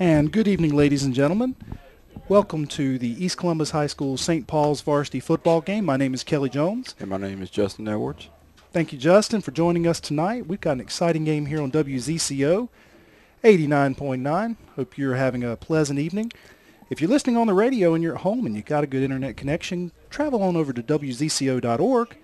And good evening, ladies and gentlemen. Welcome to the East Columbus High School St. Paul's varsity football game. My name is Kelly Jones. And my name is Justin Edwards. Thank you, Justin, for joining us tonight. We've got an exciting game here on WZCO 89.9. Hope you're having a pleasant evening. If you're listening on the radio and you're at home and you've got a good internet connection, travel on over to WZCO.org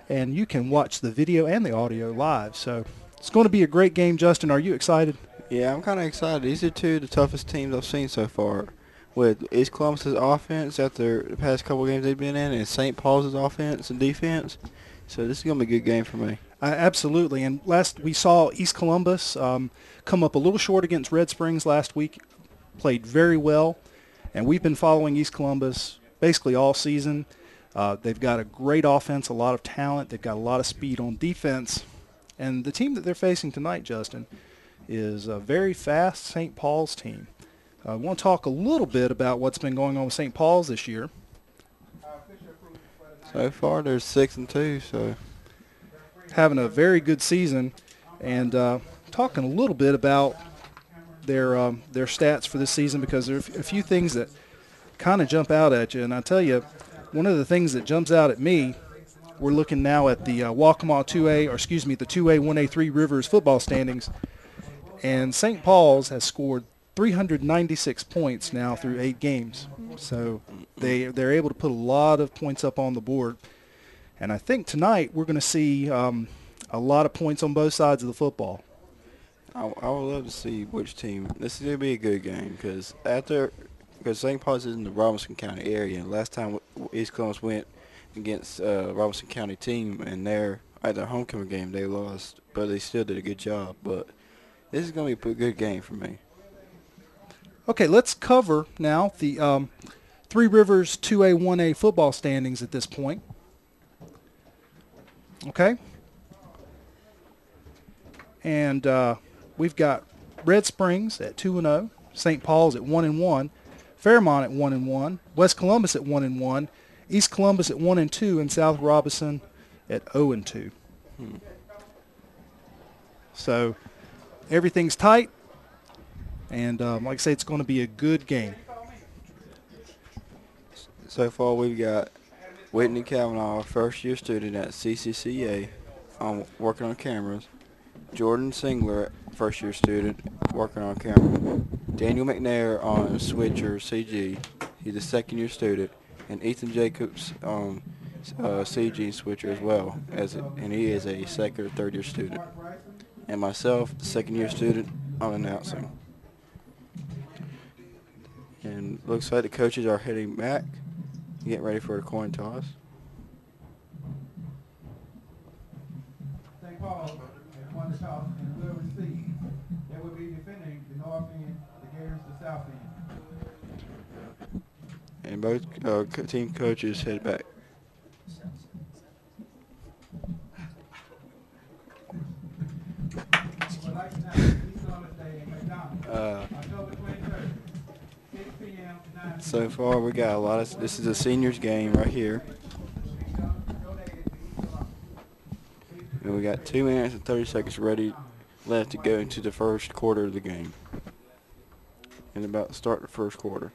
and you can watch the video and the audio live. So it's going to be a great game, Justin. Are you excited? Yeah, I'm kind of excited. These are two of the toughest teams I've seen so far. With East Columbus's offense after the past couple of games they've been in, and St. Paul's offense and defense. So this is going to be a good game for me. Absolutely. And last we saw East Columbus come up a little short against Red Springs last week. Played very well. And we've been following East Columbus basically all season. They've got a great offense, a lot of talent. They've got a lot of speed on defense. And the team that they're facing tonight, Justin, is a very fast St. Paul's team. I want to talk a little bit about what's been going on with St. Paul's this year. So far, they're 6-2, so having a very good season, and talking a little bit about their stats for this season, because there are a few things that kind of jump out at you. And I tell you, one of the things that jumps out at me, we're looking now at the Waccamaw 2A, or excuse me, the 2A 1A 3 Rivers football standings, and St. Paul's has scored 396 points now through 8 games. So they're able to put a lot of points up on the board. And I think tonight we're going to see a lot of points on both sides of the football. I would love to see which team. This is going to be a good game because St. Paul's is in the Robinson County area. And last time East Columbus went against Robinson County team, and at their homecoming game they lost, but they still did a good job. But this is going to be a good game for me. Okay, let's cover now the Three Rivers 2A 1A football standings at this point. Okay. And we've got Red Springs at 2-0, St. Paul's at 1-1, Fairmont at 1-1, West Columbus at 1-1, East Columbus at 1-2, and South Robinson at 0-2. So everything's tight, and like I say, it's going to be a good game. So far, we've got Whitney Kavanaugh, first-year student at CCCA, working on cameras. Jordan Singler, first-year student, working on camera. Daniel McNair on Switcher CG. He's a second-year student. And Ethan Jacobs on CG Switcher as well, and he is a second or third-year student. And myself, the second-year student, I'm announcing. And looks like the coaches are heading back, getting ready for a coin toss. St. Paul has won the toss and will receive. They will be defending the north end, the Gators the south end. And both team coaches head back. So far, we got a lot of. This is a seniors game right here, and we got 2 minutes and 30 seconds left to go into the first quarter of the game, and about to start the first quarter.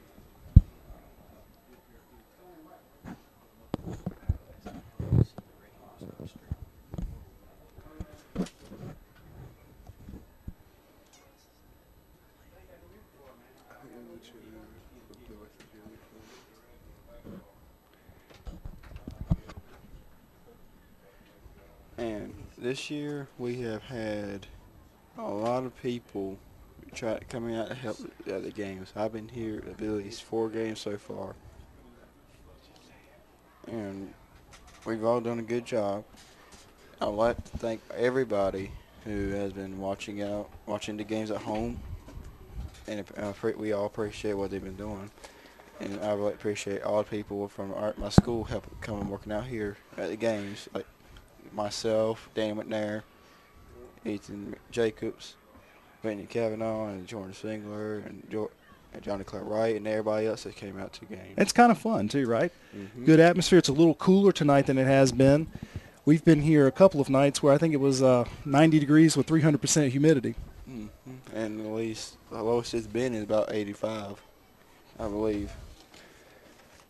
And this year we have had a lot of people coming out to help at the games. I've been here at least 4 games so far, and we've all done a good job. I'd like to thank everybody who has been watching the games at home, and we all appreciate what they've been doing. And I would like to appreciate all the people from my school coming working out here at the games, like myself, Danny McNair, Ethan Jacobs, Whitney Kavanaugh, and Jordan Singler, and Johnny Clark Wright, and everybody else that came out to the game. It's kind of fun too, right? Mm-hmm. Good atmosphere. It's a little cooler tonight than it has been. We've been here a couple of nights where I think it was 90 degrees with 300% humidity. Mm-hmm. and the lowest it's been is about 85, I believe.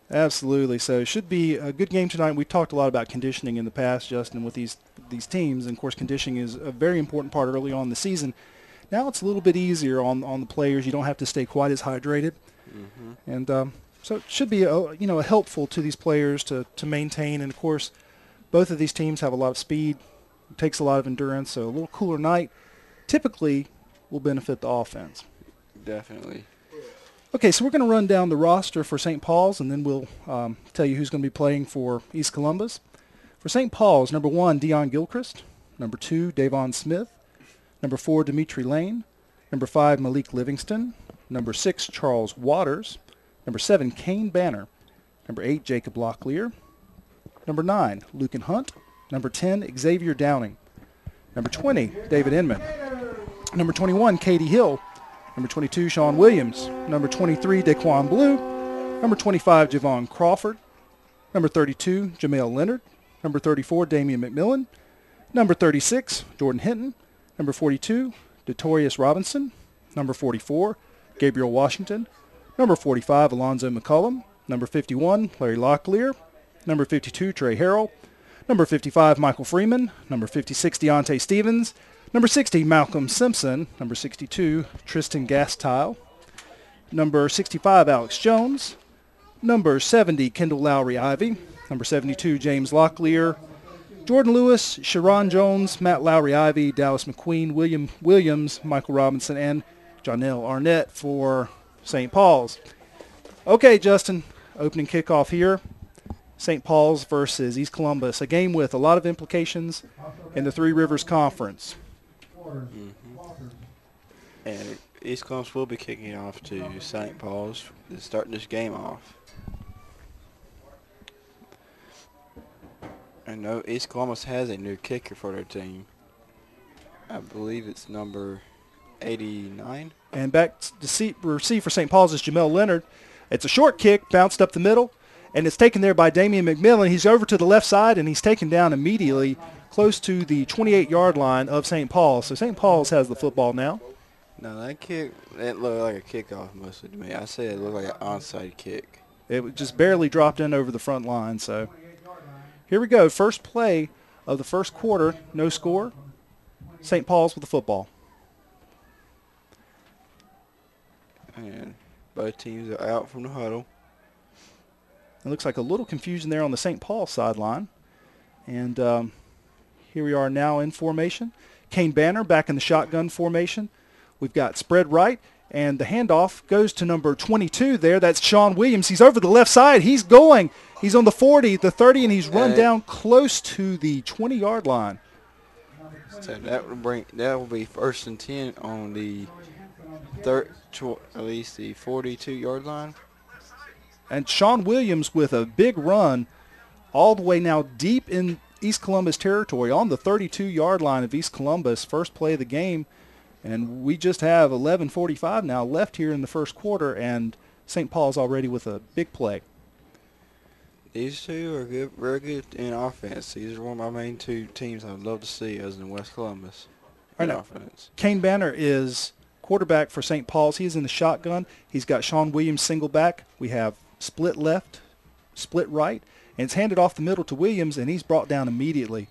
Absolutely. So it should be a good game tonight. We've talked a lot about conditioning in the past, Justin, with these teams. And, of course, conditioning is a very important part early on in the season. Now it's a little bit easier on the players. You don't have to stay quite as hydrated. Mm-hmm. And so it should be helpful to these players to maintain. And, of course, both of these teams have a lot of speed. It takes a lot of endurance. So a little cooler night typically will benefit the offense. Definitely. Okay, so we're going to run down the roster for St. Paul's, and then we'll tell you who's going to be playing for East Columbus. For St. Paul's, number 1, Dion Gilchrist. Number 2, Davon Smith. Number 4, Dimitri Lane. Number 5, Malik Livingston. Number 6, Charles Waters. Number 7, Kane Banner. Number 8, Jacob Locklear. Number 9, Lucan Hunt. Number 10, Xavier Downing. Number 20, David Inman. Number 21, Katie Hill. Number 22, Sean Williams. Number 23, Daquan Blue. Number 25, Javon Crawford. Number 32, Jamel Leonard. Number 34, Damian McMillan. Number 36, Jordan Hinton. Number 42, Detorius Robinson. Number 44, Gabriel Washington. Number 45, Alonzo McCullum. Number 51, Larry Locklear. Number 52, Trey Harrell. Number 55, Michael Freeman. Number 56, Deontay Stevens. Number 60, Malcolm Simpson. Number 62, Tristan Gastile. Number 65, Alex Jones. Number 70, Kendall Lowry Ivy. Number 72, James Locklear. Jordan Lewis, Sharon Jones, Matt Lowry Ivy, Dallas McQueen, William Williams, Michael Robinson, and Jonelle Arnett for St. Paul's. Okay, Justin, opening kickoff here. St. Paul's versus East Columbus, a game with a lot of implications in the Three Rivers Conference. Mm-hmm. And East Columbus will be kicking off to St. Paul's, starting this game off. I know East Columbus has a new kicker for their team. I believe it's number 89. And back to receive for St. Paul's is Jamel Leonard. It's a short kick, bounced up the middle, and it's taken there by Damian McMillan. He's over to the left side, and he's taken down immediately close to the 28-yard line of St. Paul's. So St. Paul's has the football now. No, that kick, it looked like a kickoff mostly to me. I said it looked like an onside kick. It just barely dropped in over the front line. So here we go. First play of the first quarter. No score. St. Paul's with the football. And both teams are out from the huddle. It looks like a little confusion there on the St. Paul sideline. And here we are now in formation. Kane Banner back in the shotgun formation. We've got spread right, and the handoff goes to number 22 there. That's Sean Williams. He's over the left side. He's going. He's on the 40, the 30, and he's run down close to the 20-yard line. So that will be first and 10 on the at least the 42-yard line. And Sean Williams with a big run all the way now deep in East Columbus territory on the 32-yard line of East Columbus. First play of the game. And we just have 11:45 now left here in the first quarter, and St. Paul's already with a big play. These two are good, very good in offense. These are one of my main two teams I'd love to see as in West Columbus in offense. Kane Banner is quarterback for St. Paul's. He is in the shotgun. He's got Sean Williams single back. We have split left, split right, and it's handed off the middle to Williams, and he's brought down immediately.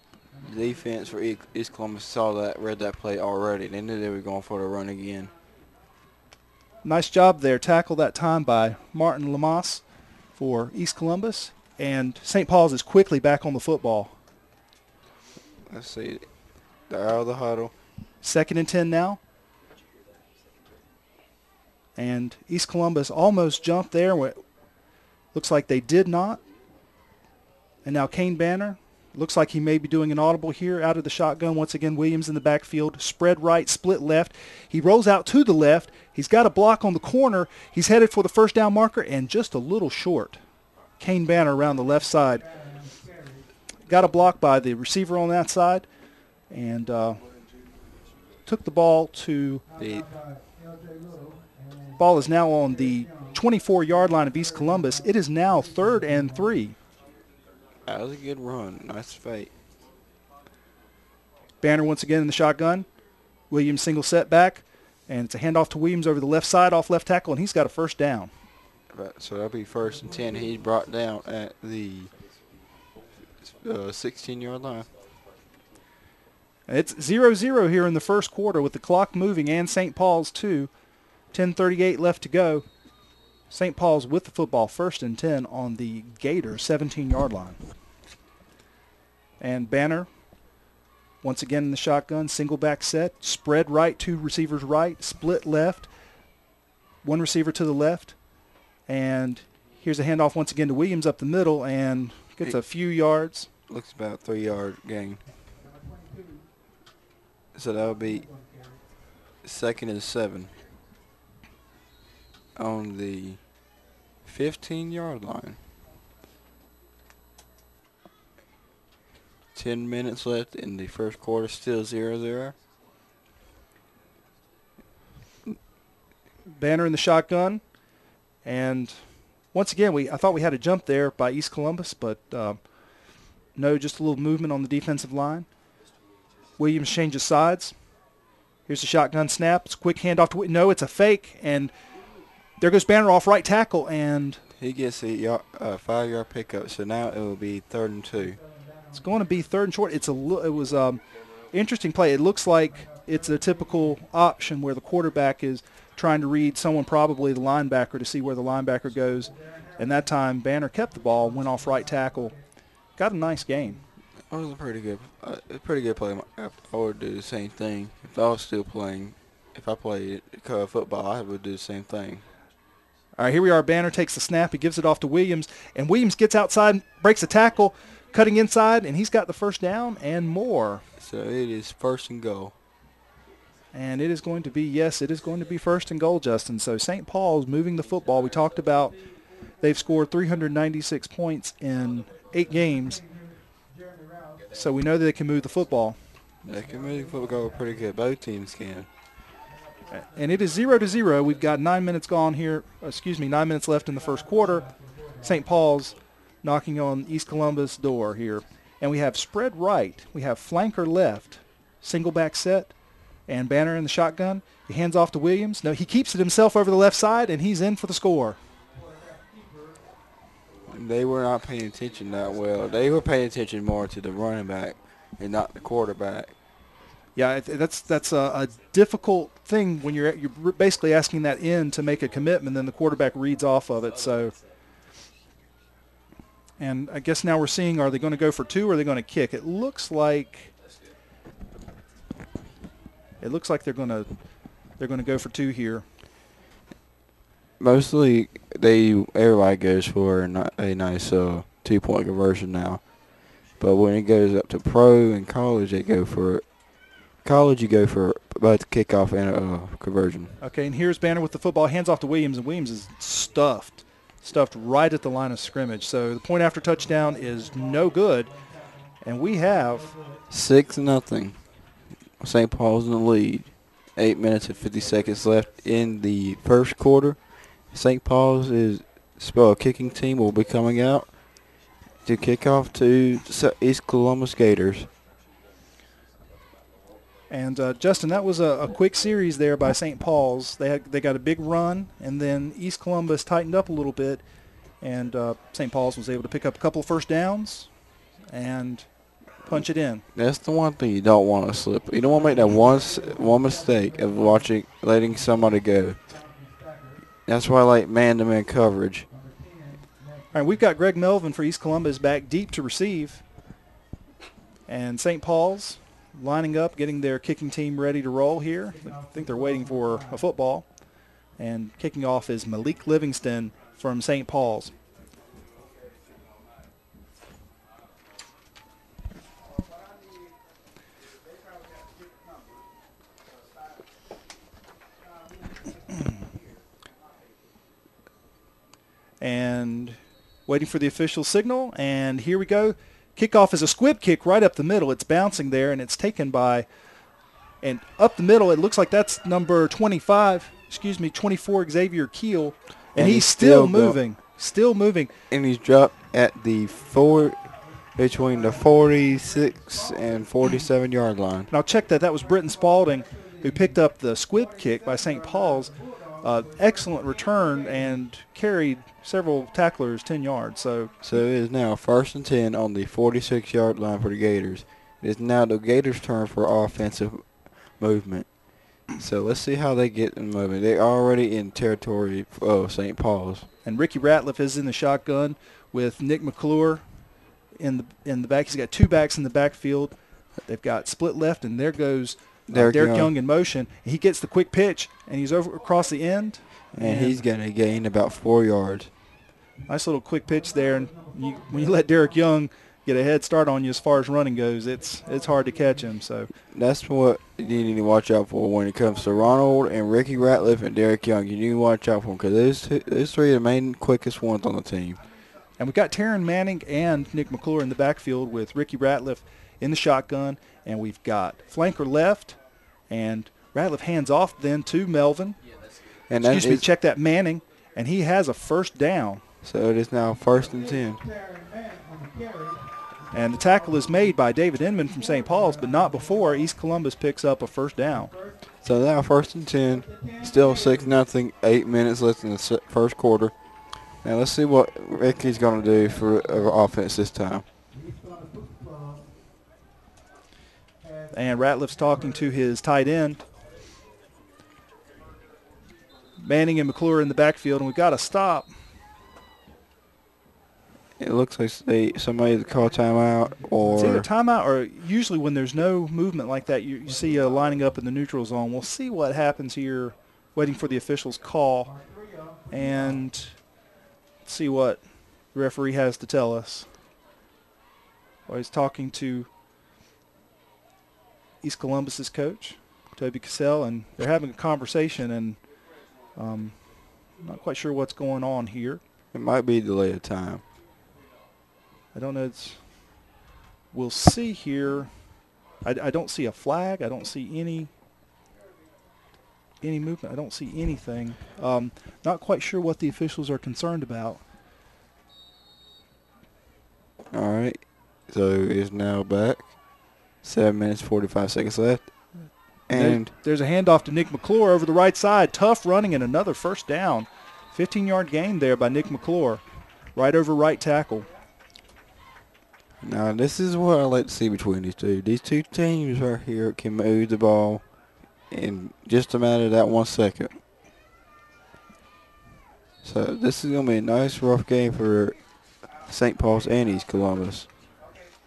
The defense for East Columbus read that play already. They knew they were going for the run again. Nice job there. Tackle that time by Martin Lamas for East Columbus. And St. Paul's is quickly back on the football. Let's see. They're out of the huddle. 2nd and 10 now. And East Columbus almost jumped there. Looks like they did not. And now Kane Banner. Looks like he may be doing an audible here out of the shotgun. Once again, Williams in the backfield. Spread right, split left. He rolls out to the left. He's got a block on the corner. He's headed for the first down marker and just a little short. Kane Banner around the left side. Got a block by the receiver on that side and took the ball to the ball is now on the 24-yard line of East Columbus. It is now 3rd and 3. That was a good run. Nice fake. Banner once again in the shotgun. Williams single setback. And it's a handoff to Williams over the left side off left tackle, and he's got a first down. So that'll be 1st and 10. He's brought down at the 16-yard line. It's 0-0 here in the first quarter with the clock moving and St. Paul's too. 10:38 left to go. St. Paul's with the football, 1st and 10 on the Gator 17-yard line. And Banner, once again in the shotgun, single back set, spread right, 2 receivers right, split left, 1 receiver to the left. And here's a handoff once again to Williams up the middle and gets a few yards. Looks about 3-yard gain. So that'll be 2nd and 7 on the 15-yard line. 10 minutes left in the first quarter, still 0-0. Banner in the shotgun. And once again, I thought we had a jump there by East Columbus, but no, just a little movement on the defensive line. Williams changes sides. Here's the shotgun snap. It's a quick handoff to no, it's a fake, and there goes Banner off right tackle, and he gets a 5-yard pickup. So now it will be 3rd and 2. It's going to be 3rd and short. It was interesting play. It looks like it's a typical option where the quarterback is trying to read someone, probably the linebacker, to see where the linebacker goes. And that time, Banner kept the ball, went off right tackle, got a nice game. It was a pretty good play. I would do the same thing if I was still playing. If I played football, I would do the same thing. All right, here we are. Banner takes the snap. He gives it off to Williams, and Williams gets outside, breaks a tackle, cutting inside, and he's got the first down and more. So it is 1st and goal. And it is going to be, yes, it is going to be 1st and goal, Justin. So St. Paul's moving the football. We talked about they've scored 396 points in 8 games. So we know that they can move the football. They can move the football pretty good. Both teams can. And it is 0-0. We've got 9 minutes gone here. 9 minutes left in the first quarter. St. Paul's knocking on East Columbus' door here. And we have spread right. We have flanker left. Single back set. And Banner in the shotgun. He hands off to Williams. No, he keeps it himself over the left side, and he's in for the score. They were not paying attention that well. They were paying attention more to the running back and not the quarterback. Yeah, that's a difficult thing when you're basically asking that end to make a commitment, then the quarterback reads off of it. So, and I guess now we're seeing, are they going to go for 2 or are they going to kick? It looks like they're going to go for 2 here. Mostly, everybody goes for a nice 2-point conversion now. But when it goes up to pro and college, you go for both kickoff and a conversion. Okay, and here's Banner with the football, hands off to Williams, and Williams is stuffed right at the line of scrimmage. So the point after touchdown is no good, and we have 6-0. St. Paul's in the lead. 8 minutes and 50 seconds left in the first quarter. St. Paul's kicking team will be coming out to kick off to East Columbus Gators. And Justin, that was a quick series there by St. Paul's. They got a big run, and then East Columbus tightened up a little bit, and St. Paul's was able to pick up a couple of first downs and punch it in. That's the one thing you don't want to slip. You don't want to make that one mistake of letting somebody go. That's why I like man-to-man coverage. All right, we've got Greg Melvin for East Columbus back deep to receive. And St. Paul's lining up, getting their kicking team ready to roll here. I think they're waiting for a football. And kicking off is Malik Livingston from St. Paul's. And waiting for the official signal, and here we go. Kickoff is a squib kick right up the middle. It's bouncing there, and it's taken by, and up the middle, it looks like that's number 24, Xavier Keel, and he's still moving. And he's dropped at between the 46 and 47 yard line. And I'll check that. That was Britton Spalding who picked up the squib kick by St. Paul's. Excellent return and carried several tacklers 10 yards. So it is now 1st and 10 on the 46-yard line for the Gators. It is now the Gators' turn for offensive movement. So let's see how they get in movement. They're already in territory of St. Paul's. And Ricky Ratliff is in the shotgun with Nick McClure in the back. He's got 2 backs in the backfield. They've got split left, and there goes Derek Young in motion. He gets the quick pitch, and he's over across the end. And he's going to gain about 4 yards. Nice little quick pitch there. And when you let Derek Young get a head start on you as far as running goes, it's hard to catch him. So that's what you need to watch out for when it comes to Ronald and Ricky Ratliff and Derek Young. You need to watch out for them because those 3 are the main quickest ones on the team. And we've got Taryn Manning and Nick McClure in the backfield with Ricky Ratliff in the shotgun. And we've got flanker left, and Ratliff hands off then to Melvin. And check that Manning, and he has a first down. So it is now 1st and 10. And the tackle is made by David Inman from St. Paul's, but not before East Columbus picks up a first down. So now 1st and 10, still 6-0, 8 minutes left in the first quarter. Now let's see what Ricky's going to do for offense this time. And Ratliff's talking to his tight end. Manning and McClure in the backfield, and we've got to stop. It looks like somebody call timeout or... It's either timeout or usually when there's no movement like that, you see lining up in the neutral zone. We'll see what happens here, waiting for the official's call, and see what the referee has to tell us. Well, he's talking to East Columbus's coach, Toby Cassell, and they're having a conversation, and I'm not quite sure what's going on here. It might be a delay of time. I don't know. We'll see here. I don't see a flag. I don't see any movement. I don't see anything. Not quite sure what the officials are concerned about. All right. So it's now back. 7 minutes, 45 seconds left. And there's a handoff to Nick McClure over the right side. Tough running and another first down. 15-yard gain there by Nick McClure. Right over right tackle. Now, this is what I like to see between these two. These two teams right here can move the ball in just a matter of that 1 second. So this is going to be a nice, rough game for St. Paul's and East Columbus.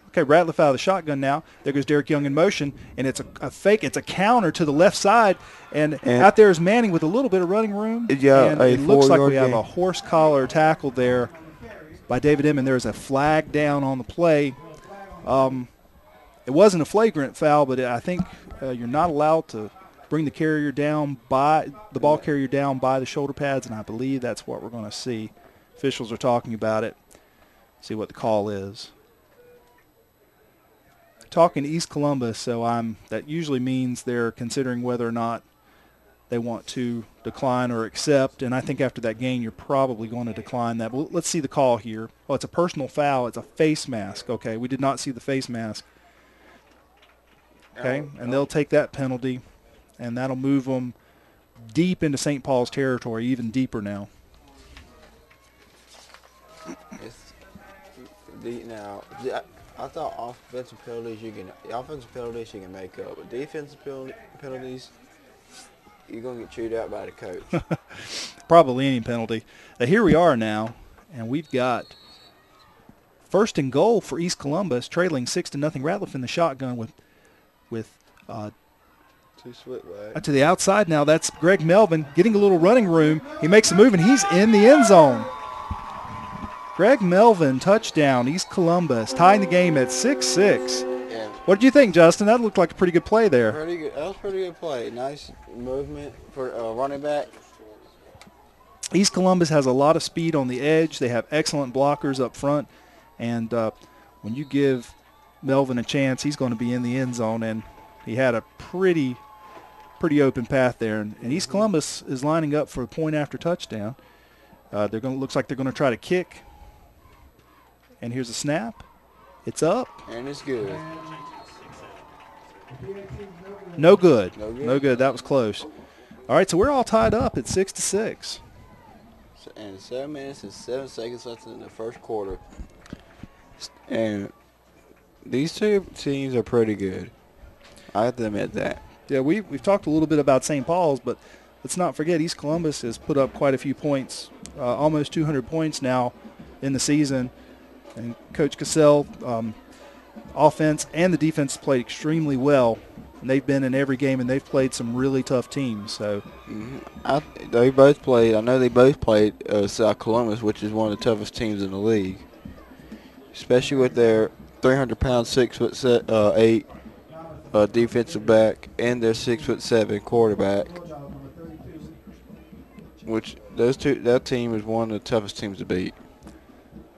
Okay, Ratliff out of the shotgun now. There goes Derek Young in motion, and it's a fake. It's a counter to the left side, and out there is Manning with a little bit of running room. Yeah, and it looks like we have a horse collar tackle there by David Inman. There's a flag down on the play. It wasn't a flagrant foul, but I think you're not allowed to bring the carrier down by the ball carrier down by the shoulder pads, and I believe that's what we're going to see. Officials are talking about it. See what the call is. Talking to East Columbus, so that usually means they're considering whether or not they want to decline or accept, and I think after that gain you're probably going to decline that. But let's see the call here. Oh, it's a personal foul. It's a face mask. Okay, we did not see the face mask. Okay, and they'll take that penalty, and that'll move them deep into St. Paul's territory, even deeper now. I thought offensive penalties you can make up, but defensive penalties you're going to get chewed out by the coach. Probably any penalty. Here we are now, and we've got first and goal for East Columbus, trailing 6-0. Ratliff in the shotgun with to the outside now. That's Greg Melvin getting a little running room. He makes a move, and he's in the end zone. Greg Melvin, touchdown, East Columbus, tying the game at 6-6. Yeah. What did you think, Justin? That looked like a pretty good play there. Pretty good. That was a pretty good play. Nice movement for running back. East Columbus has a lot of speed on the edge. They have excellent blockers up front. And when you give Melvin a chance, he's going to be in the end zone. And he had a pretty open path there. And East Columbus is lining up for a point after touchdown. Looks like they're going to try to kick. And here's a snap. It's up. And it's good. No good. No good. No good. That was close. All right, so we're all tied up at 6-6. And 7 minutes and 7 seconds left in the first quarter. And these two teams are pretty good. I have to admit that. Yeah, we've talked a little bit about St. Paul's, but let's not forget East Columbus has put up quite a few points, almost 200 points now in the season. And Coach Cassell, offense and the defense played extremely well. And they've been in every game, and they've played some really tough teams. So They both played. I know they both played South Columbus, which is one of the toughest teams in the league, especially with their 300-pound, 6'8" defensive back and their 6'7" quarterback. Which that team is one of the toughest teams to beat.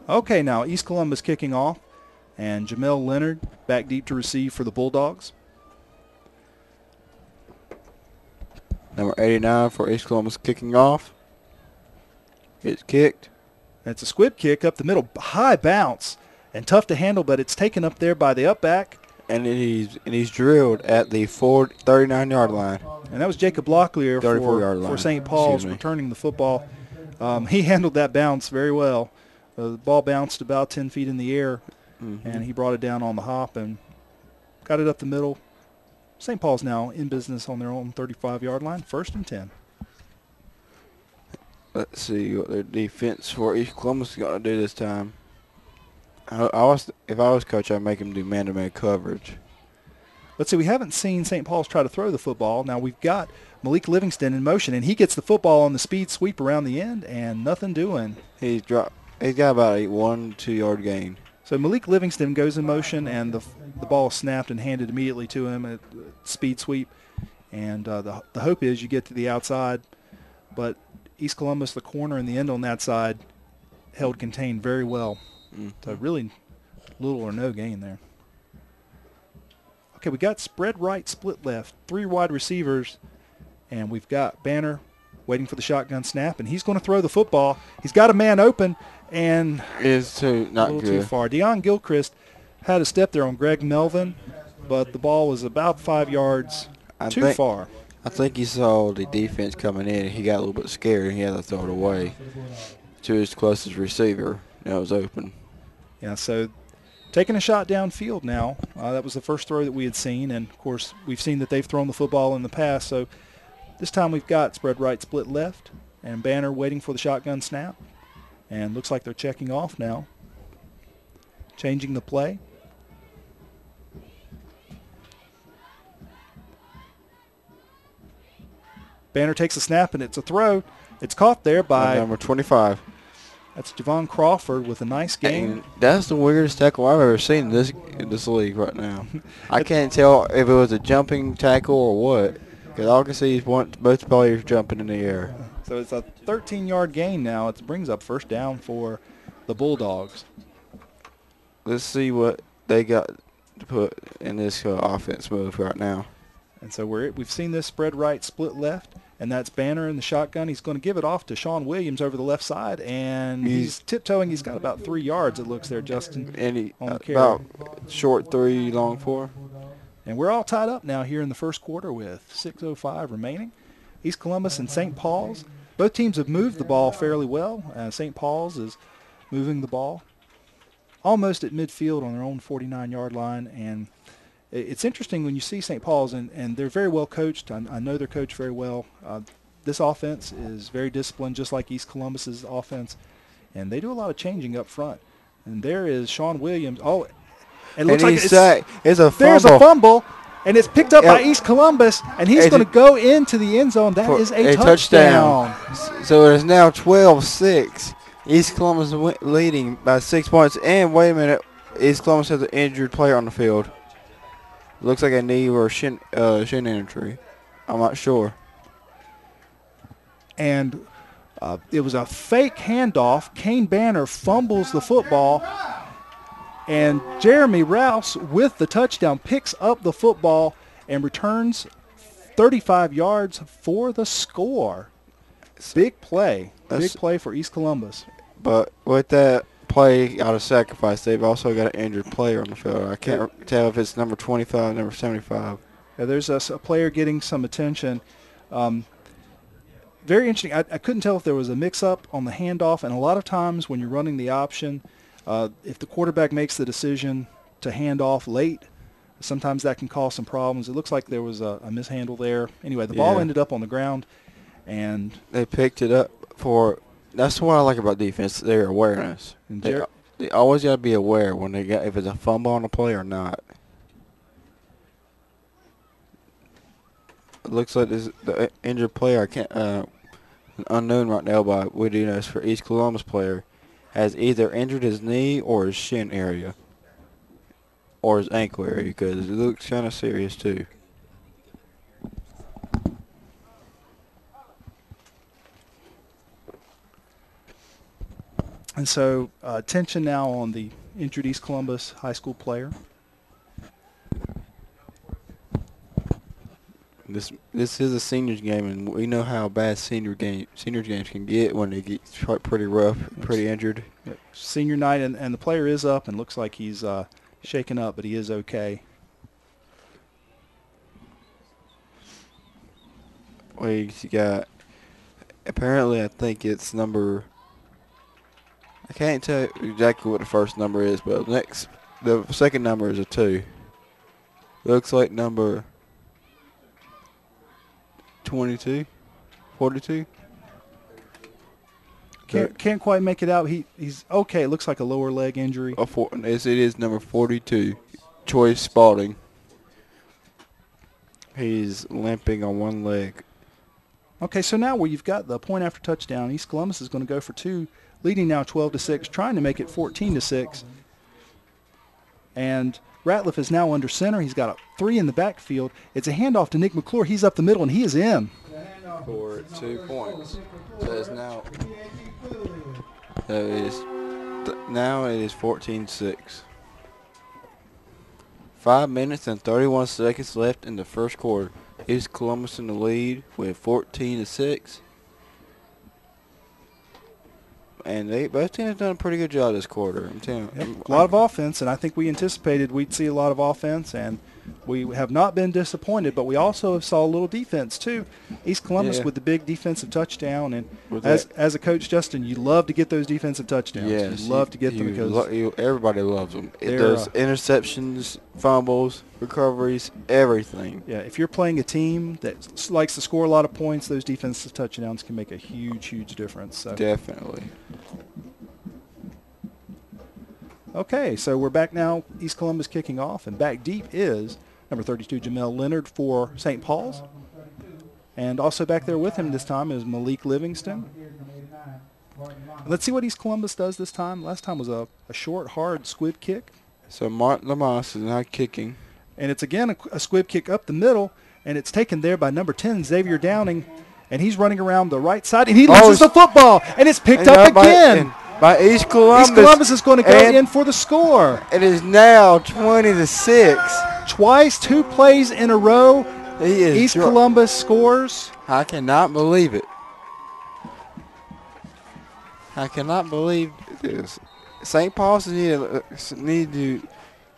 okay, now East Columbus kicking off, and Jamel Leonard back deep to receive for the Bulldogs. Number 89 for East Columbus kicking off. It's kicked. It's a squib kick up the middle, high bounce, and tough to handle, but it's taken up there by the up back. And he's drilled at the 39-yard line. And that was Jacob Locklear 34-yard line. for St. Paul's returning the football. He handled that bounce very well. The ball bounced about 10 feet in the air, and he brought it down on the hop and got it up the middle. St. Paul's now in business on their own 35-yard line, 1st and 10. Let's see what their defense for East Columbus is going to do this time. If I was coach, I'd make him do man-to-man coverage. Let's see, we haven't seen St. Paul's try to throw the football. Now we've got Malik Livingston in motion, and he gets the football on the speed sweep around the end, and nothing doing. He's got about a 1-2 yard gain. So Malik Livingston goes in motion, and the ball is snapped and handed immediately to him at speed sweep. And the hope is you get to the outside. But East Columbus, the corner and the end on that side, held contained very well. So really little or no gain there. Okay, we got spread right, split left, 3 wide receivers, and we've got Banner waiting for the shotgun snap, and he's going to throw the football. He's got a man open, and It's a little too far. Deion Gilchrist had a step there on Greg Melvin, but the ball was about 5 yards too far. I think he saw the defense coming in, and he got a little bit scared, and he had to throw it away to his closest receiver. Now it was open. Yeah, so taking a shot downfield now. That was the first throw that we had seen, and, of course, we've seen that they've thrown the football in the past. So this time we've got spread right, split left, and Banner waiting for the shotgun snap. And looks like they're checking off now, changing the play. Banner takes a snap, and it's a throw. It's caught there by number 25. That's Javon Crawford with a nice game. And that's the weirdest tackle I've ever seen in this league right now. I can't tell if it was a jumping tackle or what, because all I can see is both players jumping in the air. So it's a 13-yard gain now. It brings up 1st down for the Bulldogs. Let's see what they got to put in this offense move right now. And so we've seen this spread right, split left, and that's Banner in the shotgun. He's going to give it off to Sean Williams over the left side, and he's tiptoeing. He's got about 3 yards, it looks there, Justin, and he on the carry. About short 3, long 4. And we're all tied up now here in the first quarter with 6:05 remaining. East Columbus and St. Paul's. Both teams have moved the ball fairly well. St. Paul's is moving the ball almost at midfield on their own 49-yard line. And it's interesting when you see St. Paul's, and they're very well coached. I know they're coached very well. This offense is very disciplined, just like East Columbus's offense. And they do a lot of changing up front. And there is Sean Williams. Oh, it looks like it's a fumble. There's a fumble. And it's picked up by East Columbus, and he's going to go into the end zone. That is a touchdown. So it is now 12-6. East Columbus leading by 6 points. And wait a minute, East Columbus has an injured player on the field. Looks like a knee or shin injury. I'm not sure. And it was a fake handoff. Kane Banner fumbles the football. And Jeremy Rouse, with the touchdown, picks up the football and returns 35 yards for the score. Big play. Big play for East Columbus. But with that play out of sacrifice, they've also got an injured player on the field. I can't tell if it's number 25, number 75. there's a player getting some attention. Very interesting. I couldn't tell if there was a mix-up on the handoff, and a lot of times when you're running the option, if the quarterback makes the decision to hand off late, sometimes that can cause some problems. It looks like there was a mishandle there. Anyway, the ball ended up on the ground, and they picked it up for. That's what I like about defense. Their awareness. And They always got to be aware when they got if it's a fumble on a play or not. It looks like the injured player. I can't. Unknown right now, but we do know for East Columbus player has either injured his knee or his shin area or his ankle area because it looks kind of serious too. And so attention now on the injured East Columbus high school player. This is a seniors game, and we know how bad seniors games can get when they get pretty rough, pretty injured. Senior night, and the player is up and looks like he's shaken up, but he is okay. We got apparently I think it's number. I can't tell you exactly what the first number is, but the second number is a 2. Looks like number 22, 42. Can't quite make it out. He's okay. It looks like a lower leg injury. Yes, it is number 42, Troy Spalding. He's limping on one leg. Okay, so now where you've got the point after touchdown, East Columbus is going to go for 2, leading now 12-6, trying to make it 14-6. And Ratliff is now under center. He's got a 3 in the backfield. It's a handoff to Nick McClure. He's up the middle, and he is in. For 2 points. So now it is 14-6. 5 minutes and 31 seconds left in the first quarter. East Columbus in the lead with 14-6. And both teams have done a pretty good job this quarter. I'm telling you. A lot of offense, and I think we anticipated we'd see a lot of offense, and we have not been disappointed, but we also saw a little defense too. East Columbus with the big defensive touchdown, and as a coach, Justin, you love to get those defensive touchdowns. Yes, you love to get them because everybody loves them. Those interceptions, fumbles, recoveries, everything. Yeah, if you're playing a team that likes to score a lot of points, those defensive touchdowns can make a huge, huge difference. So. Definitely. Okay, so we're back now. East Columbus kicking off, and back deep is number 32, Jamel Leonard for St. Paul's. And also back there with him this time is Malik Livingston. Let's see what East Columbus does this time. Last time was a short, hard squib kick. So Martin Lamas is now kicking. And it's again a squib kick up the middle, and it's taken there by number 10, Xavier Downing. And he's running around the right side, and he loses the football, and it's picked up again. By East Columbus. East Columbus is going to go in for the score. It is now 20-6. Twice, 2 plays in a row. East Columbus scores. I cannot believe it. I cannot believe this. St. Paul's need to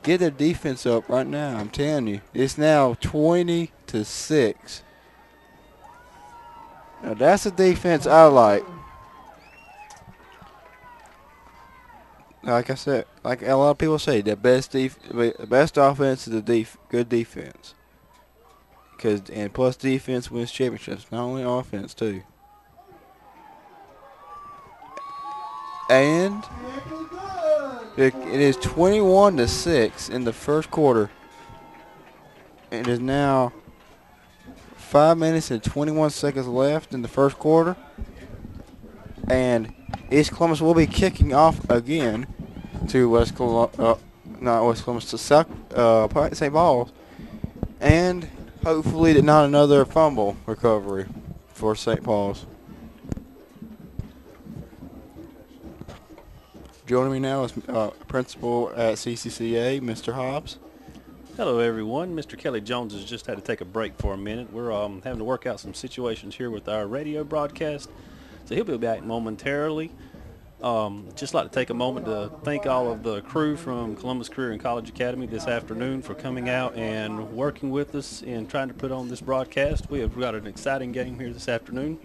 get their defense up right now. I'm telling you, it's now 20-6. Now that's a defense I like. Like I said, like a lot of people say, the best offense is a good defense. And plus defense wins championships, not only offense too. And it is 21-6 in the first quarter. It is now 5 minutes and 21 seconds left in the first quarter. And East Columbus will be kicking off again to to South St. Paul's, and hopefully not another fumble recovery for St. Paul's. Joining me now is principal at CCCA, Mr. Hobbs. Hello, everyone. Mr. Kelly Jones has just had to take a break for a minute. We're having to work out some situations here with our radio broadcast, so he'll be back momentarily. Just like to take a moment to thank all of the crew from Columbus Career and College Academy this afternoon for coming out and working with us in trying to put on this broadcast. We have got an exciting game here this afternoon,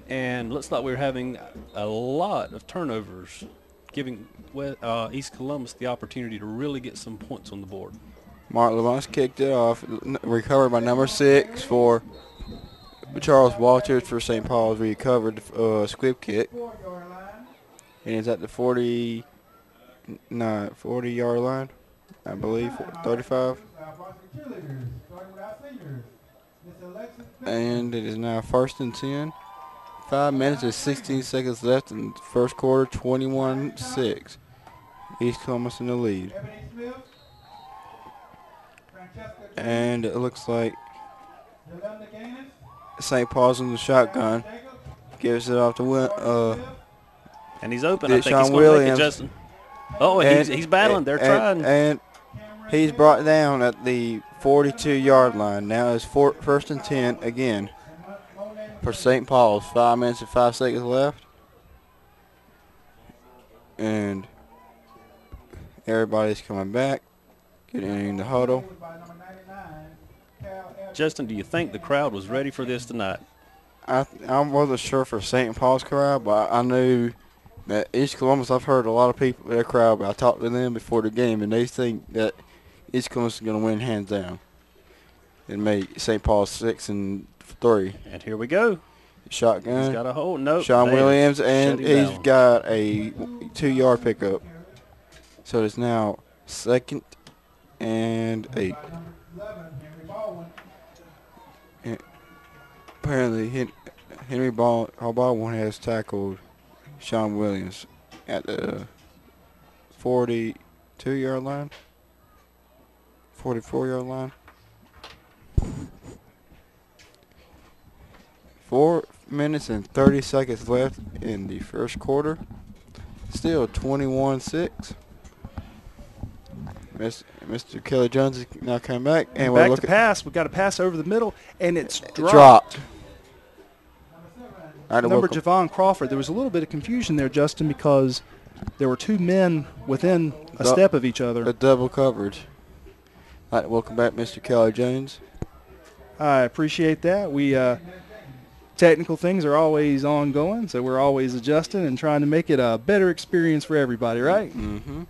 and looks like we're having a lot of turnovers, giving East Columbus the opportunity to really get some points on the board. Mark Lamont kicked it off, recovered by number 6 for Charles Walters for St. Paul's. Recovered squib kick, and it's at the 40-yard line, I believe, 35. And it is now 1st and 10. 5 minutes and 16 seconds left in the first quarter, 21-6. East Columbus in the lead. And it looks like St. Paul's in the shotgun. Gives it off to And he's open. I I think Sean he's going to make it, Williams. Justin. Oh, and he's battling. They're trying. And he's brought down at the 42-yard line. Now it's 1st and 10 again for St. Paul's. 5 minutes and 5 seconds left. And everybody's coming back, getting in the huddle. Justin, do you think the crowd was ready for this tonight? I wasn't sure for St. Paul's crowd, but I knew that East Columbus, I've heard a lot of people, their crowd, but I talked to them before the game, and they think that East Columbus is going to win hands down and make St. Paul's 6-3. And here we go. Shotgun. He's got a hold. Nope. Sean They Williams, shut and him he's down. got a 2-yard pickup. So it's now 2nd and 8. And apparently, Henry Baldwin has tackled Sean Williams at the 42-yard line, 44-yard line. 4 minutes and 30 seconds left in the first quarter. Still 21-6. Mr. Kelly Jones is now coming back, and we're Back to looking. pass. We got a pass over the middle, and it's Dropped. Number Javon Crawford. There was a little bit of confusion there, Justin, because there were 2 men within a step of each other. The double coverage. I'd like to welcome back Mr. Kelly Jones. I appreciate that. We technical things are always ongoing, so we're always adjusting and trying to make it a better experience for everybody, right? Mm-hmm.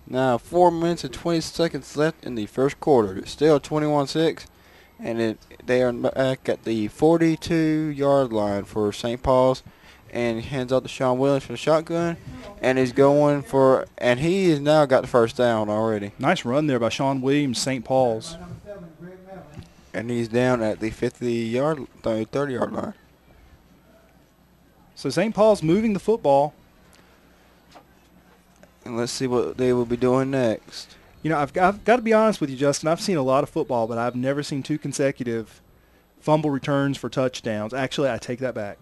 Now 4 minutes and 20 seconds left in the first quarter. It's still 21-6, and they are back at the 42-yard line for St. Paul's, and he hands out to Sean Williams for the shotgun, and he's going for, and he has now got the first down already. Nice run there by Sean Williams, St. Paul's. And he's down at the 30-yard line. So St. Paul's moving the football. And let's see what they will be doing next. You know, I've got to be honest with you, Justin. I've seen a lot of football, but I've never seen 2 consecutive fumble returns for touchdowns. Actually, I take that back.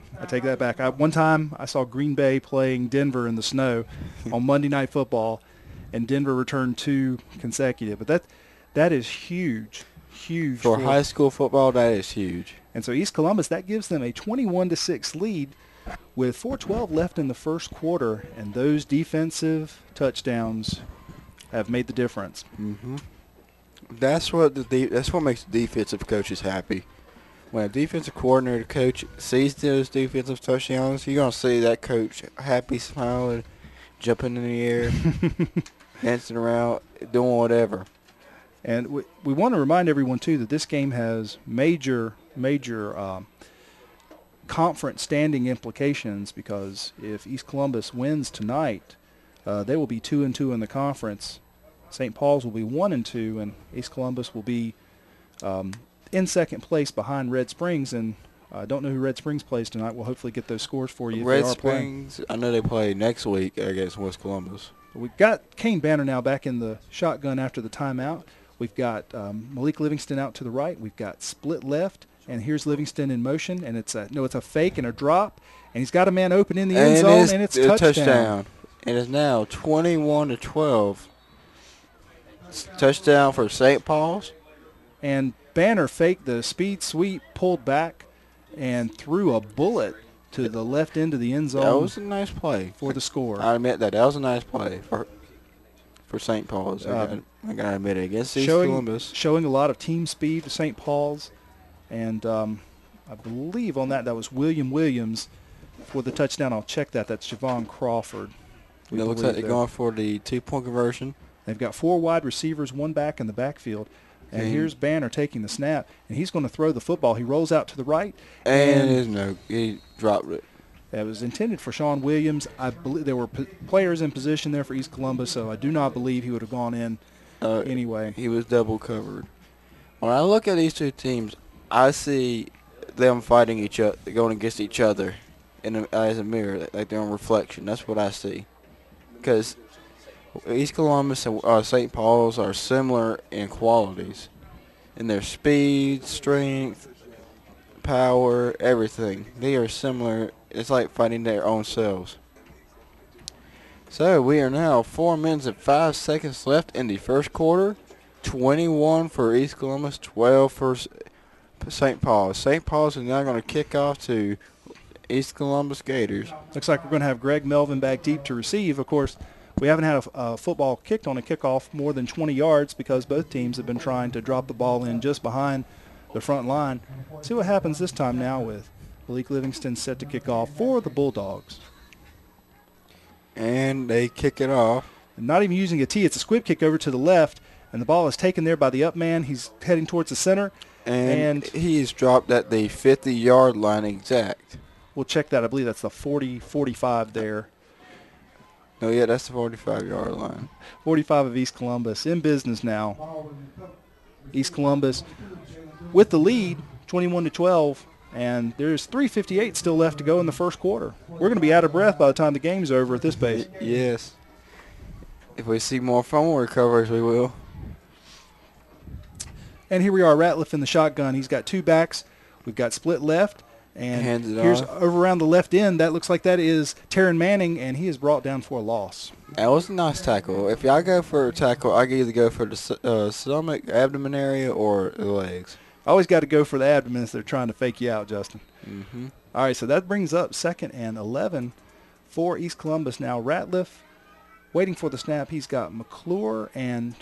One time I saw Green Bay playing Denver in the snow on Monday Night Football, and Denver returned 2 consecutive. But that is huge. Huge for high school football. That is huge. And so East Columbus, that gives them a 21-6 lead with 4:12 left in the first quarter, and those defensive touchdowns have made the difference. Mm-hmm. That's what makes the defensive coaches happy. When a defensive coordinator coach sees those defensive touchdowns, you're gonna see that coach happy, smiling, jumping in the air, dancing around, doing whatever. And we want to remind everyone, too, that this game has major conference standing implications, because if East Columbus wins tonight, they will be 2-2 in the conference. St. Paul's will be 1-2, and East Columbus will be in second place behind Red Springs. And I don't know who Red Springs plays tonight. We'll hopefully get those scores for you. Red if they are Springs, playing. I know they play next week against West Columbus. We've got Kane Banner now back in the shotgun after the timeout. We've got Malik Livingston out to the right. We've got split left, and here's Livingston in motion, and it's a fake and a drop, and he's got a man open in the end zone, and it's a touchdown. It is now 21-12. Touchdown for St. Paul's. And Banner faked the speed sweep, pulled back, and threw a bullet to the left end of the end That zone was a nice play. for the score. I admit that. That was a nice play for St. Paul's. I got to admit it. Against East Columbus. Showing a lot of team speed to St. Paul's. And I believe on that was William Williams for the touchdown. I'll check that. That's Javon Crawford. It looks like they're going for the 2-point conversion. They've got 4 wide receivers, 1 back in the backfield. And here's Banner taking the snap, and he's going to throw the football. He rolls out to the right. And he dropped it. It was intended for Sean Williams. I believe there were players in position there for East Columbus, so I do not believe he would have gone in anyway. He was double covered. When I look at these two teams, I see them fighting each other, going against each other as a mirror, like they're on reflection. That's what I see. Because East Columbus and St. Paul's are similar in qualities, in their speed, strength, power, everything. They are similar. It's like fighting their own selves. So we are now 4 minutes and 5 seconds left in the first quarter. 21 for East Columbus, 12 for St. Paul's. St. Paul's is now going to kick off to East Columbus Gators. Looks like we're going to have Greg Melvin back deep to receive. Of course, we haven't had a football kicked on a kickoff more than 20 yards because both teams have been trying to drop the ball in just behind the front line. See what happens this time now with Malik Livingston set to kick off for the Bulldogs. And they kick it off. And not even using a tee. It's a squib kick over to the left, and the ball is taken there by the up man. He's heading towards the center. And he's dropped at the 50-yard line exact. We'll check that. I believe that's the 40-45 there. No, yeah, that's the 45-yard line. 45 of East Columbus in business now. East Columbus with the lead, 21-12, and there's 3:58 still left to go in the first quarter. We're going to be out of breath by the time the game's over at this pace. Yes. If we see more fumble recoveries, we will. And here we are, Ratliff in the shotgun. He's got 2 backs. We've got split left. And here's over around the left end. That looks like that is Taryn Manning, and he is brought down for a loss. That was a nice tackle. If y'all go for a tackle, I can either go for the stomach, abdomen area, or the legs. Always got to go for the abdomen if they're trying to fake you out, Justin. Mm-hmm. All right, so that brings up 2nd and 11 for East Columbus. Now Ratliff waiting for the snap. He's got McClure and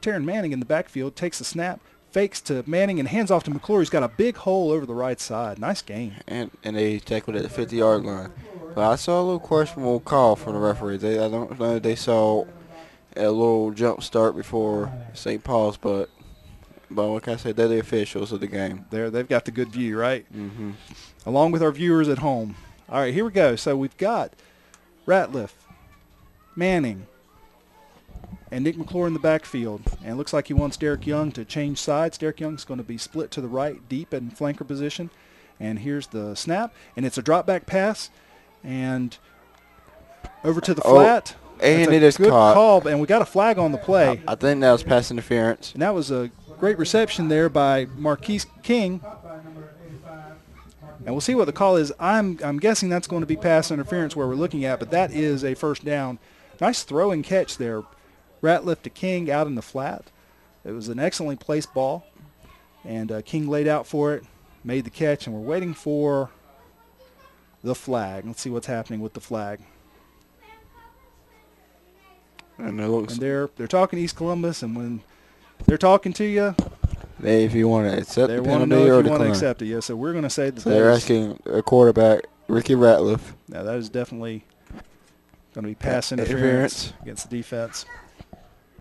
Taryn Manning in the backfield. Takes the snap. Fakes to Manning and hands off to McClure. He's got a big hole over the right side. Nice game. And they tackled at the 50-yard line. But I saw a little questionable call from the referee. I don't know if they saw a little jump start before St. Paul's, but like I said, they're the officials of the game. They've got the good view, right? Mm-hmm. Along with our viewers at home. All right, here we go. So we've got Ratliff, Manning, and Nick McClure in the backfield. And it looks like he wants Derek Young to change sides. Derek Young's going to be split to the right, deep in flanker position. And here's the snap. And it's a drop-back pass. And over to the flat. And it is good caught. Call, and we got a flag on the play. I think that was pass interference. And that was a great reception there by Marquise King. And we'll see what the call is. I'm guessing that's going to be pass interference where we're looking at, but that is a first down. Nice throw and catch there. Ratliff to King out in the flat. It was an excellently placed ball, and King laid out for it, made the catch, and we're waiting for the flag. Let's see what's happening with the flag. And it looks. And they're talking East Columbus, and when they're talking to you, if you want to accept they the want to penalty know or if you want to decline. accept it. Yeah, so we're going to say that So they're asking a quarterback, Ricky Ratliff. Now that is definitely going to be pass interference against the defense.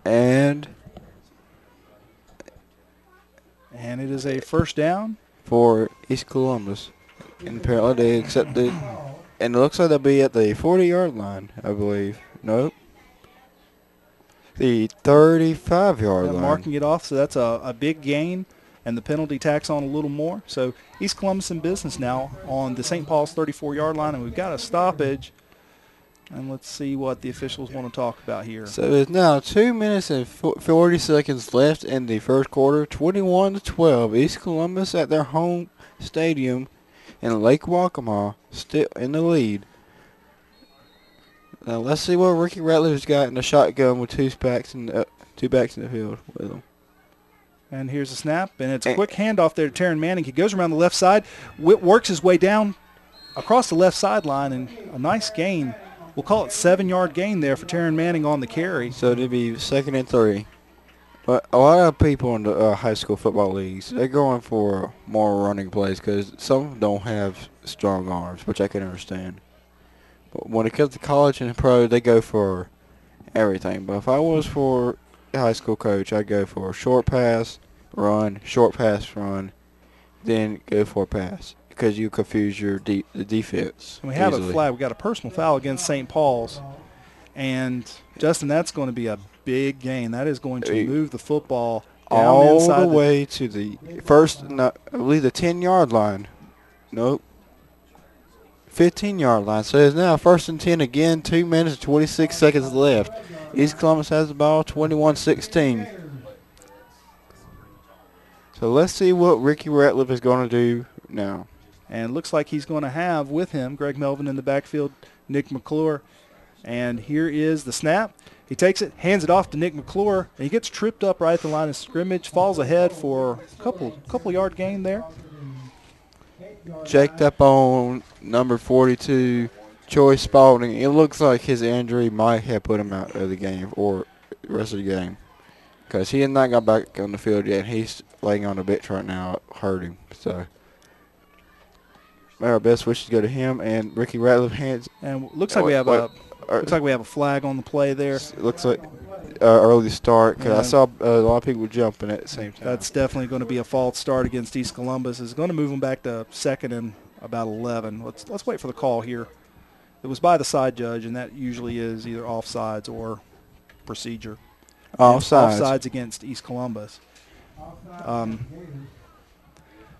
And it is a first down for East Columbus. And apparently they accepted. And it looks like they'll be at the 40-yard line, I believe. Nope. The 35-yard line. Marking it off, so that's a big gain, and the penalty tacks on a little more. So East Columbus in business now on the St. Paul's 34-yard line, and we've got a stoppage. And let's see what the officials want to talk about here. So there's now 2 minutes and 40 seconds left in the first quarter. 21-12. East Columbus at their home stadium in Lake Waccamaw, still in the lead. Now let's see what Ricky Ratliff's got in the shotgun with two backs in the field with him. And here's a snap, and it's a quick handoff there to Taryn Manning. He goes around the left side, works his way down across the left sideline, and a nice gain. We'll call it 7-yard gain there for Taryn Manning on the carry. So it'd be 2nd and 3. But a lot of people in the high school football leagues, they're going for more running plays because some don't have strong arms, which I can understand. But when it comes to college and pro, they go for everything. But if I was for a high school coach, I'd go for a short pass, short pass, run, then go for a pass because you confuse the defense. And we have easily. a flag. We got a personal foul against St. Paul's. And, Justin, that's going to be a big gain. That is going to move the football down all inside the way to the first, I believe the 10-yard line. Nope. 15-yard line. So it's now 1st and 10 again, 2 minutes and 26 seconds left. East Columbus has the ball, 21-16. So let's see what Ricky Ratliff is going to do now. And it looks like he's going to have with him Greg Melvin in the backfield, Nick McClure. And here is the snap. He takes it, hands it off to Nick McClure, and he gets tripped up right at the line of scrimmage, falls ahead for a couple yard gain there. Checked up on number 42, Troy Spalding. It looks like his injury might have put him out of the game or the rest of the game because he has not got back on the field yet. He's laying on the bench right now, hurting. So our best wishes go to him and Ricky Ratliff hands. And looks like we have a flag on the play there. Looks like early start because I saw a lot of people jumping at the same time. That's definitely going to be a false start against East Columbus. It's going to move them back to 2nd and about 11. Let's wait for the call here. It was by the side judge, and that usually is either offsides or procedure. Offsides against East Columbus.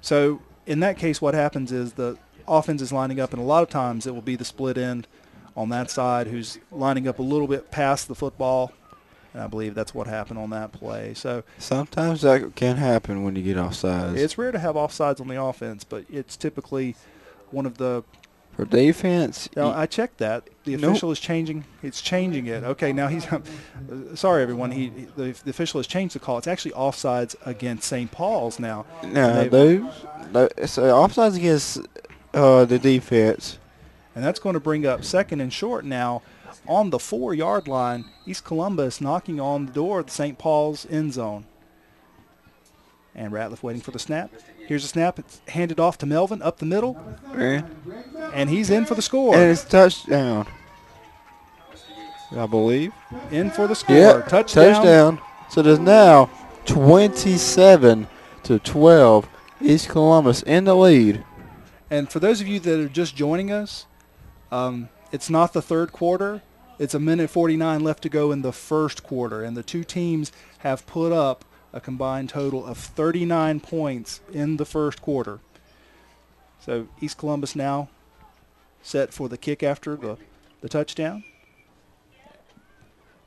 So in that case, what happens is the offense is lining up, and a lot of times it will be the split end on that side who's lining up a little bit past the football, and I believe that's what happened on that play. So sometimes that can happen when you get offsides. It's rare to have offsides on the offense, but it's typically one of the for defense. I checked that. The official is changing. It's changing it. Okay, now he's sorry, everyone. The official has changed the call. It's actually offsides against St. Paul's now. No, it's offsides against the defense. And that's going to bring up 2nd and short now on the 4-yard line. East Columbus knocking on the door of the St. Paul's end zone. And Ratliff waiting for the snap. Here's a snap. It's handed off to Melvin up the middle. And he's in for the score. And it's touchdown, I believe. In for the score. Yep, touchdown. So there's now 27-12. East Columbus in the lead. And for those of you that are just joining us, it's not the third quarter. It's 1:49 left to go in the first quarter. And the two teams have put up a combined total of 39 points in the first quarter. So East Columbus now set for the kick after the touchdown.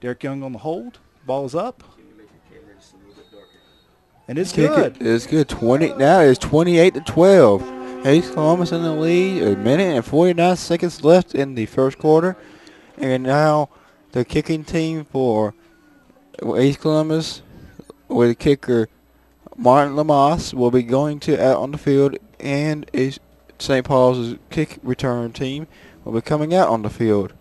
Derek Young on the hold. Ball is up. And it's good. It's good. Now it's 28-12. East Columbus in the lead. 1:49 seconds left in the first quarter. And now the kicking team for East Columbus with kicker Martin Lamas will be going out on the field, and St. Paul's kick return team will be coming out on the field.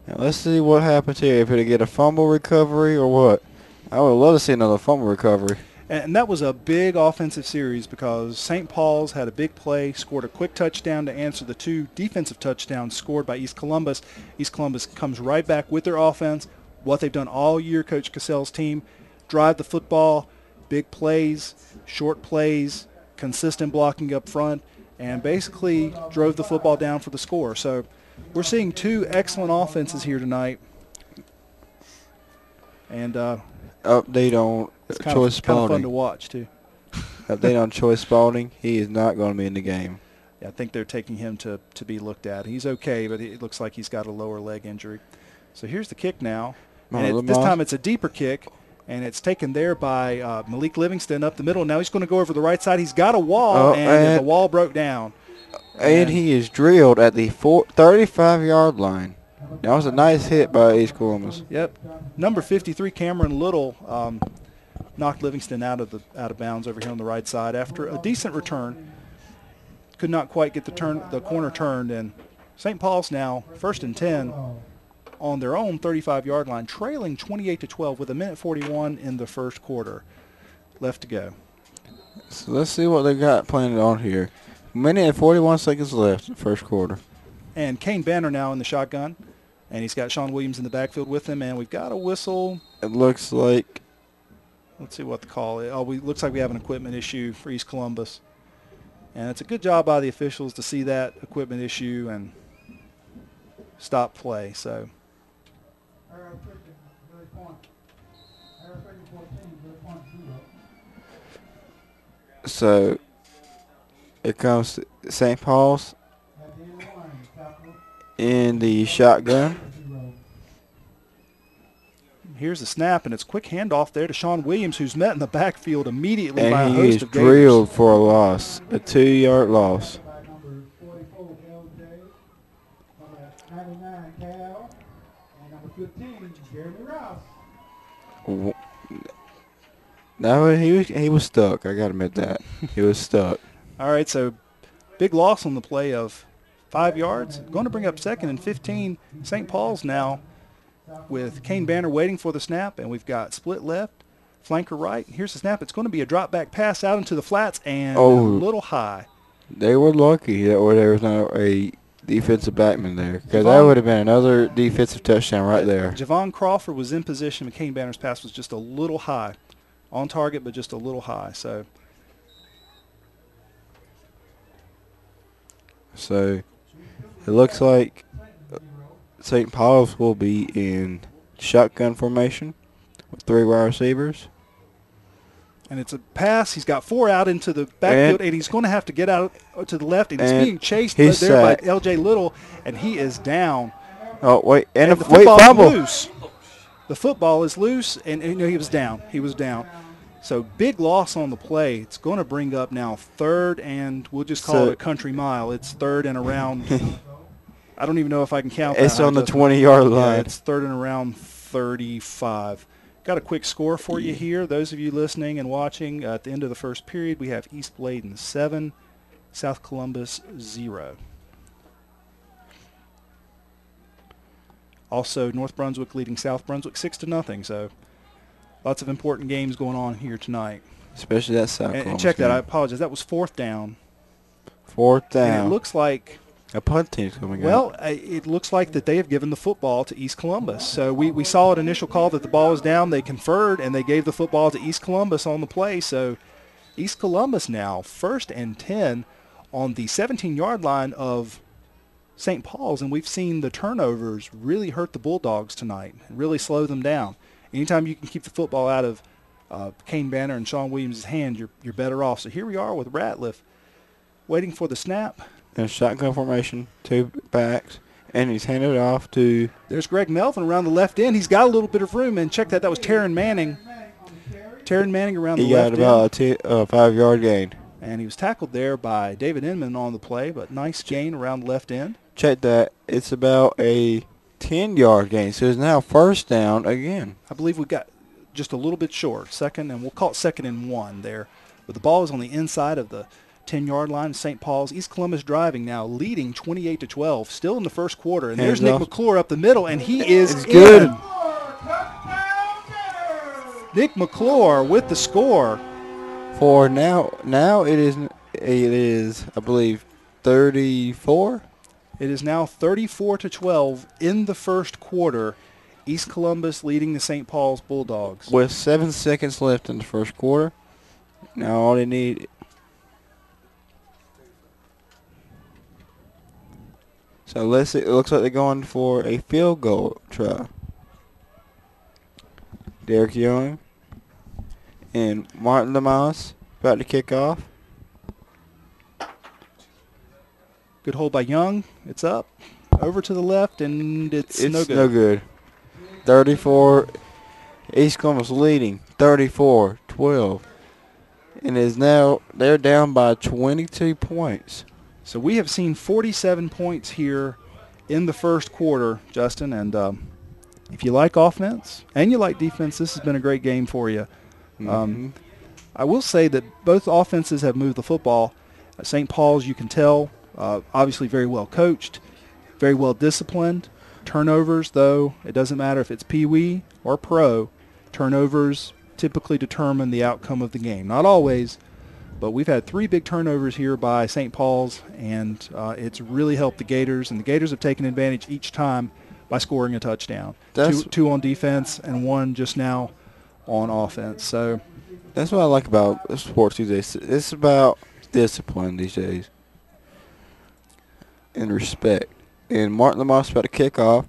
Now let's see what happens here. If it'll get a fumble recovery or what. I would love to see another fumble recovery. And that was a big offensive series because St. Paul's had a big play, scored a quick touchdown to answer the 2 defensive touchdowns scored by East Columbus. East Columbus comes right back with their offense, what they've done all year, Coach Cassell's team, drive the football, big plays, short plays, consistent blocking up front, and basically drove the football down for the score. So we're seeing 2 excellent offenses here tonight. And update on Choice Spalding. Kind of fun to watch, too. Update on Choice Spalding. He is not going to be in the game. Yeah, I think they're taking him to be looked at. He's okay, but it looks like he's got a lower leg injury. So here's the kick now. And this time it's a deeper kick, and it's taken there by Malik Livingston up the middle. Now he's going to go over the right side. He's got a wall, and the wall broke down. And he is drilled at the 35-yard line. That was a nice hit by East Columbus. Yep. Number 53, Cameron Little, knocked Livingston out of bounds over here on the right side after a decent return. could not quite get the corner turned, and St. Paul's now 1st and 10 on their own 35-yard line, trailing 28-12 with 1:41 in the first quarter left to go. So let's see what they got planned on here. Minute and 41 seconds left in the first quarter. And Kane Banner now in the shotgun, and he's got Sean Williams in the backfield with him, and we've got a whistle. It looks like, Let's see what to call it. Looks like we have an equipment issue for East Columbus. And it's a good job by the officials to see that equipment issue and stop play. So so it comes St. Paul's in the shotgun. here's the snap, and it's a quick handoff there to Sean Williams, who's met in the backfield immediately by a And he host is of Gators. drilled for a loss, a 2-yard loss. No, he was stuck. I got to admit that. He was stuck. All right, so big loss on the play of 5 yards. Going to bring up 2nd and 15. St. Paul's now with Kane Banner waiting for the snap, and we've got split left, flanker right. Here's the snap. It's going to be a drop back pass out into the flats and a little high. They were lucky that there was not a defensive backman there, because that would have been another defensive touchdown right there. Javon Crawford was in position, but Kane Banner's pass was just a little high. On target, but just a little high. So it looks like St. Paul's will be in shotgun formation with 3 wide receivers. And it's a pass. He's got 4 out into the backfield, and he's going to have to get out to the left, and he's being chased there by L.J. Little, and he is down. Oh, wait. And the football is loose. The football is loose, and he was down. He was down. So big loss on the play. It's going to bring up now 3rd, and we'll just call it a country mile. It's 3rd and around. I don't even know if I can count that. It's on the 20-yard line. Yeah, it's 3rd and around 35. Got a quick score for you here. Those of you listening and watching, at the end of the first period, we have East Bladen 7, South Columbus 0. Also, North Brunswick leading South Brunswick 6-0. So lots of important games going on here tonight. Especially that South Columbus And check that. game. I apologize. That was 4th down. 4th down. And it looks like a punt team's coming out. Well, it looks like that they have given the football to East Columbus. So we saw an initial call that the ball was down. They conferred, and they gave the football to East Columbus on the play. So East Columbus now 1st and 10 on the 17-yard line of St. Paul's, and we've seen the turnovers really hurt the Bulldogs tonight and really slow them down. Anytime you can keep the football out of Kane Banner and Sean Williams' hand, you're better off. So here we are with Ratliff waiting for the snap. In shotgun formation, 2 backs, and he's handed it off to... There's Greg Melvin around the left end. He's got a little bit of room, and check that. That was Taryn Manning. Taryn Manning around the left end. He got about a 5-yard gain. And he was tackled there by David Inman on the play, but nice gain around the left end. Check that. It's about a 10-yard gain, so it's now 1st down again. I believe we got just a little bit short. 2nd, and we'll call it 2nd and 1 there. But the ball is on the inside of the 10-yard line. St. Paul's. East Columbus driving now, leading 28-12, still in the first quarter. And there's Nick McClure up the middle, and he is good. Nick McClure with the score. For now it is I believe 34. It is now 34-12 in the first quarter. East Columbus leading the St. Paul's Bulldogs. With 7 seconds left in the first quarter. Now all they need... So let's see. It looks like they're going for a field goal try. Derek Young and Martin Lamas about to kick off. Good hold by Young. It's up. Over to the left, and it's no good. No good. 34. East Columbus leading 34-12. And is now they're down by 22 points. So we have seen 47 points here in the first quarter, Justin. And if you like offense and you like defense, this has been a great game for you. I will say that both offenses have moved the football. St. Paul's, you can tell, obviously very well coached, very well disciplined. Turnovers, though, it doesn't matter if it's Pee-wee or pro. Turnovers typically determine the outcome of the game. Not always, but we've had 3 big turnovers here by St. Paul's, and it's really helped the Gators. And the Gators have taken advantage each time by scoring a touchdown. Two on defense and 1 just now on offense. So that's what I like about sports these days. It's about discipline these days and respect. And Martin Lamont's about to kick off.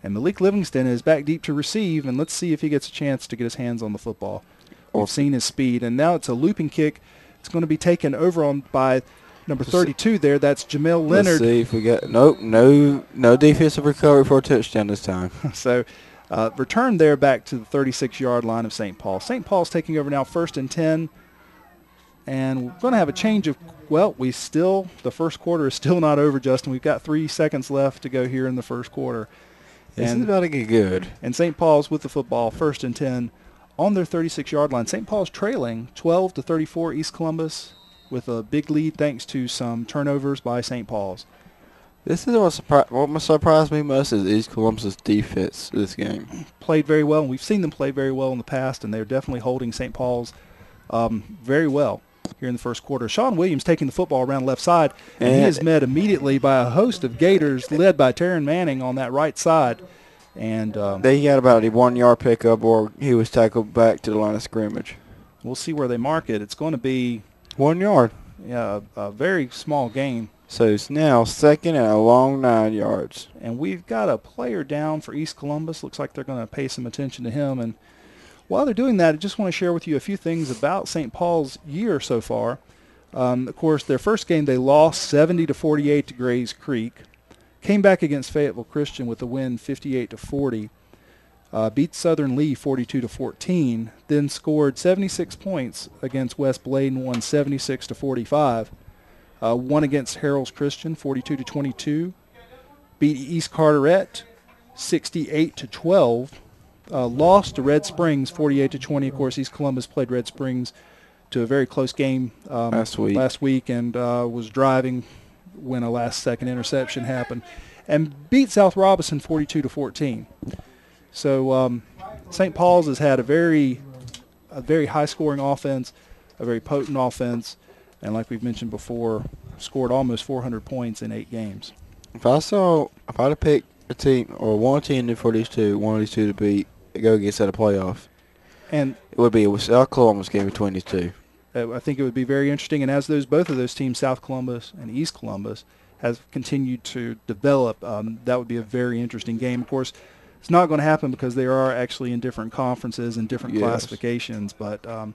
And Malik Livingston is back deep to receive, and let's see if he gets a chance to get his hands on the football. We've seen his speed, and now it's a looping kick. It's going to be taken over on by number 32 there. That's Jamel Leonard. Let's see if we got no defensive recovery for a touchdown this time. So return there back to the 36-yard line of St. Paul. St. Paul's taking over now 1st and 10. And we're going to have a change of, the first quarter is still not over, Justin. We've got 3 seconds left to go here in the first quarter. This is about to get good. And St. Paul's with the football, 1st and 10 on their 36-yard line. St. Paul's trailing 12-34 East Columbus with a big lead thanks to some turnovers by St. Paul's. This is what surprised me most is East Columbus's defense this game. Played very well, and we've seen them play very well in the past, and they're definitely holding St. Paul's very well here in the first quarter. Sean Williams taking the football around left side, and he is met immediately by a host of Gators led by Taryn Manning on that right side. And they got about a 1-yard pickup, or he was tackled back to the line of scrimmage. We'll see where they mark it. It's going to be 1 yard. Yeah, a very small gain. So it's now 2nd and a long 9 yards. And we've got a player down for East Columbus. Looks like they're going to pay some attention to him. And while they're doing that, I just want to share with you a few things about St. Paul's year so far. Of course, their first game they lost 70-48 to Grays Creek. Came back against Fayetteville Christian with a win 58-40. Beat Southern Lee 42-14. Then scored 76 points against West Bladen, won 76-45. Won against Harrell's Christian 42-22. Beat East Carteret 68-12. Lost to Red Springs 48-20. Of course, East Columbus played Red Springs to a very close game last week and was driving when a last-second interception happened, and beat South Robinson 42-14. So St. Paul's has had a very high-scoring offense, a very potent offense, and like we've mentioned before, scored almost 400 points in 8 games. If I'd have picked a team or one team for one of these two to beat, go against at a playoff, and it would be a South Columbus game between these two. I think it would be very interesting, and as both of those teams, South Columbus and East Columbus, has continued to develop, that would be a very interesting game. Of course, it's not going to happen because they are actually in different conferences and different classifications. But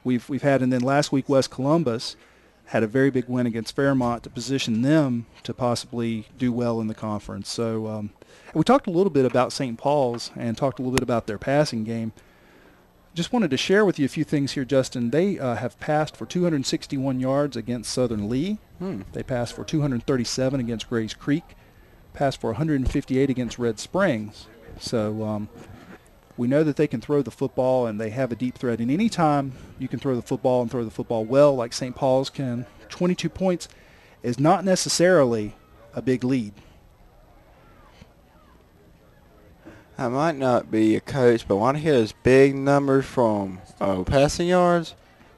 we've had, and then last week West Columbus had a very big win against Fairmont to position them to possibly do well in the conference. So we talked a little bit about St. Paul's and talked a little bit about their passing game. Just wanted to share with you a few things here, Justin. They have passed for 261 yards against Southern Lee. They passed for 237 against Grays Creek. Passed for 158 against Red Springs. So we know that they can throw the football, and they have a deep threat. And any time you can throw the football and throw the football well, like St. Paul's can, 22 points is not necessarily a big lead. I might not be a coach, but when I hear those big numbers from passing yards,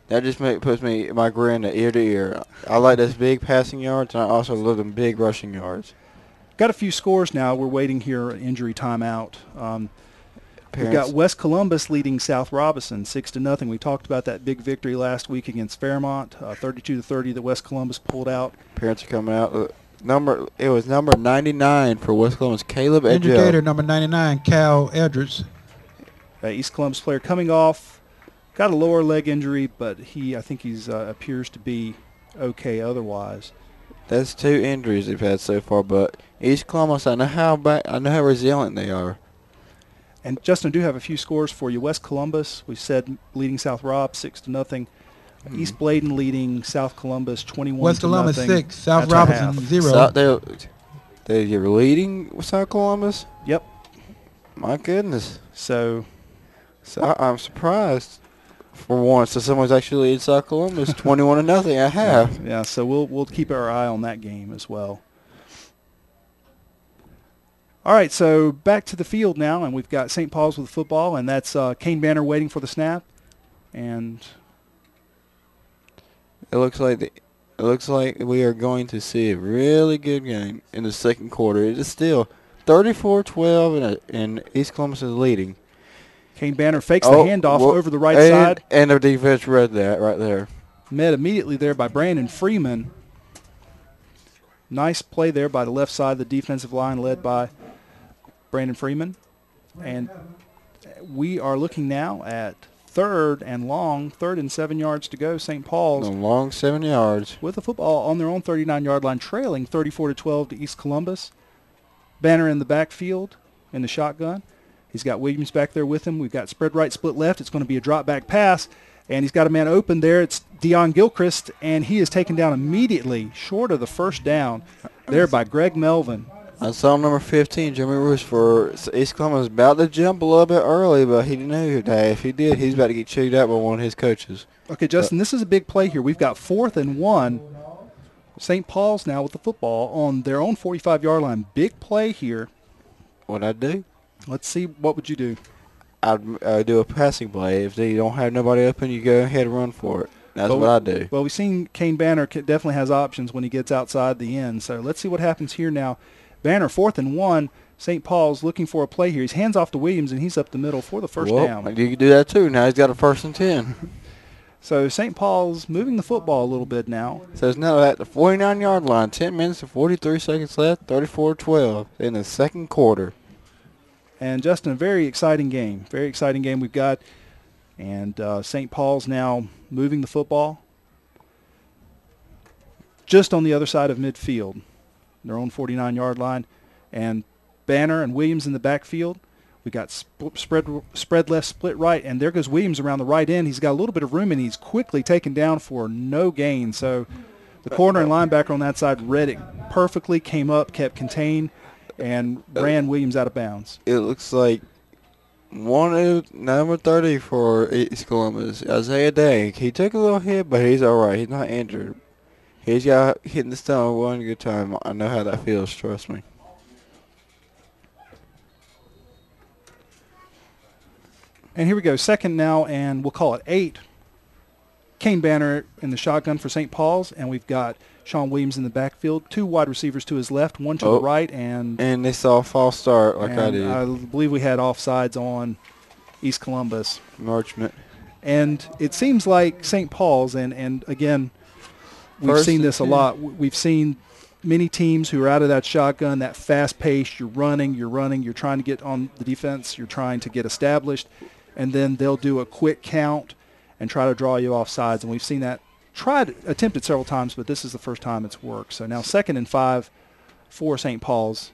that just puts my grin ear to ear. I like those big passing yards, and I also love them big rushing yards. Got a few scores now. We're waiting here, injury timeout. We've got West Columbus leading South Robinson 6-0. We talked about that big victory last week against Fairmont, 32-30 that West Columbus pulled out. Parents are coming out. It was number 99 for West Columbus, Caleb Edgell. Indicator number 99, Cal Eldridge. East Columbus player coming off, got a lower leg injury, but I think he's appears to be okay otherwise. That's 2 injuries they've had so far, but East Columbus, I know how resilient they are. And Justin, I do have a few scores for you. West Columbus, we said leading South Rob 6-0. East Bladen leading South Columbus 21-0. West Columbus 6, South Robinson 0. They're leading South Columbus? Yep. My goodness. So I'm surprised. for once that someone's actually in South Columbus, 21-0 at half. Yeah, so we'll keep our eye on that game as well. All right, so back to the field now, and we've got St. Paul's with the football, and that's Kane Banner waiting for the snap. And It looks like we are going to see a really good game in the second quarter. It is still 34-12, and East Columbus is leading. Kane Banner fakes the handoff over the right side. And the defense read that right there. Met immediately there by Brandon Freeman. Nice play there by the left side of the defensive line led by Brandon Freeman. And we are looking now at third and 7 yards to go. St. Paul's A long 7 yards. with the football on their own 39-yard line, trailing 34-12 to East Columbus. Banner in the backfield in the shotgun. He's got Williams back there with him. We've got spread right, split left. It's going to be a drop back pass, and he's got a man open there. It's Dion Gilchrist, and he is taken down immediately short of the first down there by Greg Melvin. I saw number 15, Jimmy Roos, for East Columbus, about to jump a little bit early, but he knew that if he did, he's about to get chewed out by one of his coaches. Okay, Justin, this is a big play here. We've got 4th and 1. St. Paul's now with the football on their own 45-yard line. Big play here. What'd I do? Let's see. What would you do? I'd do a passing play. If they don't have nobody open, you go ahead and run for it. That's what I do. Well, we've seen Kane Banner definitely has options when he gets outside the end. So let's see what happens here now. Banner, 4th and 1. St. Paul's looking for a play here. He's hands off to Williams, and he's up the middle for the first down. You can do that too. Now he's got a 1st and 10. So St. Paul's moving the football a little bit now. So it's now at the 49-yard line. 10 minutes and 43 seconds left. 34-12 in the second quarter. And Justin, a very exciting game. Very exciting game we've got. And St. Paul's now moving the football just on the other side of midfield, their own 49-yard line. And Banner and Williams in the backfield. We got spread left, split right, and there goes Williams around the right end. He's got a little bit of room, and he's quickly taken down for no gain. So the corner and linebacker on that side read it perfectly, came up, kept contained, and ran Williams out of bounds. It looks like number 30 for East Columbus, Isaiah Day. He took a little hit, but he's all right. He's not injured. He's got hitting the stomach one good time. I know how that feels, trust me. And here we go, second now, and we'll call it 8. Kane Banner in the shotgun for St. Paul's, and we've got Sean Williams in the backfield, 2 wide receivers to his left, 1 to the right, and they saw a false start like I did. I believe we had offsides on East Columbus. Marchment. And it seems like St. Paul's, and again, we've seen this a lot. We've seen many teams who are out of that shotgun, that fast pace, you're running, you're trying to get on the defense, you're trying to get established, and then they'll do a quick count and try to draw you off sides. And we've seen that attempted several times, but this is the first time it's worked. So now 2nd and 5 for St. Paul's.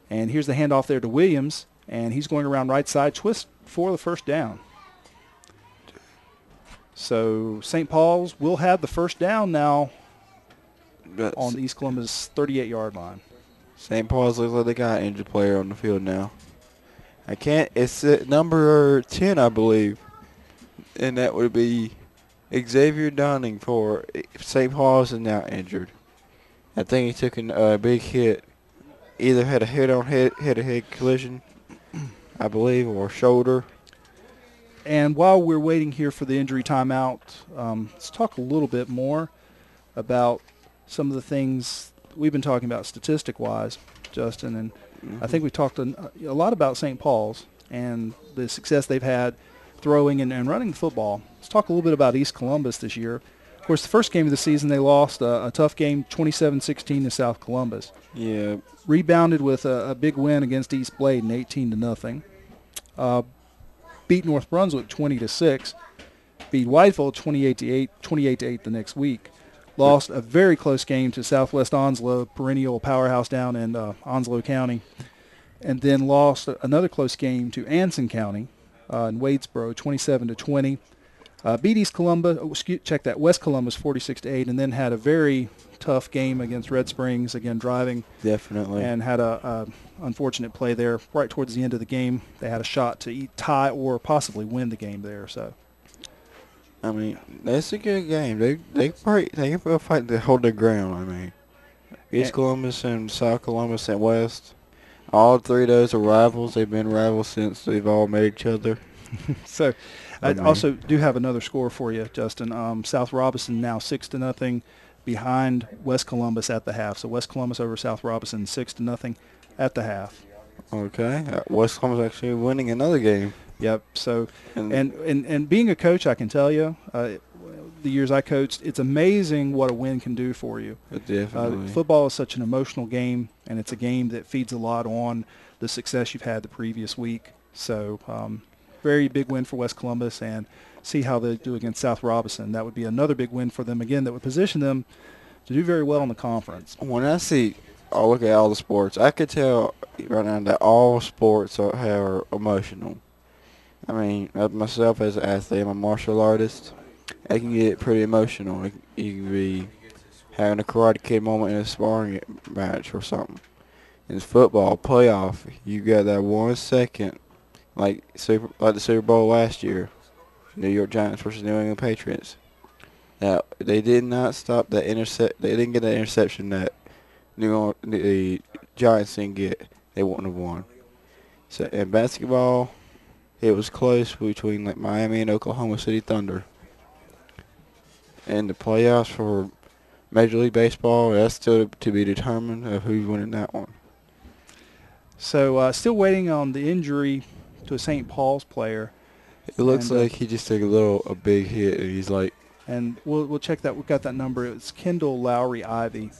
And here's the handoff there to Williams, and he's going around right side, twist for the first down. So St. Paul's will have the first down now on the East Columbus 38-yard line. St. Paul's looks like they got an injured player on the field now. It's number 10, I believe. And that would be Xavier Donning for St. Paul's is now injured. I think he took a big hit. Either had a head-to-head collision, I believe, or shoulder. And while we're waiting here for the injury timeout, let's talk a little bit more about some of the things we've been talking about statistic-wise, Justin. And I think we talked a lot about St. Paul's and the success they've had throwing and running the football. Let's talk a little bit about East Columbus this year. Of course, the first game of the season, they lost a tough game, 27-16 to South Columbus. Yeah. Rebounded with a big win against East Bladen, 18-0. Beat North Brunswick 20-6. Beat Whiteville 28-8 the next week. Lost a very close game to Southwest Onslow, perennial powerhouse down in Onslow County. And then lost another close game to Anson County in Wadesboro, 27-20. Beat East Columbus, West Columbus 46-8, and then had a very tough game against Red Springs, again driving. Definitely. And had a unfortunate play there right towards the end of the game. They had a shot to tie or possibly win the game there. So I mean, that's a good game. They can fight to hold their ground. I mean, East And- Columbus and South Columbus and West. All three of those are rivals. They've been rivals since they've all met each other. So, I I mean- also do have another score for you, Justin. South Robinson now 6-0 behind West Columbus at the half. So West Columbus over South Robinson 6-0 at the half. Okay. West Columbus actually winning another game. Yep. So, And, and being a coach, I can tell you, the years I coached, it's amazing what a win can do for you. definitely. Football is such an emotional game, and it's a game that feeds a lot on the success you've had the previous week. So, very big win for West Columbus, and see how they do against South Robinson. That would be another big win for them again. That would position them to do very well in the conference. When I look at all the sports, I could tell right now that all sports are emotional. I mean, myself as an athlete, I'm a martial artist. I can get pretty emotional. You can be having a Karate Kid moment in a sparring match or something. In football playoff, you got that 1 second, like the Super Bowl last year, New York Giants versus New England Patriots. Now they did not stop that intercept. They didn't get that interception that the Giants didn't get. They wouldn't have won. So in basketball, it was close between like Miami and Oklahoma City Thunder. And the playoffs for Major League Baseball, that's still to be determined of who's winning that one. So, still waiting on the injury to a St. Paul's player. It looks And, like he just took a big hit, and he's like, And we'll check that. We've got that number. It's Kendall Lowry Ivy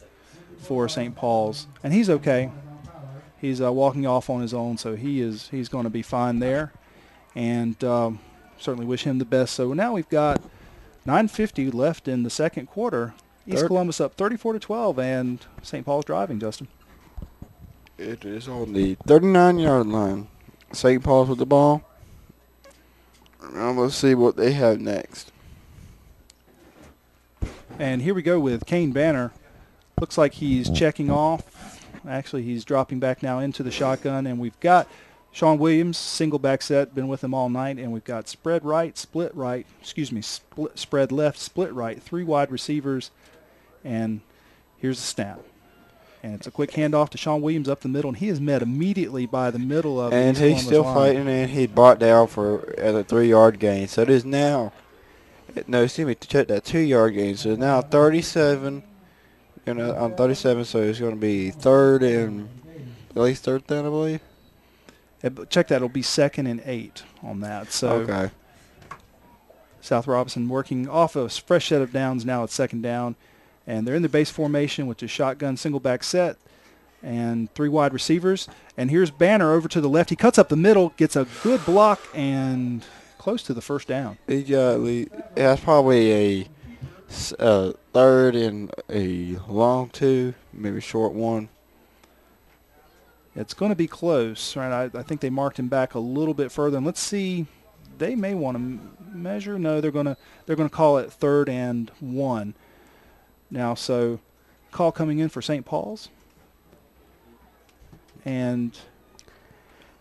for St. Paul's, and he's okay. He's walking off on his own, so he's going to be fine there. And certainly wish him the best. So now we've got 9:50 left in the second quarter. East Columbus up 34-12, and St. Paul's driving. Justin. it is on the 39-yard line. St. Paul's with the ball. Now let's see what they have next. And here we go with Kane Banner. Looks like he's checking off. Actually, he's dropping back now into the shotgun, and we've got Sean Williams, single back set, been with him all night, and we've got spread left, split right, three wide receivers, and here's the snap. And it's a quick handoff to Sean Williams up the middle, and he is met immediately by the middle of And the East he's Columbus still line. fighting, and he brought down at a 3-yard gain. So it is now, check that 2-yard gain. So now 37, on 37, so it's going to be at least third down, I believe. But check that, it'll be 2nd and 8 on that. So Okay. South Robinson working off a fresh set of downs now at 2nd down. And they're in the base formation, which is shotgun, single back set, and three wide receivers. And here's Banner over to the left. He cuts up the middle, gets a good block, and close to the first down. That's probably a third and a long 2, maybe short 1. It's going to be close, right? I think they marked him back a little bit further. And let's see, they may want to measure. No, they're going to call it 3rd and 1. Now, so call coming in for St. Paul's. And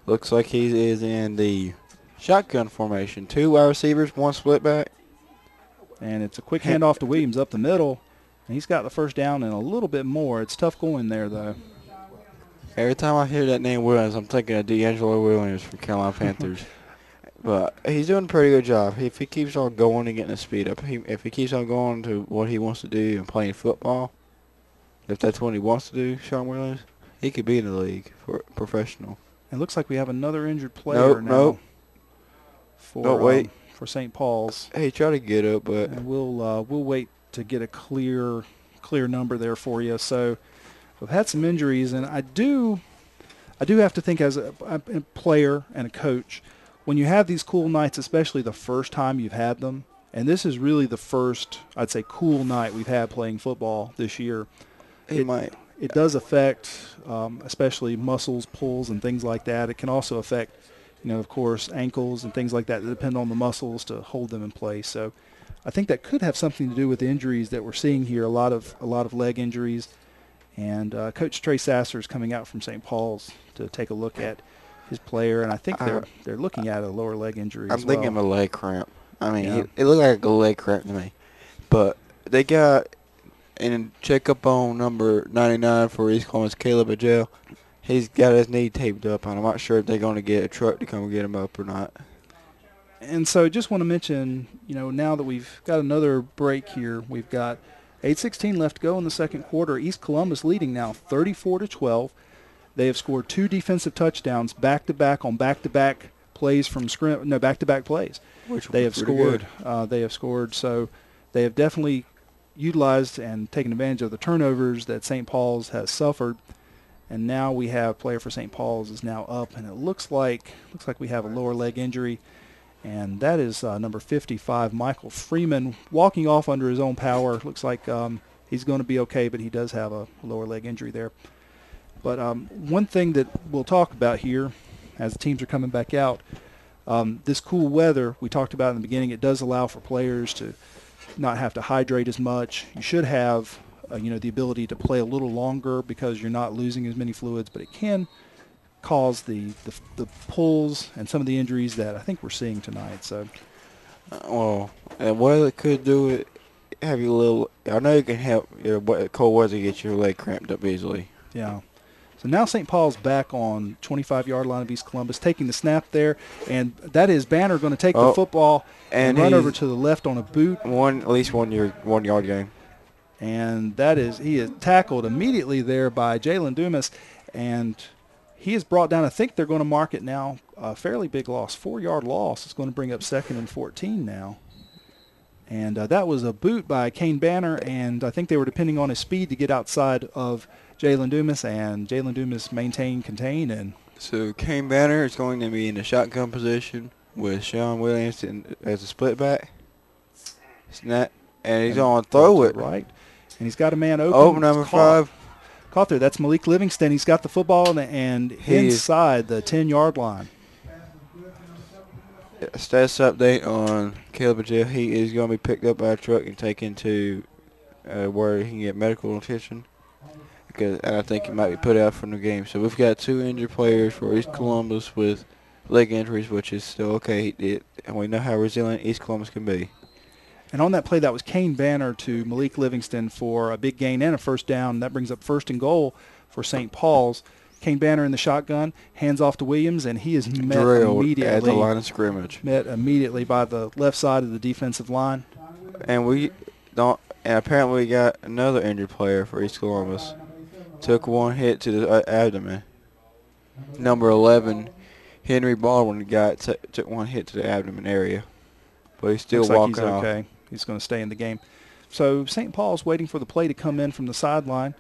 Looks like he is in the shotgun formation. 2 wide receivers, 1 split back. And it's a quick handoff to Williams up the middle. And he's got the first down and a little bit more. It's tough going there, though. Every time I hear that name Williams, I'm thinking of D'Angelo Williams from Carolina Panthers. But he's doing a pretty good job. If he keeps on going and getting his speed up, if he keeps on going to what he wants to do and playing football, if that's what he wants to do, Sean Williams, he could be in the league for professional. It looks like we have another injured player now. For St. Paul's. Hey, try to get up, but And we'll wait to get a clear number there for you. So we've had some injuries, and I do have to think as a player and a coach, when you have these cool nights, especially the first time you've had them, and this is really the first, I'd say, cool night we've had playing football this year. It does affect, especially muscles, pulls, and things like that. It can also affect, of course, ankles and things like that depend on the muscles to hold them in place. So I think that could have something to do with the injuries that we're seeing here, a lot of leg injuries. And Coach Trey Sasser is coming out from St. Paul's to take a look at his player, and I think they're looking at a lower leg injury I'm as well. thinking of a leg cramp. I mean, Yeah. it looked like a leg cramp to me. But they got and check up on number 99 for East Columbus, Caleb Adjell. He's got his knee taped up, and I'm not sure if they're going to get a truck to come get him up or not. And so just want to mention, now that we've got another break here, we've got 8:16 left to go in the second quarter. East Columbus leading now 34-12. They have scored 2 defensive touchdowns back-to-back on back-to-back plays from back-to-back plays. Which They was have pretty scored. good. They have scored. So they have definitely utilized and taken advantage of the turnovers that St. Paul's has suffered. And now we have a player for St. Paul's is now up, and it looks like we have a lower leg injury, and that is number 55, Michael Freeman, walking off under his own power. Looks like he's going to be okay, but he does have a lower leg injury there. But one thing that we'll talk about here as the teams are coming back out, this cool weather we talked about in the beginning, it does allow for players to not have to hydrate as much. You should have the ability to play a little longer because you're not losing as many fluids, but it can cause the pulls and some of the injuries that I think we're seeing tonight. So, And what it could do is have you a little. I know you can help cold weather get your leg cramped up easily. yeah. So now St. Paul's back on 25-yard line of East Columbus, taking the snap there, and that is Banner going to take the football and run over to the left on a boot. At least 1 yard game. And he is tackled immediately there by Jalen Dumas, and he is brought down. I think they're going to mark it now a fairly big loss, 4-yard loss. It's going to bring up 2nd and 14 now. And that was a boot by Kane Banner, and I think they were depending on his speed to get outside of Jalen Dumas, and Jalen Dumas contain, and So Kane Banner is going to be in the shotgun position with Sean Williams as a split back. Snap, and he's going to throw it. Right. And he's got a man open. Open number 5. Caught there. That's Malik Livingston. He's got the football and inside the 10-yard line. Status update on Caleb Adjell. He is going to be picked up by a truck and taken to where he can get medical attention. And I think he might be put out from the game. So we've got 2 injured players for East Columbus with leg injuries, which is still okay. And we know how resilient East Columbus can be. And on that play, that was Kane Banner to Malik Livingston for a big gain and a first down. That brings up 1st and goal for St. Paul's. Kane Banner in the shotgun, hands off to Williams, and he is met immediately at the line of scrimmage. Met immediately by the left side of the defensive line. And apparently we got another injured player for East Columbus. Took 1 hit to the abdomen. Number 11, Henry Baldwin took 1 hit to the abdomen area, but he's still Looks walking like he's off. okay. He's going to stay in the game. So St. Paul's waiting for the play to come in from the sideline.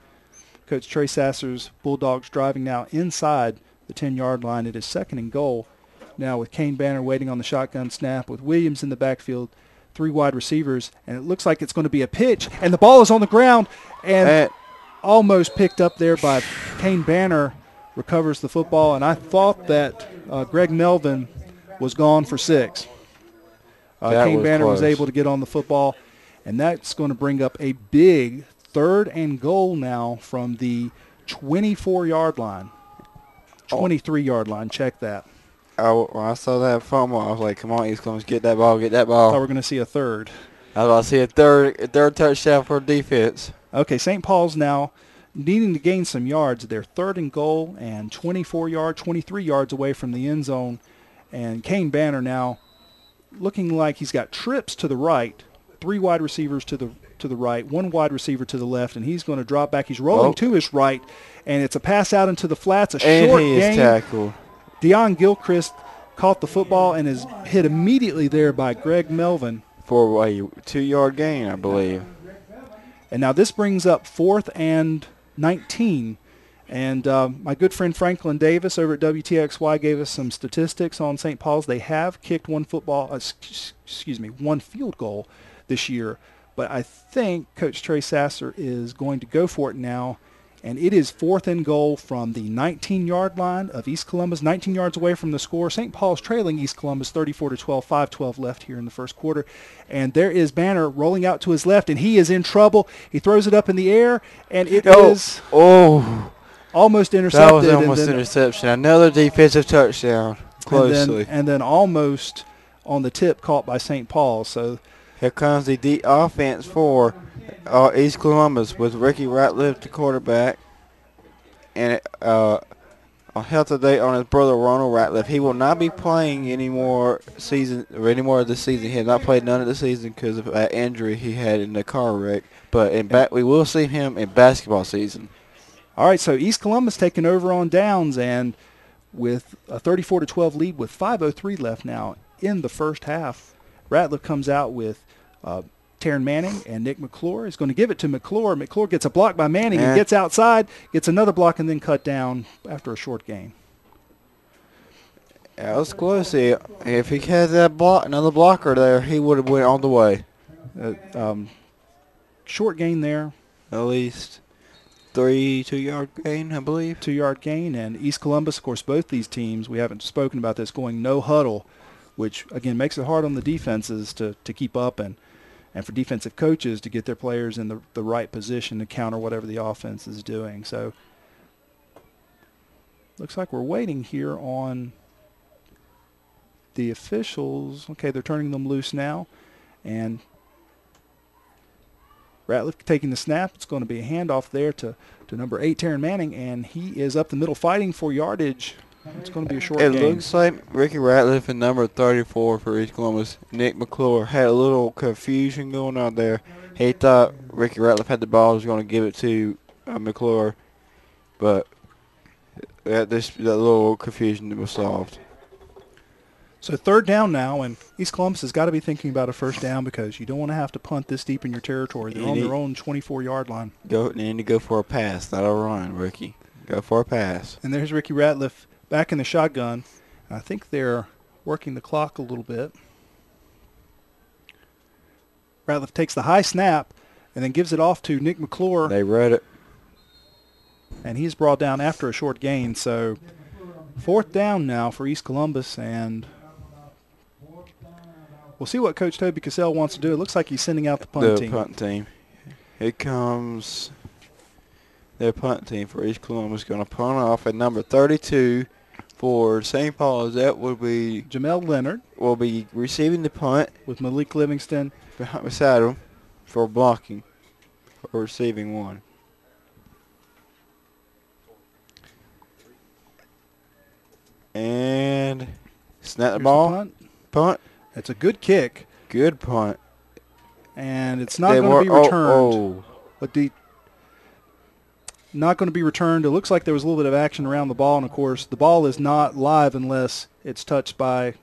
Coach Trey Sasser's Bulldogs driving now inside the 10-yard line. It is 2nd and goal. Now with Kane Banner waiting on the shotgun snap, with Williams in the backfield, 3 wide receivers, and it looks like it's going to be a pitch, and the ball is on the ground, and almost picked up there by Kane Banner, recovers the football, and I thought that Greg Melvin was gone for 6. Kane Banner was able to get on the football, and that's going to bring up a big 3rd and goal now from the 24-yard line. 23-yard line, check that. When I saw that fumble, I was like, come on, East Columbus, get that ball, get that ball. I thought we were going to see a 3rd. I was about to see a third touchdown for defense. Okay, St. Paul's now needing to gain some yards. They're 3rd and goal and 23 yards away from the end zone. And Kane Banner now looking like he's got trips to the right, 3 wide receivers to the right, 1 wide receiver to the left, and he's going to drop back. He's rolling to his right, and it's a pass out into the flats, a short he is gain. tackled. Deion Gilchrist caught the football and is hit immediately there by Greg Melvin. For a 2-yard gain, I believe. And now this brings up 4th and 19. And my good friend Franklin Davis over at WTXY gave us some statistics on St. Paul's. They have kicked one field goal this year. But I think Coach Trey Sasser is going to go for it now. And it is 4th and goal from the 19-yard line of East Columbus, 19 yards away from the score. St. Paul's trailing East Columbus 34-12, 5:12 left here in the first quarter. And there is Banner rolling out to his left, and he is in trouble. He throws it up in the air, and it is almost intercepted. That was almost interception. Another defensive touchdown. Closely. And then almost on the tip caught by St. Paul. So Here comes the deep offense for East Columbus with Ricky Ratliff, the quarterback. And on health today on his brother Ronald Ratliff. He will not be playing any more of this season. He has not played none of the season because of that injury he had in the car wreck. But we will see him in basketball season. all right, so East Columbus taking over on downs, and with a 34-12 lead with 5:03 left now in the first half. Ratliff comes out with Taryn Manning, and Nick McClure is going to give it to McClure. McClure gets a block by Manning and gets outside, gets another block, and then cut down after a short gain. That was close. If he had another blocker there, he would have went all the way. Short gain there. At least 2-yard gain, I believe. 2-yard gain, and East Columbus, of course, both these teams, we haven't spoken about this, going no huddle, which, again, makes it hard on the defenses to keep up and for defensive coaches to get their players in the right position to counter whatever the offense is doing. So looks like we're waiting here on the officials. Okay, they're turning them loose now. And Ratliff taking the snap. It's going to be a handoff there to number 8, Taryn Manning, and he is up the middle fighting for yardage. It's going to be a short It game. looks like Ricky Ratliff and number 34 for East Columbus, Nick McClure, had a little confusion going on there. He thought Ricky Ratliff had the ball, was going to give it to McClure, but that little confusion was solved. So third down now, and East Columbus has got to be thinking about a first down because you don't want to have to punt this deep in your territory. They're on their own 24-yard line. They need to go for a pass, not a run, Ricky. Go for a pass. And there's Ricky Ratliff back in the shotgun. I think they're working the clock a little bit. Ratliff takes the high snap and then gives it off to Nick McClure. They read it. And he's brought down after a short gain. So fourth down now for East Columbus, and we'll see what Coach Toby Cassell wants to do. It looks like he's sending out the punt team. The punt team. Here comes their punt team for East Columbus, going to punt off at number 32 for St. Paul's. That would be Jamel Leonard will be receiving the punt with Malik Livingston beside him for blocking or receiving one. And snap the Here's ball. the Punt. It's a good kick, Good punt. and it's not going to be returned. But not going to be returned. It looks like there was a little bit of action around the ball, and of course the ball is not live unless it's touched by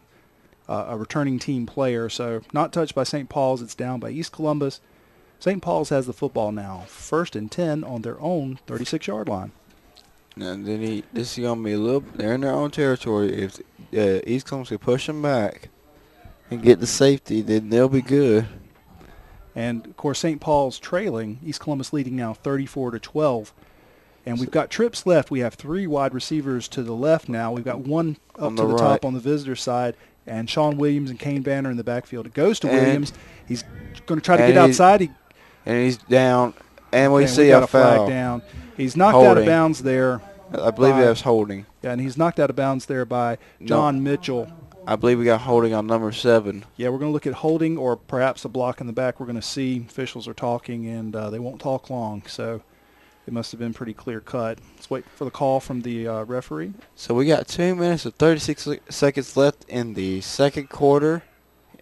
a returning team player. So not touched by St. Paul's. It's down by East Columbus. St. Paul's has the football now. 1st and 10 on their own 36-yard line. Now, this is going to be a little. They're in their own territory. If East Columbus can push them back and get the safety, then they'll be good. And of course, St. Paul's trailing. East Columbus leading now 34-12. And we've got trips left. We have 3 wide receivers to the left now. We've got one up to the top on the visitor side, and Sean Williams and Kane Banner in the backfield. It goes to Williams. He's going to try to get outside. And he's down. And we see a flag foul. Down. He's knocked out of bounds there. I believe that was holding. Yeah, and he's knocked out of bounds there by John Mitchell. I believe we got holding on number 7. Yeah, we're going to look at holding or perhaps a block in the back. We're going to see. Officials are talking, and they won't talk long, so it must have been pretty clear cut. Let's wait for the call from the referee. So we got 2 minutes and 36 seconds left in the second quarter.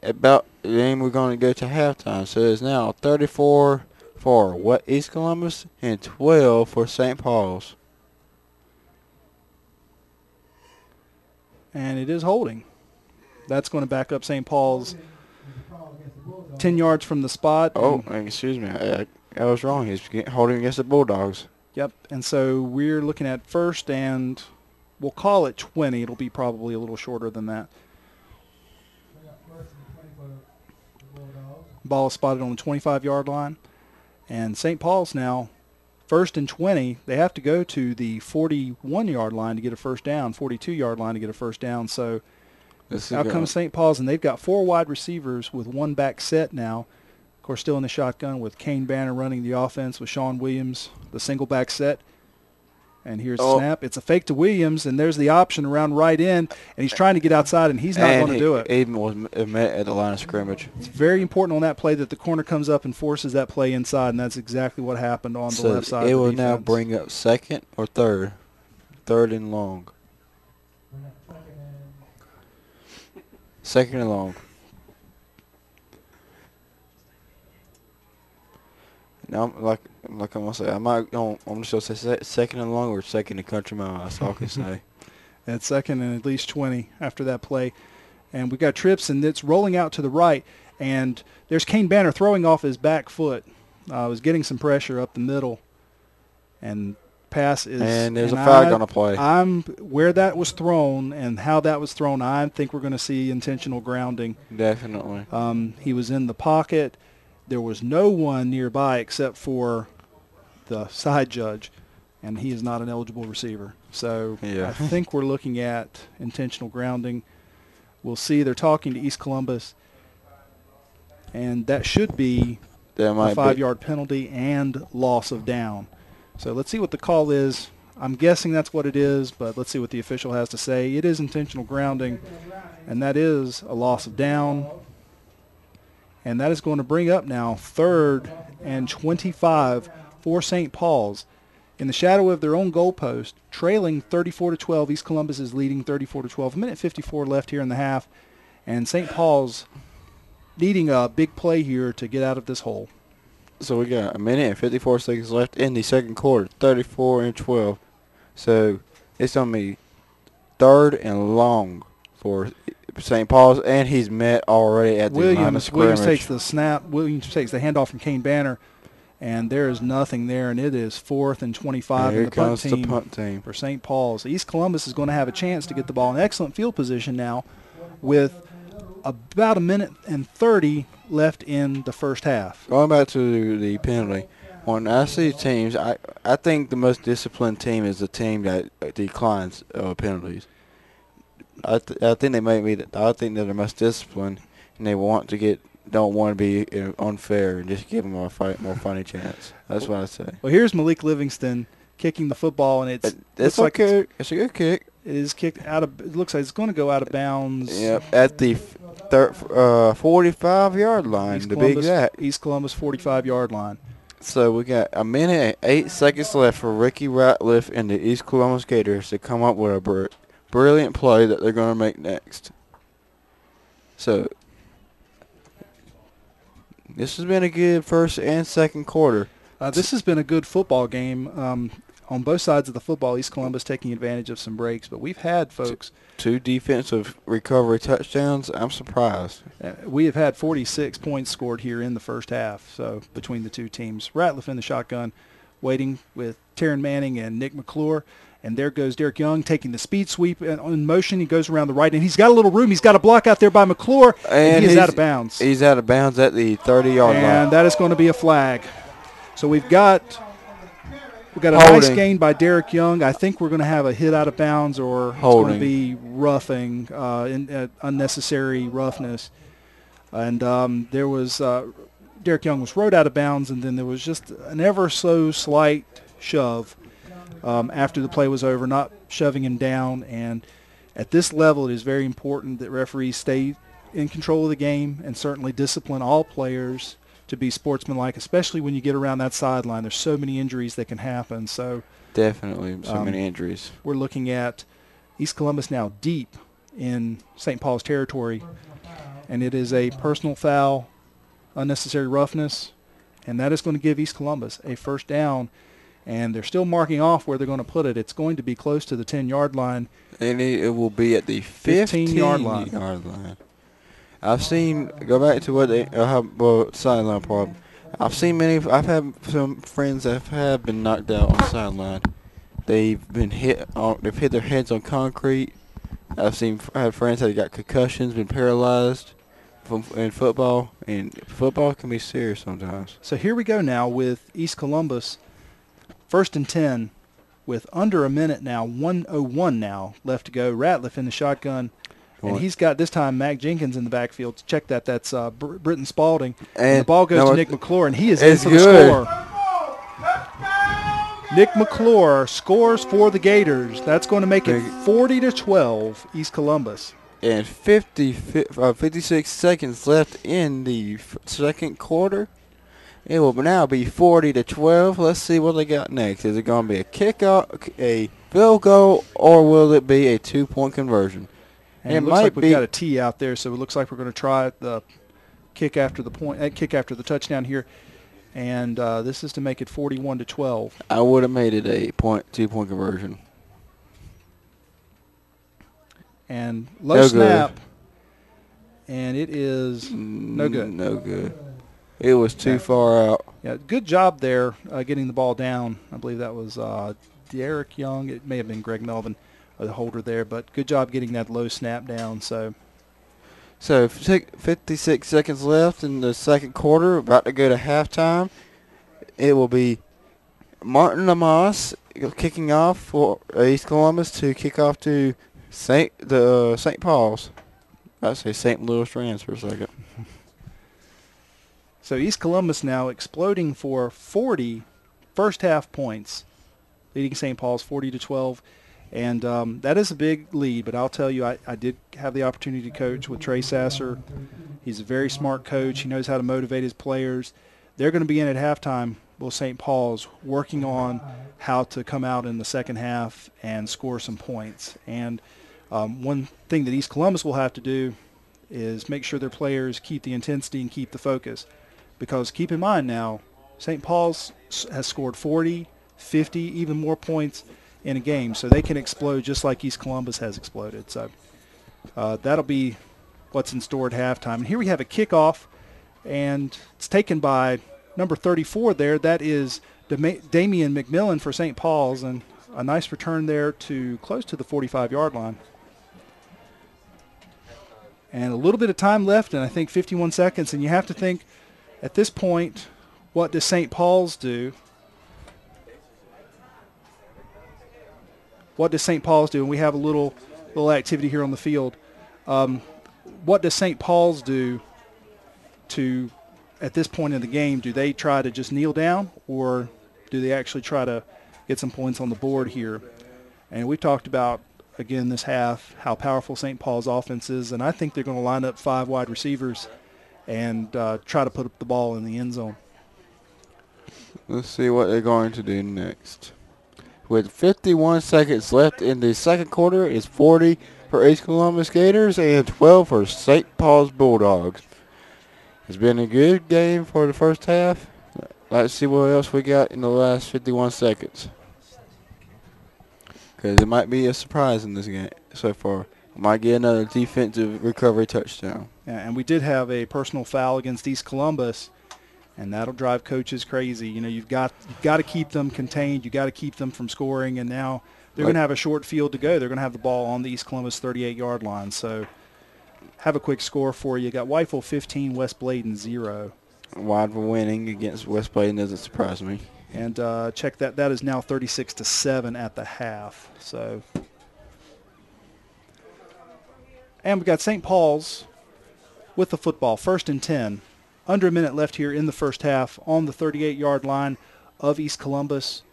Then we're going to go to halftime. So it's now 34 for East Columbus and 12 for St. Paul's. And it is holding. That's going to back up St. Paul's 10 yards from the spot. Oh, excuse me. I was wrong. He's holding against the Bulldogs. Yep. And so we're looking at first, and we'll call it 20. It'll be probably a little shorter than that. Ball is spotted on the 25-yard line. And St. Paul's now 1st and 20. They have to go to the 41-yard line to get a first down, 42-yard line to get a first down. So out comes St. Paul's, and they've got 4 wide receivers with 1 back set now. Of course, still in the shotgun with Kane Banner running the offense with Sean Williams, the single back set. And here's the snap. It's a fake to Williams, and there's the option around right end, and he's trying to get outside, and he's not going to do it. Even was met at the line of scrimmage. It's very important on that play that the corner comes up and forces that play inside, and that's exactly what happened on the left side of the defense. It will now bring up second or third. Third and long. Second and long. Now, like I'm gonna say, I'm just gonna say second and long or second and country mile. That's all I can say. It's second and at least 20 after that play, and we got trips, and it's rolling out to the right, and there's Kane Banner throwing off his back foot. Was getting some pressure up the middle, and pass is. And there's a flag on the play. Where that was thrown and how that was thrown, I think we're going to see intentional grounding. Definitely. He was in the pocket. There was no one nearby except for the side judge, and he is not an eligible receiver. So yeah. I think we're looking at intentional grounding. We'll see. They're talking to East Columbus, and that should be a 5-yard penalty and loss of down. So let's see what the call is. I'm guessing that's what it is, but let's see what the official has to say. It is intentional grounding, and that is a loss of down. And that is going to bring up now 3rd and 25 for St. Paul's. In the shadow of their own goalpost, trailing 34-12. East Columbus is leading 34-12. A minute 54 left here in the half. And St. Paul's needing a big play here to get out of this hole. So we got a minute and 54 seconds left in the second quarter, 34-12. So it's going to be 3rd and long for St. Paul's, and he's met already at the line of scrimmage. Williams takes the snap. Williams takes the handoff from Kane Banner, and there is nothing there, and it is 4th and 25 in the punt team for St. Paul's. East Columbus is going to have a chance to get the ball in excellent field position now with about a minute and 30 left in the first half. Going back to the penalty, when I see teams, I think the most disciplined team is the team that declines penalties. I think they might be. I think they're the most disciplined, and they don't want to be unfair and just give them more funny chance. That's what I say. Well, here's Malik Livingston kicking the football, and it's okay. It's a good kick. It is kicked out of. It looks like it's going to go out of bounds. Yep, at the 45-yard line to be exact. East Columbus 45-yard line. So we got a minute and 8 seconds left for Ricky Ratliff and the East Columbus Gators to come up with a brilliant play that they're going to make next. So this has been a good first and second quarter. This has been a good football game on both sides of the football. East Columbus taking advantage of some breaks, but we've had, folks, 2 defensive recovery touchdowns. I'm surprised. We have had 46 points scored here in the first half, so between the two teams. Ratliff in the shotgun, waiting with Taryn Manning and Nick McClure. And there goes Derek Young taking the speed sweep in motion. He goes around the right, and he's got a little room. He's got a block out there by McClure, and he's out of bounds. He's out of bounds at the 30-yard line. And that is going to be a flag. So we've got a nice gain by Derek Young. I think we're going to have a hit out of bounds, or it's going to be roughing, unnecessary roughness. And there was Derek Young was rode out of bounds, and then there was just an ever so slight shove. After the play was over, not shoving him down. And at this level, it is very important that referees stay in control of the game and certainly discipline all players to be sportsmanlike, especially when you get around that sideline. There's so many injuries that can happen. So definitely so many injuries. We're looking at East Columbus now deep in St. Paul's territory, and it is a personal foul, unnecessary roughness, and that is going to give East Columbus a first down. And they're still marking off where they're going to put it. It's going to be close to the 10-yard line. And it will be at the 15-yard line. I've seen, go back to what they have, sideline problem. I've had some friends that have been knocked out on sideline. They've hit their heads on concrete. I had friends that got concussions, been paralyzed in football, and football can be serious sometimes. So here we go now with East Columbus. 1st and 10 with under a minute now, 1:01 now left to go. Ratliff in the shotgun, and he's got this time Mac Jenkins in the backfield. Check that. That's Britton Spalding. And the ball goes to Nick McClure, and he is in for the score. Nick McClure scores for the Gators. That's going to make it Big. 40-12 East Columbus. And 56 seconds left in the second quarter. It will now be 40-12. Let's see what they got next. Is it going to be a kickoff, a field goal, or will it be a 2-point conversion? And it looks like we've got a tee out there, so it looks like we're going to try the kick after the touchdown here. And this is to make it 41-12. I would have made it a 2-point conversion. And low snap. And it is no good. No good. It was too far out. Yeah, good job there getting the ball down. I believe that was Derek Young. It may have been Greg Melvin, the holder there, but good job getting that low snap down. So 56 seconds left in the second quarter, about to go to halftime. It will be Martin Lamas kicking off for East Columbus to kick off to St. Paul's. I'd say St. Louis Rams for a second. So East Columbus now exploding for 40 first half points, leading St. Paul's 40-12. And that is a big lead, but I'll tell you, I did have the opportunity to coach with Trey Sasser. He's a very smart coach. He knows how to motivate his players. They're going to be in at halftime, St. Paul's, working on how to come out in the second half and score some points. And one thing that East Columbus will have to do is make sure their players keep the intensity and keep the focus. Because keep in mind now, St. Paul's has scored 40, 50, even more points in a game, so they can explode just like East Columbus has exploded. So that'll be what's in store at halftime. And here we have a kickoff, and it's taken by number 34 there. That is Damian McMillan for St. Paul's, and a nice return there to close to the 45-yard line. And a little bit of time left, and I think 51 seconds, and you have to think at this point, what does St. Paul's do? What does St. Paul's do? And we have a little activity here on the field. What does St. Paul's do to, at this point in the game, do they try to just kneel down, or do they actually try to get some points on the board here? And we've talked about, again, this half, how powerful St. Paul's offense is, and I think they're going to line up 5 wide receivers and try to put up the ball in the end zone. Let's see what they're going to do next. With 51 seconds left in the second quarter, it's 40 for East Columbus Gators and 12 for St. Paul's Bulldogs. It's been a good game for the first half. Let's see what else we got in the last 51 seconds. Because it might be a surprise in this game so far. Might get another defensive recovery touchdown. Yeah, and we did have a personal foul against East Columbus, and that'll drive coaches crazy. You know, you've got to keep them contained. You've got to keep them from scoring, and now they're going to have a short field to go. They're going to have the ball on the East Columbus 38-yard line. So have a quick score for you. You got Whiteville 15, West Bladen 0. Whiteville winning against West Bladen doesn't surprise me. And check that. That is now 36-7 at the half. So, and we got St. Paul's with the football, 1st and 10. Under a minute left here in the first half on the 38-yard line of East Columbus.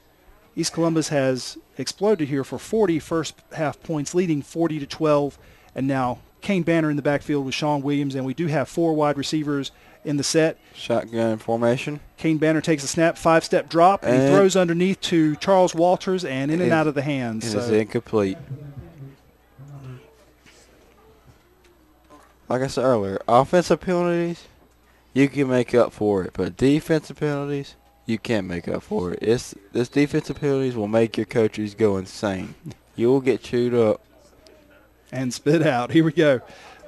East Columbus has exploded here for 40 first half points, leading 40-12. And now Kane Banner in the backfield with Sean Williams, and we do have 4 wide receivers in the set. Shotgun formation. Kane Banner takes a snap, 5-step drop, and he throws underneath to Charles Walters and in and out of the hands. It is incomplete. Like I said earlier, offensive penalties, you can make up for it. But defensive penalties, you can't make up for it. This defensive penalties will make your coaches go insane. You will get chewed up. And spit out. Here we go.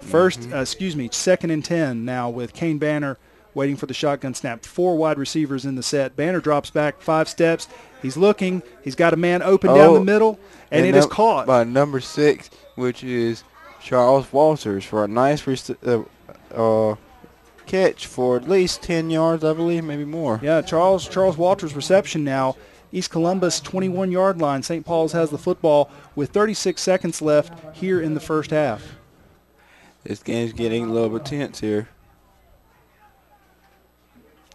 2nd and 10 now with Kane Banner waiting for the shotgun snap. 4 wide receivers in the set. Banner drops back 5 steps. He's looking. He's got a man open down the middle, and it is caught by number 6, which is Charles Walters, for a nice catch for at least 10 yards, I believe, maybe more. Yeah, Charles Walters' reception now. East Columbus 21-yard line. St. Paul's has the football with 36 seconds left here in the first half. This game's getting a little bit tense here.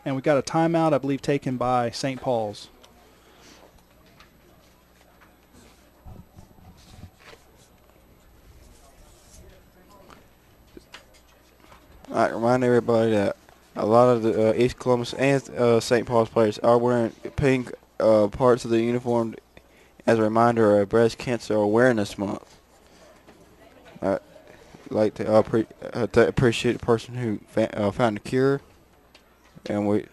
And we got a timeout, I believe, taken by St. Paul's. I remind everybody that a lot of the East Columbus and St. Paul's players are wearing pink parts of the uniform as a reminder of Breast Cancer Awareness Month. I'd like to appreciate the person who found a cure, and we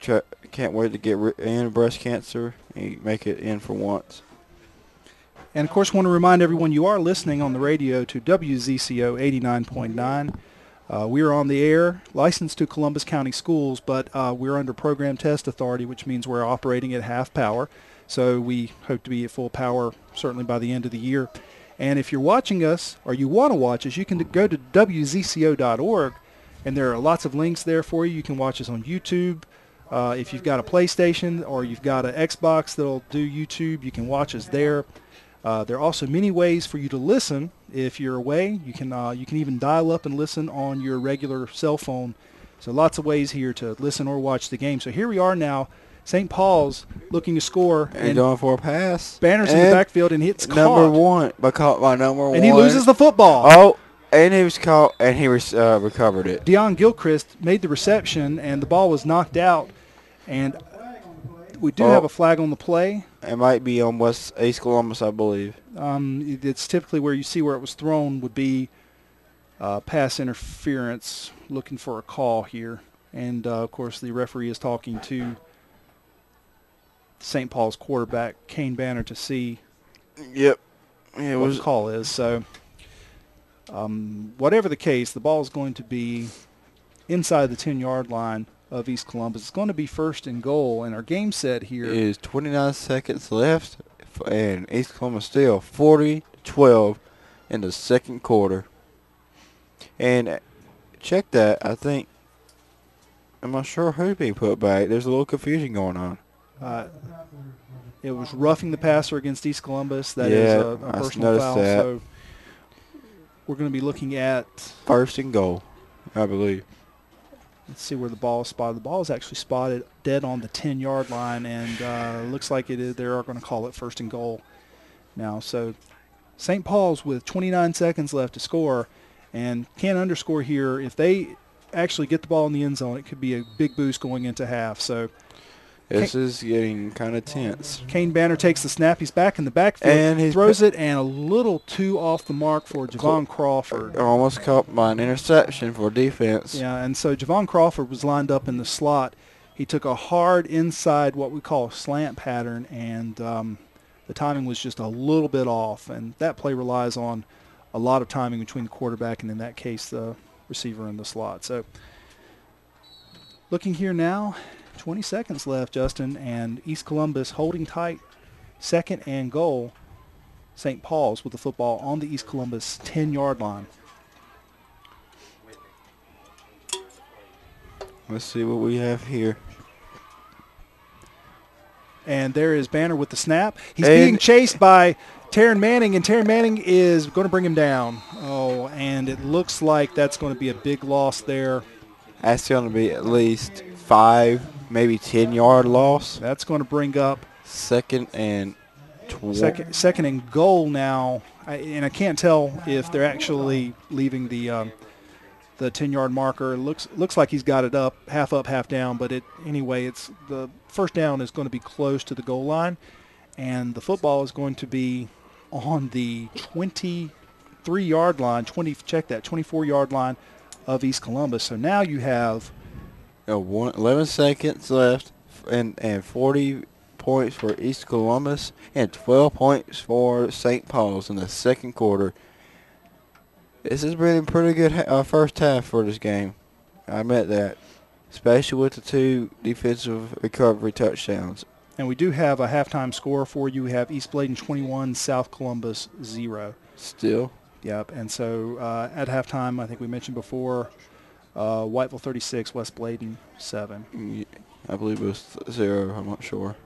can't wait to get in breast cancer and make it in for once. And, of course, want to remind everyone you are listening on the radio to WZCO 89.9. We are on the air, licensed to Columbus County Schools, but we're under program test authority, which means we're operating at half power. So we hope to be at full power certainly by the end of the year. And if you're watching us or you want to watch us, you can go to WZCO.org, and there are lots of links there for you. You can watch us on YouTube. If you've got a PlayStation or you've got an Xbox that'll do YouTube, you can watch us there. There are also many ways for you to listen. If you're away, you can even dial up and listen on your regular cell phone. So lots of ways here to listen or watch the game. So here we are now. St. Paul's looking to score. And going for a pass. Banner's in the backfield, and it's caught. Number one. Caught by number one. And he loses the football. Oh, and he was caught, and he recovered it. Deion Gilchrist made the reception, and the ball was knocked out. And we do have a flag on the play. It might be on East Columbus, I believe. It's typically where you see where it was thrown would be pass interference, looking for a call here. And, of course, the referee is talking to St. Paul's quarterback, Kane Banner, to see what the call is. So whatever the case, the ball is going to be inside the 10-yard line of East Columbus. It's going to be first and goal, and our game set here is 29 seconds left, and East Columbus still 40-12 in the second quarter. And check that. I'm not sure who's being put back. There's a little confusion going on. It was roughing the passer against East Columbus. That is a personal foul. That. So we're going to be looking at first and goal, I believe. Let's see where the ball is spotted. The ball is actually spotted dead on the 10-yard line, and looks like they are going to call it first and goal now. So St. Paul's with 29 seconds left to score, and can underscore here, if they actually get the ball in the end zone, it could be a big boost going into half. So this is getting kind of tense. Kane Banner takes the snap. He's back in the backfield. And he throws it, and a little too off the mark for Javon Crawford. Almost caught by an interception for defense. Yeah, and so Javon Crawford was lined up in the slot. He took a hard inside what we call a slant pattern, and the timing was just a little bit off. And that play relies on a lot of timing between the quarterback and, in that case, the receiver in the slot. So looking here now, 20 seconds left, Justin, and East Columbus holding tight, second and goal. St. Paul's with the football on the East Columbus 10-yard line. Let's see what we have here. And there is Banner with the snap. He's being chased by Taryn Manning, and Taryn Manning is going to bring him down. Oh, and it looks like that's going to be a big loss there. That's going to be at least 5, maybe 10-yard loss. That's going to bring up second and goal now. And I can't tell if they're actually leaving the 10-yard marker. It looks like he's got it up, half down. But anyway, it's the first down is going to be close to the goal line, and the football is going to be on the 23-yard line. 24-yard line of East Columbus. So now you have 11 seconds left, and 40 points for East Columbus and 12 points for St. Paul's in the second quarter. This has been a pretty good first half for this game. I admit that, especially with the 2 defensive recovery touchdowns. And we do have a halftime score for you. We have East Bladen 21, South Columbus 0. Still? Yep. And so at halftime, I think we mentioned before, Whiteville 36, West Bladen 7. I believe it was 0. I'm not sure.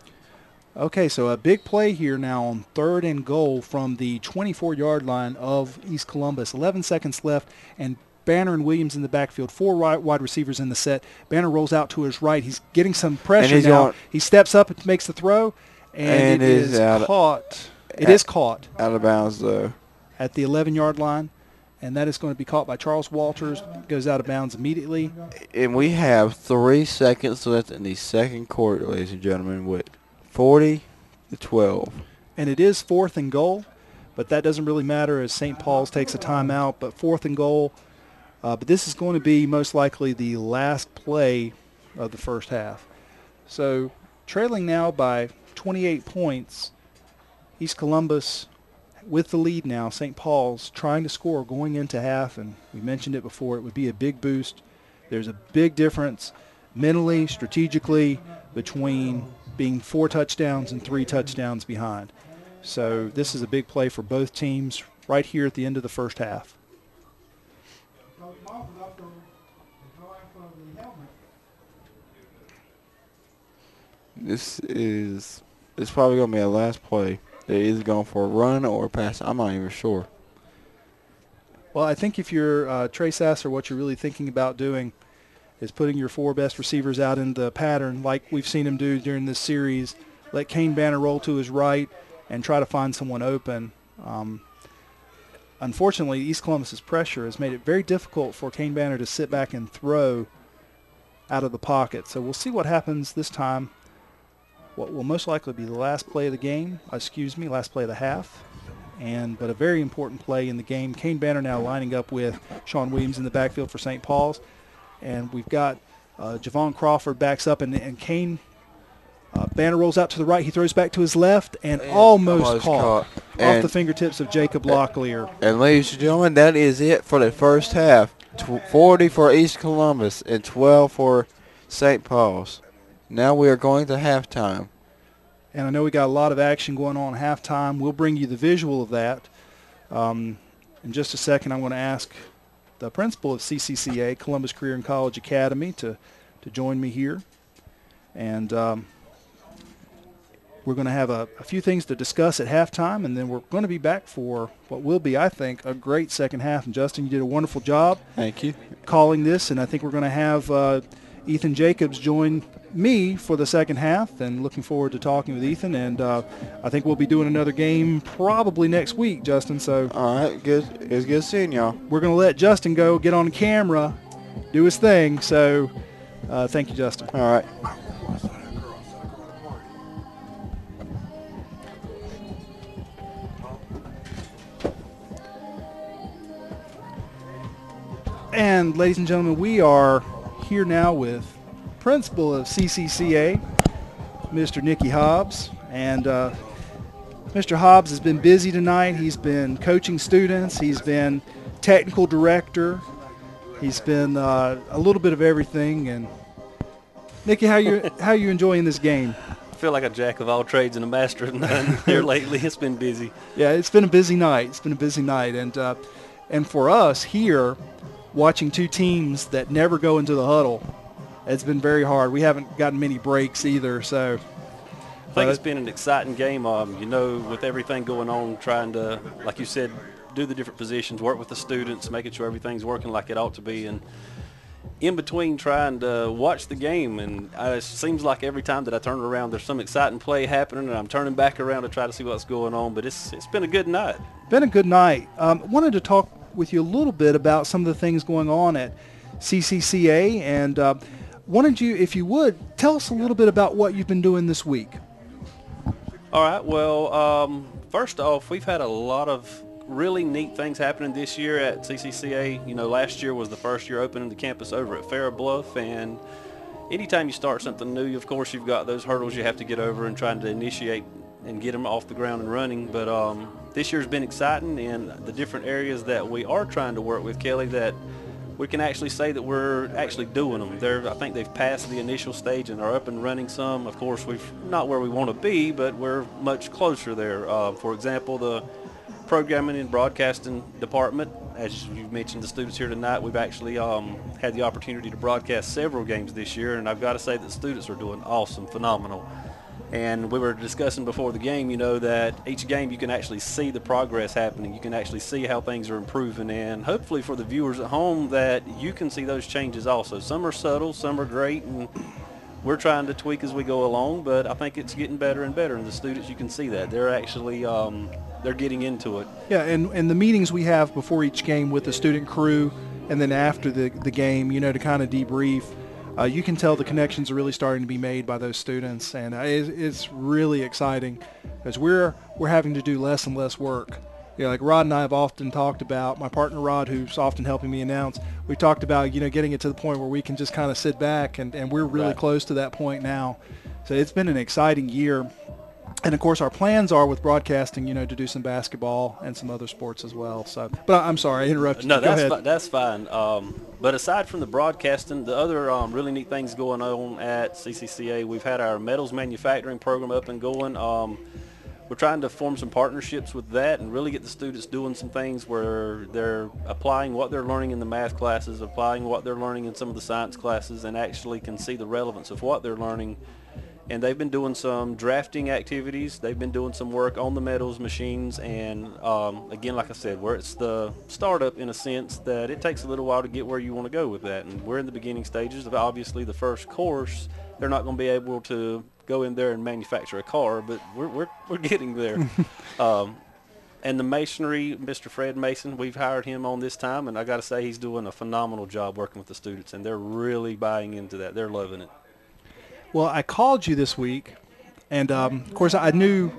Okay, so a big play here now on third and goal from the 24-yard line of East Columbus. 11 seconds left, and Banner and Williams in the backfield. 4 wide receivers in the set. Banner rolls out to his right. He's getting some pressure now. He steps up and makes the throw, and it is caught. It is caught. Out of bounds, though. At the 11-yard line. and that is going to be caught by Charles Walters. Goes out of bounds immediately. And we have 3 seconds left in the second quarter, ladies and gentlemen, with 40-12. And it is 4th and goal, but that doesn't really matter as St. Paul's takes a timeout. But 4th and goal. But this is going to be most likely the last play of the first half. So trailing now by 28 points, East Columbus with the lead now. St. Paul's trying to score going into half, and we mentioned it before, it would be a big boost. There's a big difference mentally, strategically, between being 4 touchdowns and 3 touchdowns behind. So this is a big play for both teams right here at the end of the first half. It's probably going to be a last play. They're either going for a run or a pass. I'm not even sure. Well, I think if you're Trey Sasser, what you're really thinking about doing is putting your 4 best receivers out in the pattern like we've seen him do during this series. Let Kane Banner roll to his right and try to find someone open. Unfortunately, East Columbus's pressure has made it very difficult for Kane Banner to sit back and throw out of the pocket. So we'll see what happens this time. What will most likely be the last play of the game, last play of the half, but a very important play in the game. Kane Banner now lining up with Sean Williams in the backfield for St. Paul's, and we've got Javon Crawford backs up, and Kane Banner rolls out to the right. He throws back to his left and almost caught off the fingertips of Jacob Locklear. And ladies and gentlemen, that is it for the first half. 40 for East Columbus and 12 for St. Paul's. Now we are going to halftime. And I know we got a lot of action going on at halftime. We'll bring you the visual of that. In just a second, I'm going to ask the principal of CCCA, Columbus Career and College Academy, to join me here. And we're going to have a few things to discuss at halftime, and then we're going to be back for what will be, I think, a great second half. And, Justin, you did a wonderful job. Thank you. Calling this, and I think we're going to have Ethan Jacobs join me for the second half, and looking forward to talking with Ethan. And I think we'll be doing another game probably next week, Justin. So all right, good. It's good seeing y'all. We're going to let Justin go get on camera, do his thing. So thank you, Justin. All right. And ladies and gentlemen, we are here now with principal of CCCA, Mr. Nicky Hobbs. And Mr. Hobbs has been busy tonight. He's been coaching students. He's been technical director. He's been a little bit of everything. And Nicky, how you enjoying this game? I feel like a jack of all trades and a master of none here lately. It's been busy. Yeah, it's been a busy night. And for us here, watching 2 teams that never go into the huddle, it's been very hard. We haven't gotten many breaks either. So I think it's been an exciting game. With everything going on, trying to, like you said, do the different positions, work with the students, making sure everything's working like it ought to be, and in between trying to watch the game. And it seems like every time that I turn around, there's some exciting play happening, and I'm turning back around to try to see what's going on. But it's been a good night. Been a good night. Wanted to talk with you a little bit about some of the things going on at CCCA, and wanted you, if you would, tell us a little bit about what you've been doing this week. All right. Well, first off, we've had a lot of really neat things happening this year at CCCA. Last year was the first year opening the campus over at Fair Bluff, and anytime you start something new, of course, you've got those hurdles you have to get over and trying to initiate and get them off the ground and running. But this year's been exciting, and the different areas that we are trying to work with, Kelly, that we can actually say that we're actually doing them. I think they've passed the initial stage and are up and running some. Of course, we've not where we want to be, but we're much closer there. For example, the programming and broadcasting department, as you mentioned, the students here tonight, we've actually had the opportunity to broadcast several games this year, and I've got to say that the students are doing awesome, phenomenal. And we were discussing before the game, that each game you can actually see the progress happening. You can actually see how things are improving, and hopefully for the viewers at home that you can see those changes also. Some are subtle, some are great, and we're trying to tweak as we go along, but I think it's getting better and better. And the students, you can see that. They're actually they're getting into it. Yeah, and the meetings we have before each game with the student crew, and then after the game, to kind of debrief, you can tell the connections are really starting to be made by those students, and it's really exciting because we're having to do less and less work. Like Rod and I have often talked about, my partner Rod, who's often helping me announce, we talked about, getting it to the point where we can just kind of sit back, and we're really close to that point now. So it's been an exciting year. And of course, our plans are with broadcasting, to do some basketball and some other sports as well. So, but I'm sorry, I interrupted you. No, Go ahead. That's fine. But aside from the broadcasting, the other really neat things going on at CCCA, we've had our metals manufacturing program up and going. We're trying to form some partnerships with that and really get the students doing some things where they're applying what they're learning in the math classes, applying what they're learning in some of the science classes, and actually can see the relevance of what they're learning. And they've been doing some drafting activities. They've been doing some work on the metals machines. And again, like I said, where it's the startup in a sense that it takes a little while to get where you want to go with that. And we're in the beginning stages of obviously the first course. They're not going to be able to go in there and manufacture a car, but we're getting there. And the masonry, Mr. Fred Mason, we've hired him on this time. And I got to say, he's doing a phenomenal job working with the students. And they're really buying into that. They're loving it. Well, I called you this week, and of course, I knew,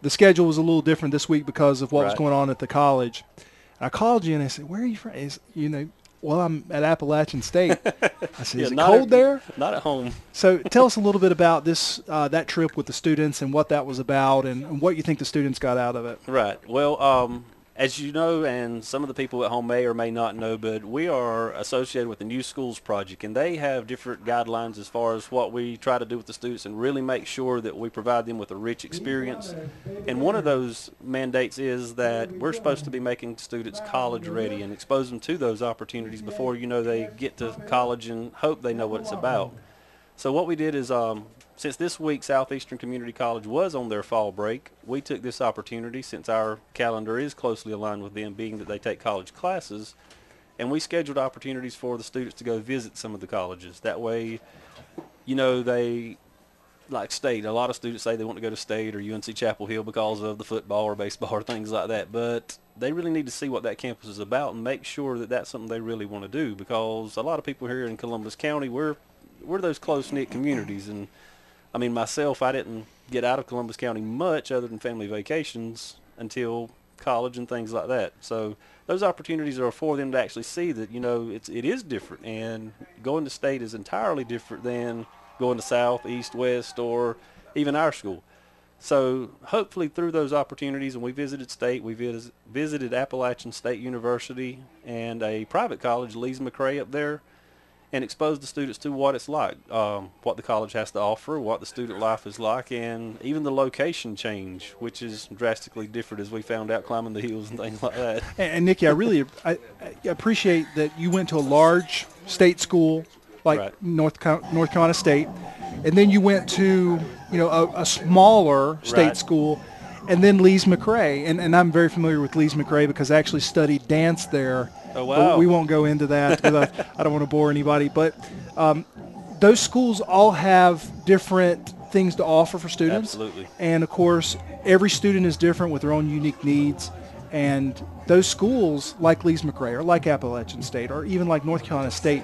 the schedule was a little different this week because of what was going on at the college. And I called you, and I said, where are you from? Well, I'm at Appalachian State. I said, is it cold there? Not at home. So tell us a little bit about this that trip with the students and what that was about and what you think the students got out of it. Right. Well, as you know, and some of the people at home may or may not know, but we are associated with the New Schools Project, and they have different guidelines as far as what we try to do with the students and really make sure that we provide them with a rich experience. And one of those mandates is that we're supposed to be making students college ready and expose them to those opportunities before, they get to college and hope they know what it's about. So what we did is, since this week Southeastern Community College was on their fall break, we took this opportunity, since our calendar is closely aligned with them, being that they take college classes, and we scheduled opportunities for the students to go visit some of the colleges. That way, they, like State, a lot of students say they want to go to State or UNC Chapel Hill because of the football or baseball or things like that, but they really need to see what that campus is about and make sure that that's something they really want to do, because a lot of people here in Columbus County, we're those close-knit communities. And I mean, myself, I didn't get out of Columbus County much other than family vacations until college and things like that. So those opportunities are for them to actually see that, it is different, and going to State is entirely different than going to South, East, West, or even our school. So hopefully through those opportunities, and we visited State, we visited Appalachian State University and a private college, Lees McRae up there, and expose the students to what it's like, what the college has to offer, what the student life is like, and even the location change, which is drastically different, as we found out climbing the hills and things like that. And Nikki, I appreciate that you went to a large state school like North Carolina State, and then you went to a smaller state school, and then Lees McRae, and I'm very familiar with Lees McRae because I actually studied dance there. Oh, wow. But we won't go into that because I don't want to bore anybody. But those schools all have different things to offer for students. Absolutely. And, of course, every student is different with their own unique needs. And those schools, like Lees McRae or like Appalachian State or even like North Carolina State,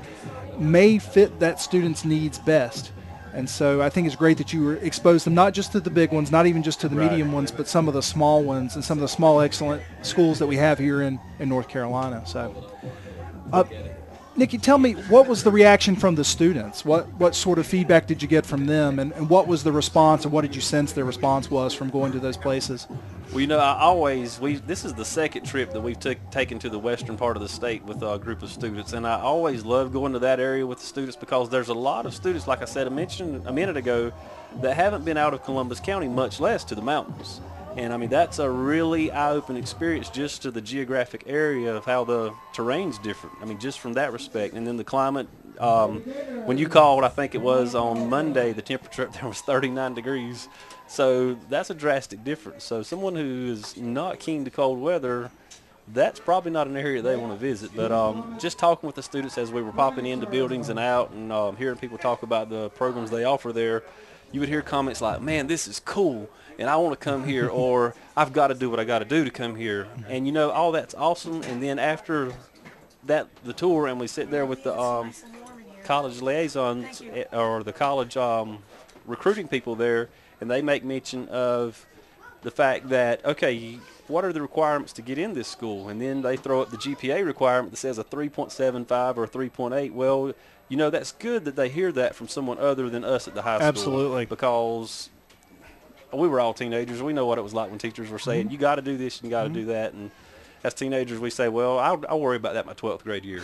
may fit that student's needs best. And so I think it's great that you exposed them not just to the big ones, not even just to the medium ones, but some of the small ones and some of the small excellent schools that we have here in North Carolina. So, Nikki, tell me, what was the reaction from the students? What sort of feedback did you get from them, and what was the response, and what did you sense their response was from going to those places? Well, this is the second trip that we've taken to the western part of the state with a group of students, and I always love going to that area with the students because there's a lot of students, like I said, I mentioned a minute ago, that haven't been out of Columbus County, much less to the mountains. And I mean, that's a really eye-opening experience just to the geographic area of how the terrain's different. I mean, just from that respect. And then the climate, when you called, I think it was on Monday, the temperature up there was 39 degrees. So that's a drastic difference. So someone who is not keen to cold weather, that's probably not an area they want to visit. But just talking with the students as we were popping into buildings and out and hearing people talk about the programs they offer there, you would hear comments like, man, this is cool, and I want to come here, or I've got to do what I got to do to come here. And, you know, all that's awesome. And then after the tour, and we sit there with the college liaisons or the college recruiting people there, and they make mention of the fact that, okay, what are the requirements to get in this school? And then they throw up the GPA requirement that says a 3.75 or a 3.8. Well, you know, that's good that they hear that from someone other than us at the high school. Absolutely. Because we were all teenagers. We know what it was like when teachers were saying, you got to do this, you got to do that. And as teenagers, we say, well, I'll worry about that my 12th grade year.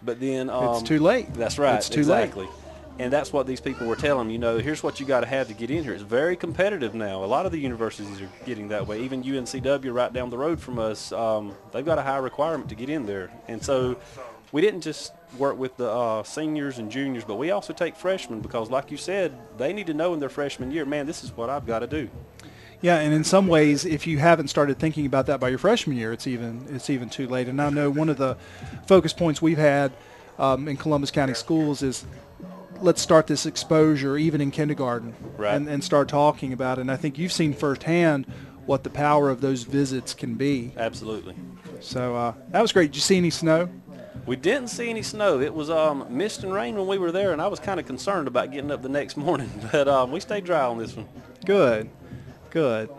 But then it's too late. That's right. It's too exactly. late. And that's what these people were telling them. You know, here's what you got to have to get in here. It's very competitive now. A lot of the universities are getting that way. Even UNCW right down the road from us, they've got a high requirement to get in there. And so we didn't just work with the seniors and juniors, but we also take freshmen because, like you said, they need to know in their freshman year, man, this is what I've got to do. Yeah, and in some ways, if you haven't started thinking about that by your freshman year, it's even too late. And I know one of the focus points we've had in Columbus County Schools is let's start this exposure even in kindergarten, right, and start talking about it. And I think you've seen firsthand what the power of those visits can be. Absolutely. So that was great. Did you see any snow? We didn't see any snow. It was mist and rain when we were there, and I was kind of concerned about getting up the next morning. But we stayed dry on this one. Good. Good.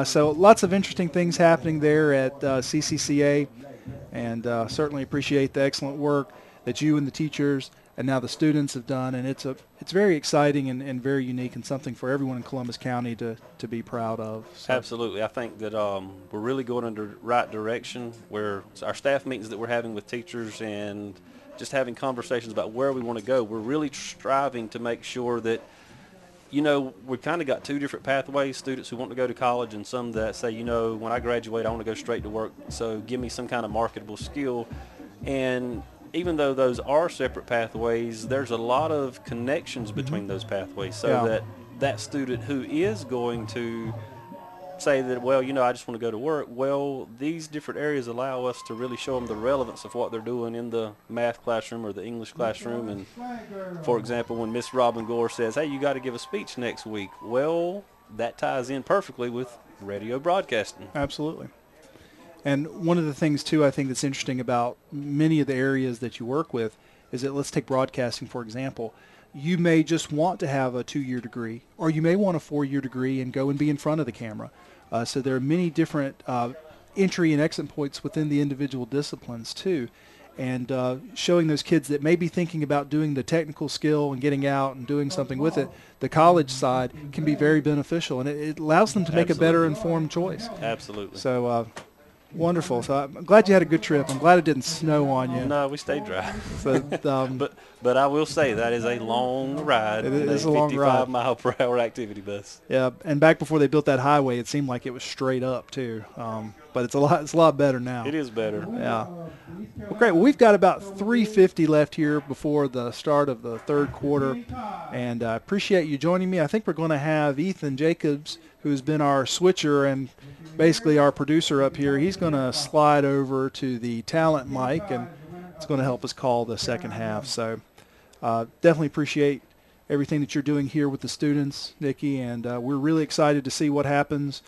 So lots of interesting things happening there at CCCA, and certainly appreciate the excellent work that you and the teachers and now the students have done. And it's very exciting and very unique and something for everyone in Columbus County to be proud of. So. Absolutely. I think that we're really going in the right direction where our staff meetings that we're having with teachers and just having conversations about where we want to go, we're really striving to make sure that, you know, we've kind of got two different pathways, students who want to go to college and some that say, you know, when I graduate, I want to go straight to work, so give me some kind of marketable skill. And even though those are separate pathways, there's a lot of connections between those pathways, so that student who is going to say that, well, you know, I just want to go to work, well, these different areas allow us to really show them the relevance of what they're doing in the math classroom or the English classroom. And for example, when Miss Robin Gore says, hey, you got to give a speech next week, well, that ties in perfectly with radio broadcasting. Absolutely. And one of the things too I think that's interesting about many of the areas that you work with is that, let's take broadcasting for example. You may just want to have a 2-year degree, or you may want a 4-year degree and go and be in front of the camera. So there are many different entry and exit points within the individual disciplines too. And showing those kids that may be thinking about doing the technical skill and getting out and doing something with it, the college side can be very beneficial, and it allows them to make a better informed choice. Absolutely. So wonderful. So I'm glad you had a good trip. I'm glad it didn't snow on you. No, we stayed dry. But, but I will say that is a long ride. It is a long ride. 55-mile-per-hour activity bus. Yeah, and back before they built that highway, it seemed like it was straight up too. But it's a lot better now. It is better. Yeah. Well, great. Well, we've got about 3:50 left here before the start of the third quarter, and I appreciate you joining me. I think we're going to have Ethan Jacobs, who's been our switcher and basically our producer up here. He's going to slide over to the talent mic, and it's going to help us call the second half. So definitely appreciate everything that you're doing here with the students, Nikki, and we're really excited to see what happens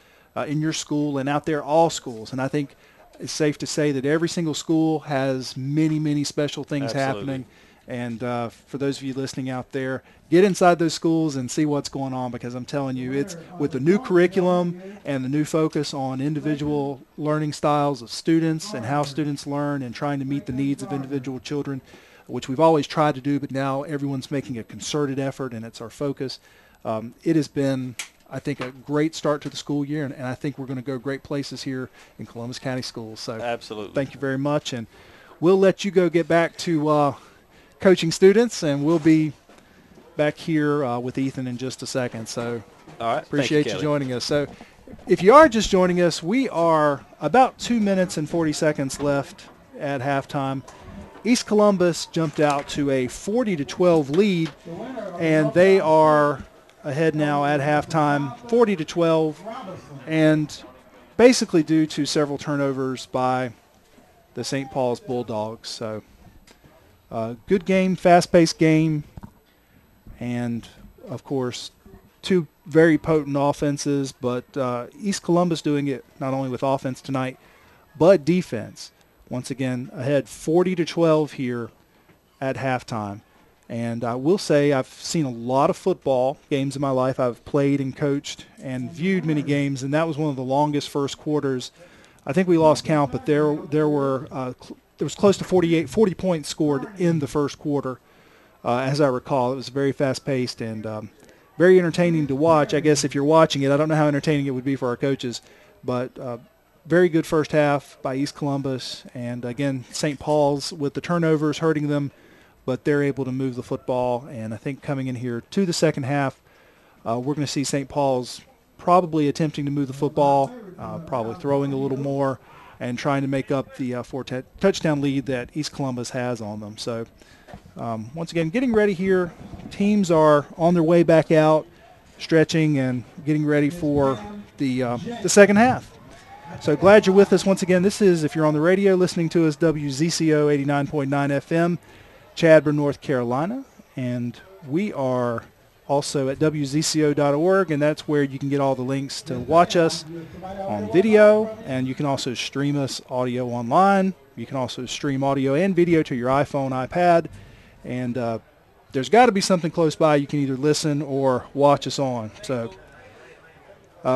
in your school and out there, all schools. And I think it's safe to say that every single school has many, many special things happening. And for those of you listening out there, get inside those schools and see what's going on, because I'm telling you, it's with the new curriculum and the new focus on individual learning styles of students and how students learn and trying to meet the needs of individual children, which we've always tried to do, but now everyone's making a concerted effort and it's our focus. It has been, I think, a great start to the school year, and I think we're going to go great places here in Columbus County Schools. So absolutely. Thank you very much, and we'll let you go get back to coaching students, and we'll be back here with Ethan in just a second. So all right, appreciate you joining us. So if you are just joining us, we are about 2 minutes and 40 seconds left at halftime. East Columbus jumped out to a 40-12 lead, and they are ahead now at halftime, 40-12, and basically due to several turnovers by the St. Paul's Bulldogs. So good game, fast-paced game, and of course two very potent offenses, but East Columbus doing it not only with offense tonight, but defense. Once again, ahead 40-12 here at halftime. And I will say I've seen a lot of football games in my life. I've played and coached and viewed many games, and that was one of the longest first quarters. I think we lost count, but there was close to 40 points scored in the first quarter. As I recall, it was very fast-paced and very entertaining to watch. I guess if you're watching it, I don't know how entertaining it would be for our coaches, but very good first half by East Columbus. And again, St. Paul's with the turnovers hurting them, but they're able to move the football. And I think coming in here to the second half, we're going to see St. Paul's probably attempting to move the football, probably throwing a little more, and trying to make up the 4-touchdown lead that East Columbus has on them. So once again, getting ready here. Teams are on their way back out, stretching and getting ready for the second half. So glad you're with us once again. This is, if you're on the radio listening to us, WZCO 89.9 FM, Chadburn, North Carolina. And we are also at WZCO.org, and that's where you can get all the links to watch us on video, and you can also stream us audio online. You can also stream audio and video to your iPhone, iPad, and there's got to be something close by you can either listen or watch us on. So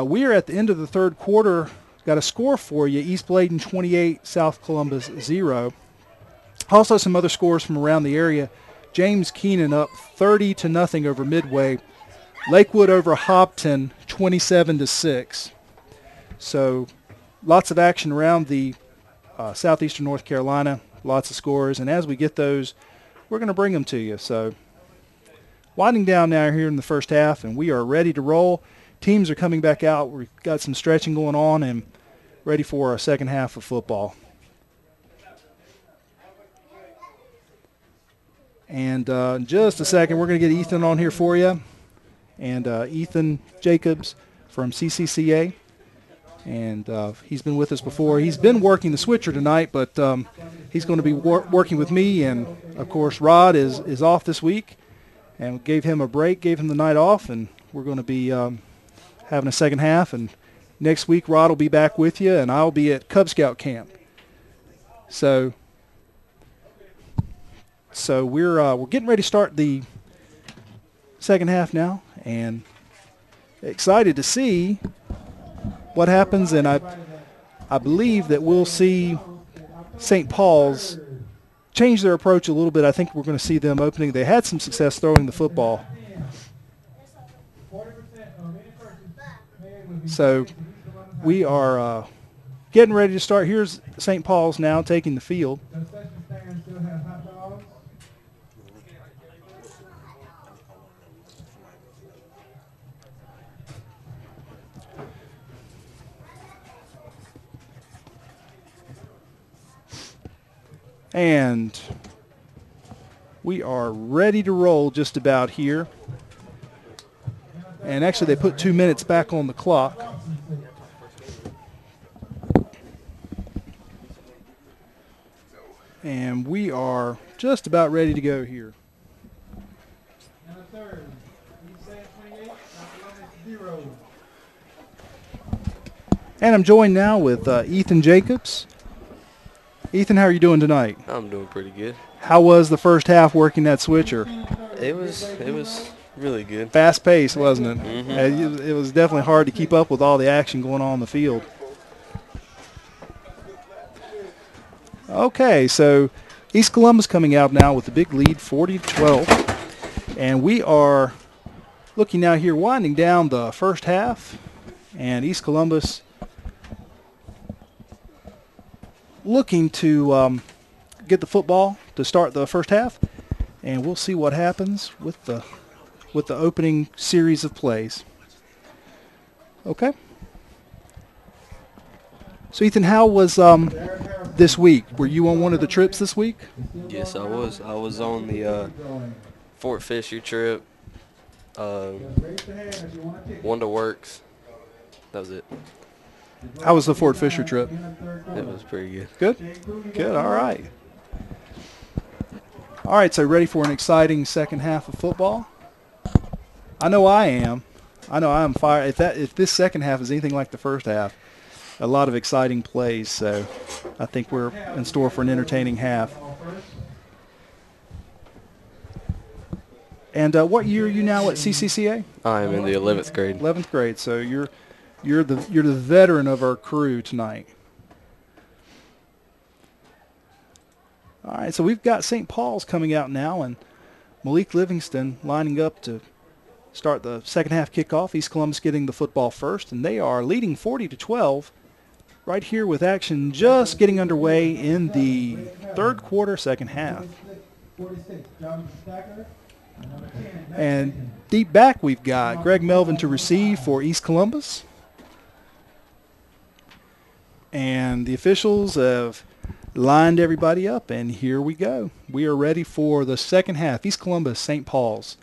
we are at the end of the third quarter. Got a score for you: East Bladen 28, South Columbus 0. Also some other scores from around the area. James Keenan up 30-0 over Midway. Lakewood over Hopton 27-6. So lots of action around the southeastern North Carolina. Lots of scores, and as we get those, we're going to bring them to you. So winding down now here in the first half, and we are ready to roll. Teams are coming back out. We've got some stretching going on and ready for a second half of football. And in just a second, we're going to get Ethan on here for you. And Ethan Jacobs from CCCA. And he's been with us before. He's been working the switcher tonight, but he's going to be working with me. And, of course, Rod is off this week. And gave him a break, gave him the night off. And we're going to be having a second half. And next week, Rod will be back with you, and I'll be at Cub Scout camp. So we're getting ready to start the second half now, and excited to see what happens. And I believe that we'll see St. Paul's change their approach a little bit. I think we're going to see them opening. They had some success throwing the football. So we are getting ready to start. Here's St. Paul's now taking the field. And we are ready to roll just about here. And actually, they put 2 minutes back on the clock. And we are just about ready to go here. And I'm joined now with Ethan Jacobs. Ethan, how are you doing tonight? I'm doing pretty good. How was the first half working that switcher? It was really good. Fast paced, wasn't it? Mm-hmm. It was definitely hard to keep up with all the action going on the field. Okay, so East Columbus coming out now with a big lead, 40-12. And we are looking now here, winding down the first half. And East Columbus looking to get the football to start the first half, and we'll see what happens with the opening series of plays. Okay. So Ethan, how was this week? Were you on one of the trips this week? Yes, I was. I was on the Fort Fisher trip. One to Works. That was it. How was the Fort Fisher trip? It was pretty good. Good? Good, all right. All right, so ready for an exciting second half of football? I know I am. I know I'm fired. If this second half is anything like the first half, a lot of exciting plays. So I think we're in store for an entertaining half. And what year are you now at CCCA? I am in the 11th grade. 11th grade. So you're the veteran of our crew tonight. All right, so we've got St. Paul's coming out now, and Malik Livingston lining up to start the second half kickoff. East Columbus getting the football first, and they are leading 40-12 right here with action just getting underway in the third quarter, second half. And deep back we've got Greg Melvin to receive for East Columbus. And the officials have lined everybody up, and here we go. We are ready for the second half. East Columbus, St. Paul's.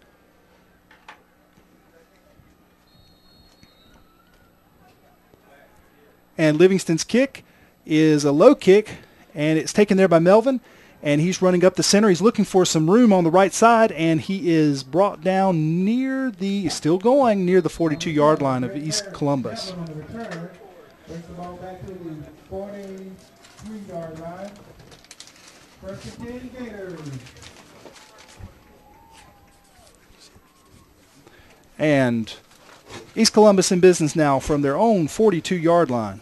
And Livingston's kick is a low kick, and it's taken there by Melvin, and he's running up the center. He's looking for some room on the right side, and he is brought down near the 42-yard line of East Columbus. Brings the ball back to the 43-yard line. First and 10 Gators. And East Columbus in business now from their own 42-yard line.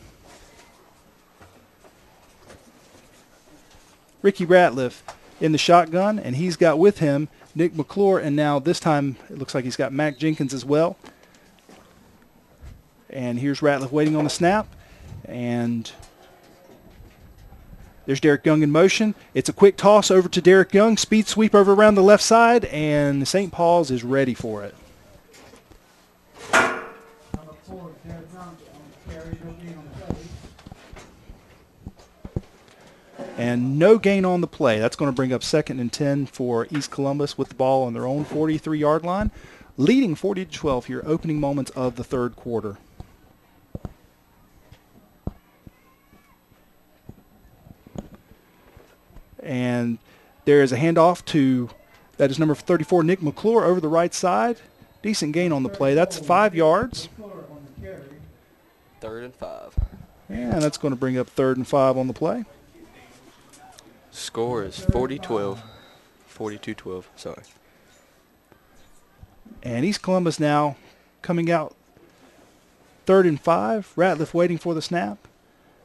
Ricky Ratliff in the shotgun, and he's got with him Nick McClure, and now this time it looks like he's got Mac Jenkins as well. And here's Ratliff waiting on the snap. And there's Derek Young in motion. It's a quick toss over to Derek Young. Speed sweep over around the left side, and St. Paul's is ready for it. And no gain on the play. That's going to bring up 2nd and 10 for East Columbus with the ball on their own 43-yard line, leading 40-12 here, opening moments of the third quarter. And there is a handoff to, that is number 34, Nick McClure over the right side. Decent gain on the play. That's 5 yards. 3rd and 5. And that's going to bring up 3rd and 5 on the play. Score is 40-12. 42-12, sorry. And East Columbus now coming out 3rd and 5. Ratliff waiting for the snap.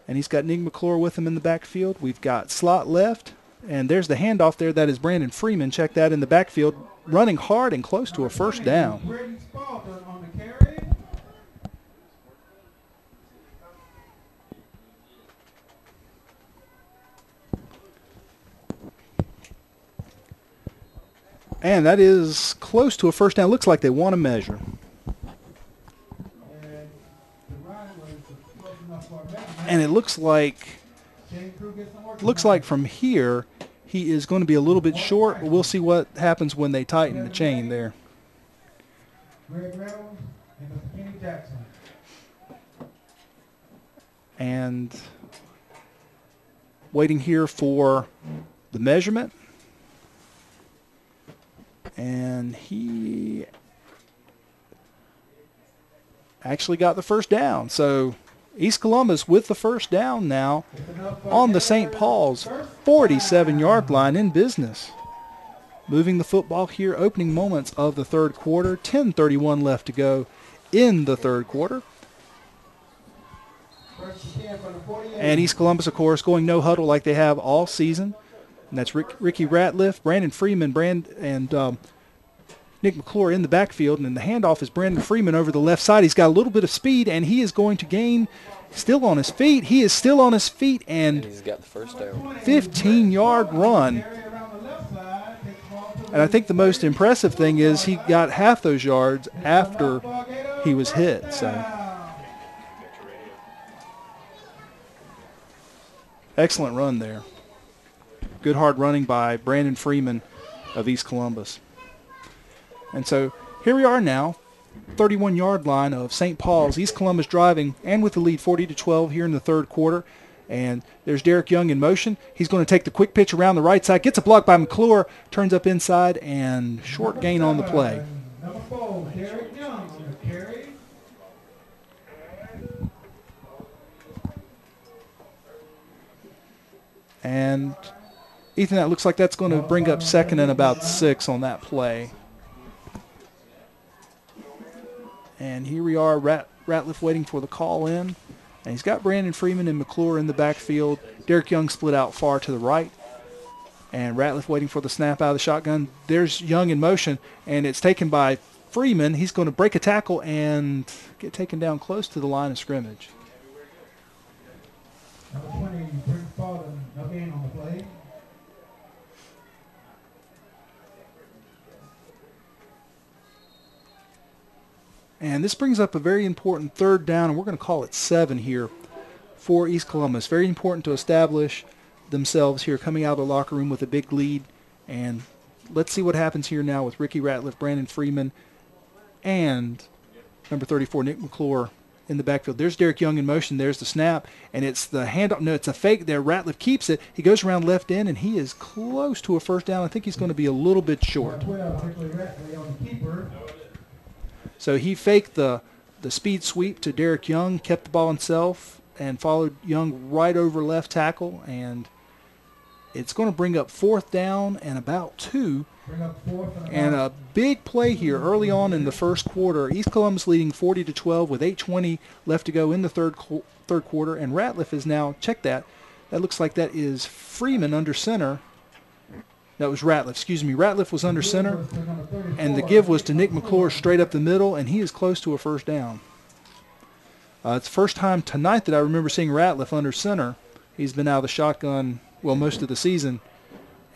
And he's got Nick McClure with him in the backfield. We've got slot left. And there's the handoff there. That is Brandon Freeman. Check that in the backfield. Running hard and close to a first down. And that is close to a first down. Looks like they want to measure. And it looks like from here he is going to be a little bit short. We'll see what happens when they tighten the chain there. And waiting here for the measurement. And he actually got the first down. So East Columbus with the first down now on the St. Paul's 47-yard line in business. Moving the football here, opening moments of the third quarter. 10:31 left to go in the third quarter. And East Columbus, of course, going no huddle like they have all season. And that's Ricky Ratliff, Brandon Freeman, and Nick McClure in the backfield. And the handoff is Brandon Freeman over the left side. He's got a little bit of speed, and he is going to gain, still on his feet. He is still on his feet, and he's got the first down. 15-yard run. And I think the most impressive thing is he got half those yards after he was hit. So excellent run there. Good hard running by Brandon Freeman of East Columbus. And so here we are now, 31-yard line of St. Paul's. East Columbus driving and with the lead 40-12 here in the third quarter. And there's Derek Young in motion. He's going to take the quick pitch around the right side. Gets a block by McClure. Turns up inside and short gain on the play. Number 4, Derek Young on the carry. And Ethan, that looks like that's going to bring up second and about 6 on that play. And here we are, Ratliff waiting for the call in. And he's got Brandon Freeman and McClure in the backfield. Derek Young split out far to the right. And Ratliff waiting for the snap out of the shotgun. There's Young in motion, and it's taken by Freeman. He's going to break a tackle and get taken down close to the line of scrimmage. Number 20, Brick Spalding, no gain on the play. And this brings up a very important third down, and we're going to call it 7 here for East Columbus. Very important to establish themselves here coming out of the locker room with a big lead. And let's see what happens here now with Ricky Ratliff, Brandon Freeman, and number 34, Nick McClure in the backfield. There's Derek Young in motion. There's the snap, and it's the handoff. No, it's a fake there. Ratliff keeps it. He goes around left end, and he is close to a first down. I think he's going to be a little bit short. 12, Hickley Ratliff on the keeper. So he faked the speed sweep to Derek Young, kept the ball himself, and followed Young right over left tackle. And it's going to bring up 4th down and about 2. Bring up 4th And a big play here early on in the first quarter. East Columbus leading 40-12 with 8:20 left to go in the third quarter. And Ratliff is now, check that. That looks like that is Freeman under center. That was Ratliff, excuse me. Ratliff was under center, and the give was to Nick McClure straight up the middle, and he is close to a first down. It's the first time tonight that I remember seeing Ratliff under center. He's been out of the shotgun, well, most of the season,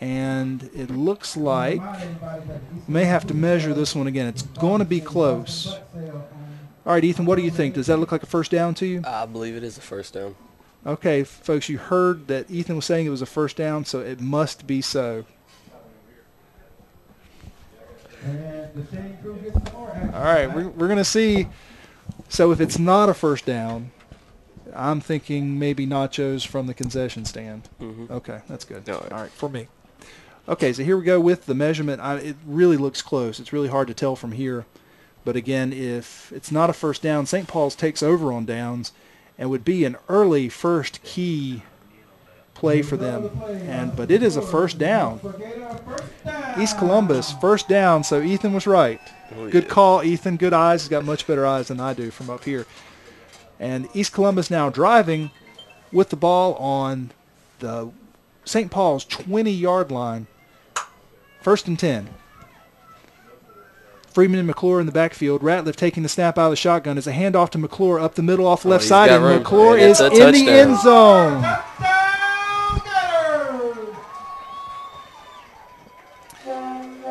and it looks like we may have to measure this one again. It's going to be close. All right, Ethan, what do you think? Does that look like a first down to you? I believe it is a first down. Okay, folks, you heard that Ethan was saying it was a first down, so it must be so. All right, we're going to see. So if it's not a first down, I'm thinking maybe nachos from the concession stand. Mm-hmm. Okay, that's good. No, all right, for me. Okay, so here we go with the measurement. It really looks close. It's really hard to tell from here. But again, if it's not a first down, St. Paul's takes over on downs and would be an early first key play for them. But it is a first down. East Columbus, first down, so Ethan was right. Good call, Ethan. Good eyes. He's got much better eyes than I do from up here. And East Columbus now driving with the ball on the St. Paul's 20-yard line. 1st and 10. Freeman and McClure in the backfield. Ratliff taking the snap out of the shotgun. It's a handoff to McClure up the middle off the left side, and McClure is in the end zone.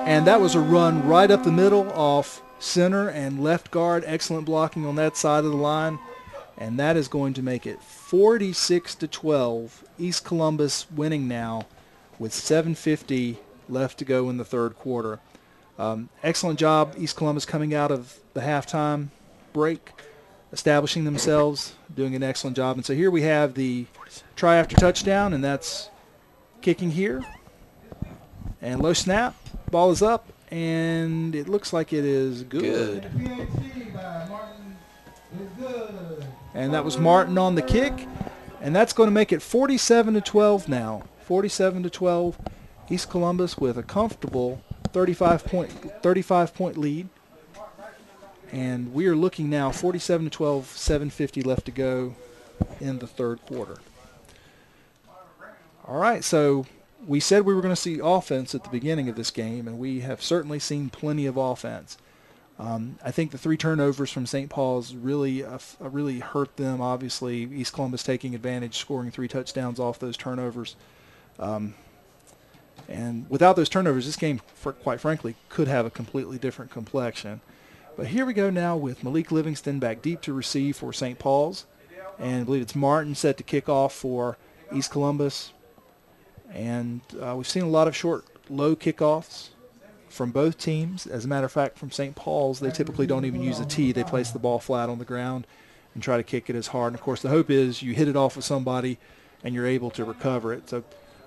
And that was a run right up the middle off center and left guard. Excellent blocking on that side of the line. And that is going to make it 46-12. East Columbus winning now with 7:50 left to go in the third quarter. Excellent job, East Columbus, coming out of the halftime break, establishing themselves, doing an excellent job. And so here we have the try after touchdown, and that's kicking here. And low snap. Ball is up, and it looks like it is good. And that was Martin on the kick, and that's going to make it 47-12 now. 47-12. East Columbus with a comfortable 35-point lead. And we are looking now 47-12, 7:50 left to go in the third quarter. All right, so we said we were going to see offense at the beginning of this game, and we have certainly seen plenty of offense. I think the 3 turnovers from St. Paul's really hurt them. Obviously, East Columbus taking advantage, scoring 3 touchdowns off those turnovers. And without those turnovers, this game, quite frankly, could have a completely different complexion. But here we go now with Malik Livingston back deep to receive for St. Paul's. And I believe it's Martin set to kick off for East Columbus. And we've seen a lot of short, low kickoffs from both teams. As a matter of fact, from St. Paul's, they typically don't even use a tee. They place the ball flat on the ground and try to kick it as hard. And, of course, the hope is you hit it off with somebody and you're able to recover it. So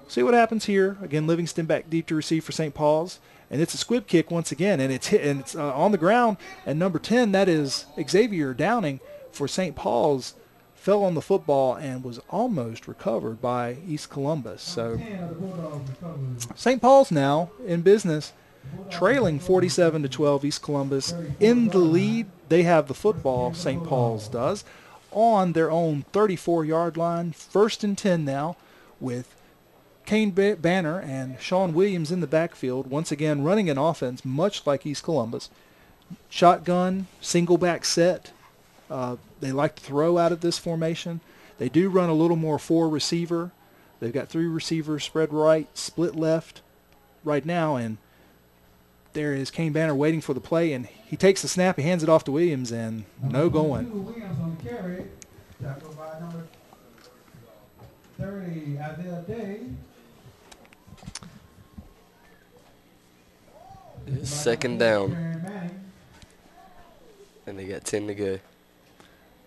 see what happens here. Again, Livingston back deep to receive for St. Paul's. And it's a squib kick once again, and it's hit, and it's on the ground. And number 10, that is Xavier Downing for St. Paul's, fell on the football and was almost recovered by East Columbus. So St. Paul's now in business, trailing 47-12 East Columbus. In the lead, they have the football, St. Paul's does, on their own 34-yard line. 1st and 10 now, with Kane Banner and Sean Williams in the backfield, once again running an offense much like East Columbus. Shotgun, single back set. They like to throw out of this formation. They do run a little more 4 receiver. They've got 3 receivers spread right, split left right now, and there is Kane Banner waiting for the play, and he takes the snap, he hands it off to Williams, and no going. Williams on the carry, tackled by number 30, Isaiah Day. Second down. And they got 10 to go.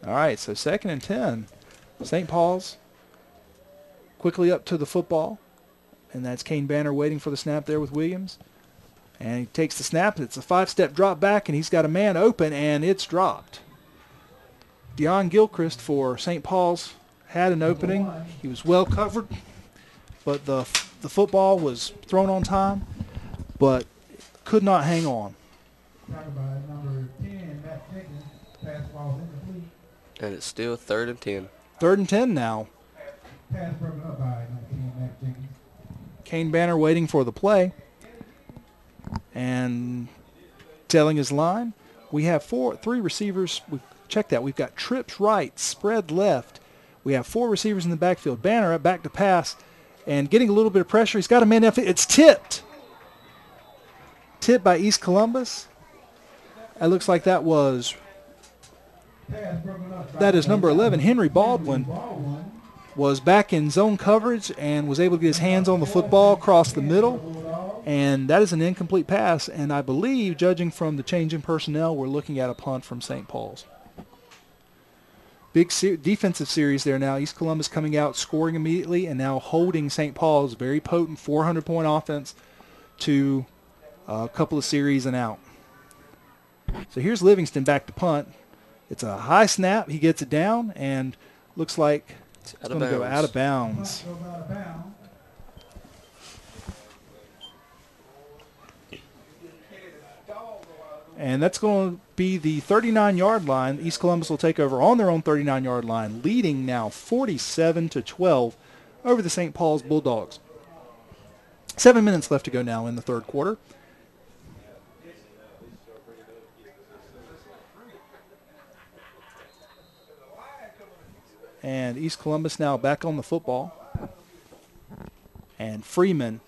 All right, so 2nd and 10. St. Paul's quickly up to the football, and that's Kane Banner waiting for the snap there with Williams. And he takes the snap. It's a 5-step drop back, and he's got a man open, and it's dropped. Deion Gilchrist for St. Paul's had an opening. He was well covered, but the football was thrown on time, but could not hang on. Tackled by number 10, Matt Jenkins. Pass ball incomplete. And it's still 3rd and 10. 3rd and 10 now. Pass broken up by number 10, Matt Jenkins. Kane Banner waiting for the play and telling his line. We have 3 receivers. Check that. We've got trips right, spread left. We have 4 receivers in the backfield. Banner up back to pass and getting a little bit of pressure. He's got a man up. It's tipped. Tipped by East Columbus. It looks like that was, that is number 11, Henry Baldwin, was back in zone coverage and was able to get his hands on the football across the middle. And that is an incomplete pass. And I believe, judging from the change in personnel, we're looking at a punt from St. Paul's. Big defensive series there now. East Columbus coming out, scoring immediately, and now holding St. Paul's very potent 400-point offense to a couple of series and out. So here's Livingston back to punt. It's a high snap. He gets it down, and looks like it's going to go out of bounds. And that's going to be the 39-yard line. East Columbus will take over on their own 39-yard line, leading now 47-12 over the St. Paul's Bulldogs. 7 minutes left to go now in the 3rd quarter. And East Columbus now back on the football. And Freeman,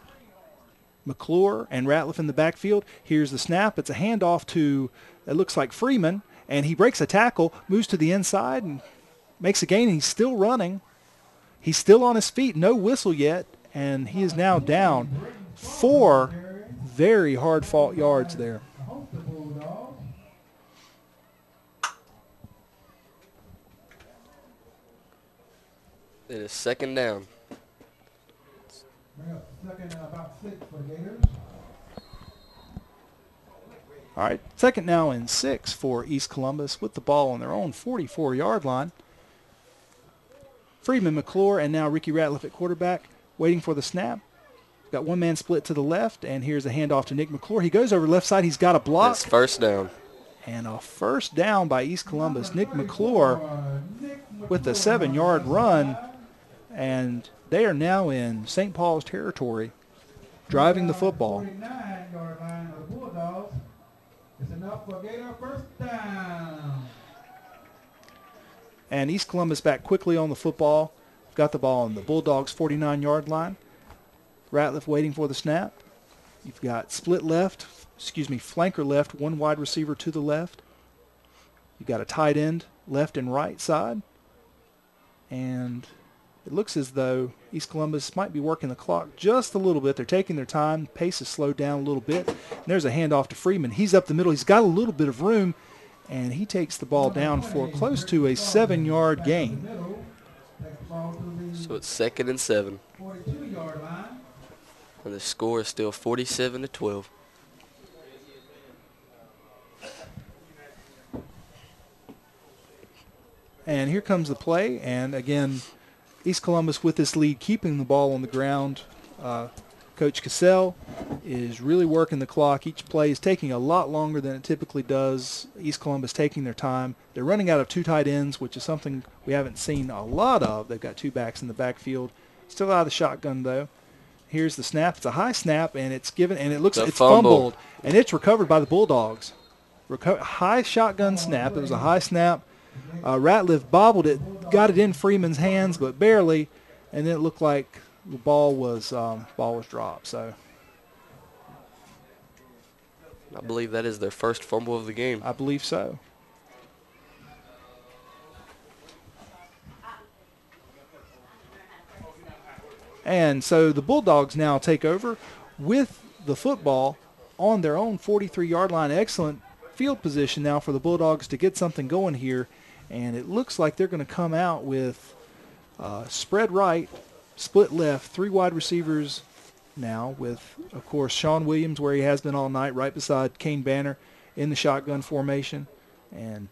McClure, and Ratliff in the backfield. Here's the snap. It's a handoff to, it looks like Freeman. And he breaks a tackle, moves to the inside, and makes a gain. And he's still running. He's still on his feet. No whistle yet. And he is now down 4 very hard-fought yards there. It is 2nd down. Second and about 6 for the Gators. All right, 2nd now and 6 for East Columbus with the ball on their own 44-yard line. Freeman, McClure, and now Ricky Ratliff at quarterback, waiting for the snap. Got one man split to the left, and here's a handoff to Nick McClure. He goes over left side. He's got a block. It's 1st down. And a 1st down by East Columbus. Nick McClure with a 7-yard run. And they are now in St. Paul's territory, driving the football. 49-yard line of the Bulldogs. It's enough for Gator 1st down. And East Columbus back quickly on the football. Got the ball on the Bulldogs' 49-yard line. Ratliff waiting for the snap. You've got split left, flanker left, 1 wide receiver to the left. You've got a tight end left and right side. And it looks as though East Columbus might be working the clock just a little bit. They're taking their time. Pace is slowed down a little bit. And there's a handoff to Freeman. He's up the middle. He's got a little bit of room, and he takes the ball down for close to a 7-yard gain. So it's 2nd and 7. 42-yard line. And the score is still 47-12. And here comes the play. And again, East Columbus with this lead, keeping the ball on the ground. Coach Cassell is really working the clock. Each play is taking a lot longer than it typically does. East Columbus taking their time. They're running out of 2 tight ends, which is something we haven't seen a lot of. They've got 2 backs in the backfield. Still out of the shotgun, though. Here's the snap. It's a high snap, and it's given, and it's fumbled, and it's recovered by the Bulldogs. High shotgun snap. It was a high snap. Ratliff bobbled it, got it in Freeman's hands, but barely, and then it looked like the ball was dropped. So I believe that is their first fumble of the game. I believe so. And so the Bulldogs now take over with the football on their own 43-yard line. Excellent field position now for the Bulldogs to get something going here. And it looks like they're going to come out with spread right, split left, 3 wide receivers now with, of course, Sean Williams where he has been all night, right beside Kane Banner in the shotgun formation. And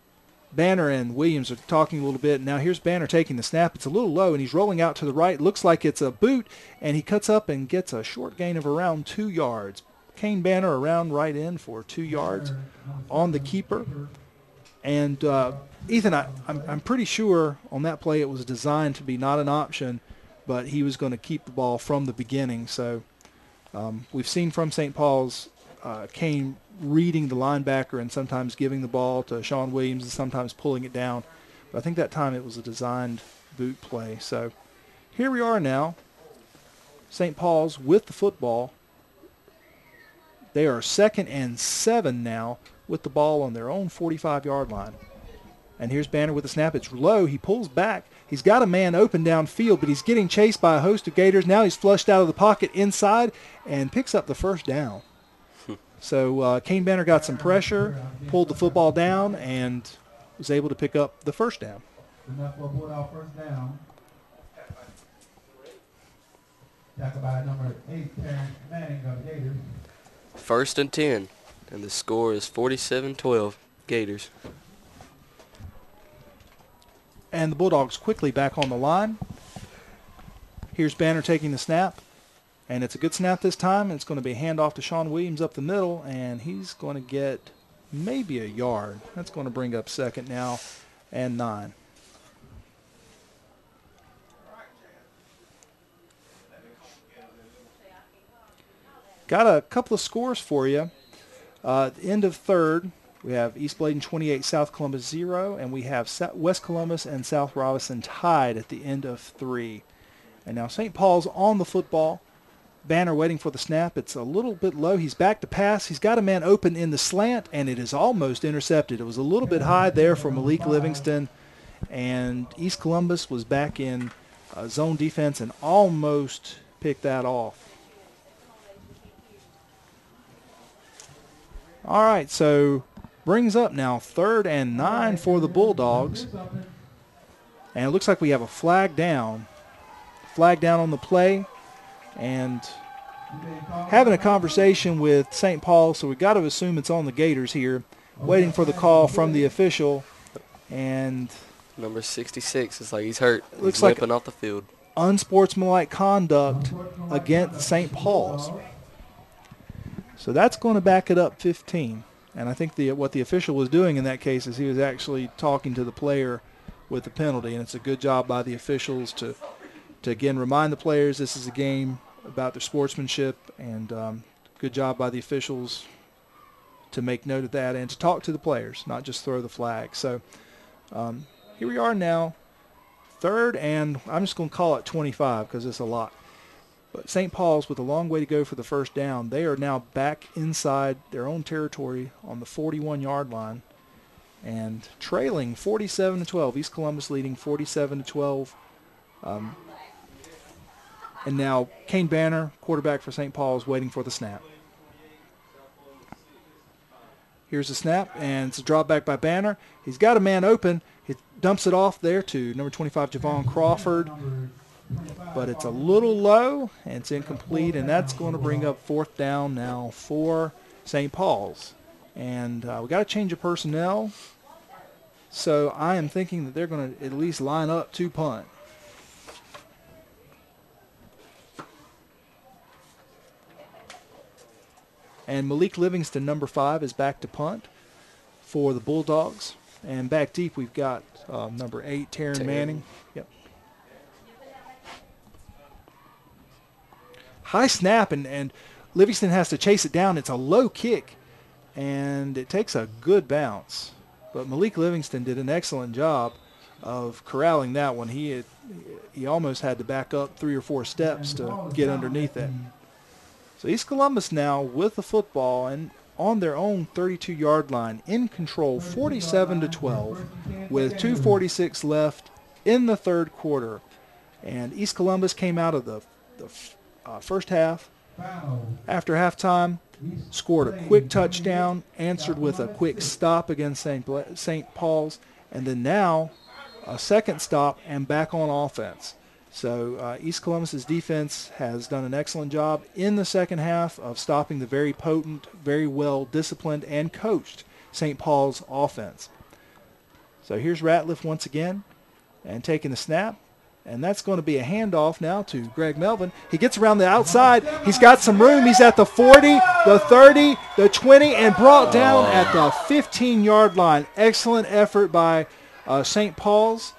Banner and Williams are talking a little bit. Now here's Banner taking the snap. It's a little low, and he's rolling out to the right. Looks like it's a boot, and he cuts up and gets a short gain of around 2 yards. Kane Banner around right in for 2 yards on the keeper. And Ethan, I'm pretty sure on that play it was designed to be not an option, but he was going to keep the ball from the beginning. So we've seen from St. Paul's Kane reading the linebacker and sometimes giving the ball to Sean Williams and sometimes pulling it down. But I think that time it was a designed boot play. So here we are now, St. Paul's with the football. They are 2nd and 7 now with the ball on their own 45-yard line. And here's Banner with the snap. It's low. He pulls back. He's got a man open downfield, but he's getting chased by a host of Gators. Now he's flushed out of the pocket inside and picks up the first down. So Kane Banner got some pressure, pulled the football down, and was able to pick up the first down. Enough for a Bulldog first down. Tackled by number 8, Terrence Manning of the Gators. 1st and 10, and the score is 47-12, Gators. And the Bulldogs quickly back on the line. Here's Banner taking the snap. And it's a good snap this time. It's going to be a handoff to Sean Williams up the middle, and he's going to get maybe a yard. That's going to bring up 2nd now and 9. Got a couple of scores for you. At the end of 3rd, we have East Bladen 28, South Columbus 0, and we have West Columbus and South Robinson tied at the end of 3. And now St. Paul's on the football. Banner waiting for the snap. It's a little bit low. He's back to pass. He's got a man open in the slant, and it is almost intercepted. It was a little bit high there for Malik Livingston, and East Columbus was back in zone defense and almost picked that off. All right, so brings up now 3rd and 9 for the Bulldogs. And it looks like we have a flag down. Flag down on the play. And having a conversation with St. Paul, so we've got to assume it's on the Gators here, waiting for the call from the official. And number 66 is like he's hurt. Looks He's like limping off the field. Unsportsmanlike conduct against St. Paul's. So that's going to back it up 15. And I think what the official was doing in that case is he was actually talking to the player with the penalty, and it's a good job by the officials to again remind the players this is a game about their sportsmanship, and good job by the officials to make note of that and to talk to the players, not just throw the flag. So here we are now, 3rd, and I'm just going to call it 25 because it's a lot. But St. Paul's with a long way to go for the first down. They are now back inside their own territory on the 41-yard line and trailing 47-12. East Columbus leading 47-12. And now Kane Banner, quarterback for St. Paul's, waiting for the snap. Here's the snap, and it's a drop back by Banner. He's got a man open. He dumps it off there to number 25, Javon Crawford. But it's a little low, and it's incomplete, and that's going to bring up 4th down now for St. Paul's. And we got to change of personnel. So I am thinking that they're going to at least line up to punt. And Malik Livingston, number 5, is back to punt for the Bulldogs. And back deep, we've got number 8, Taryn Manning. Yep. High snap, and Livingston has to chase it down. It's a low kick, and it takes a good bounce. But Malik Livingston did an excellent job of corralling that one. He almost had to back up 3 or 4 steps to get underneath it. So East Columbus now with the football and on their own 32-yard line, in control, 47-12, with 2:46 left in the third quarter. And East Columbus came out of the first half after halftime, scored a quick touchdown, answered with a quick stop against St. Paul's, and then now a second stop and back on offense. So East Columbus's defense has done an excellent job in the second half of stopping the very potent, very well disciplined and coached St. Paul's offense. So here's Ratliff once again and taking the snap. And that's going to be a handoff now to Greg Melvin. He gets around the outside. He's got some room. He's at the 40, the 30, the 20, and brought down at the 15-yard line. Excellent effort by St. Paul's.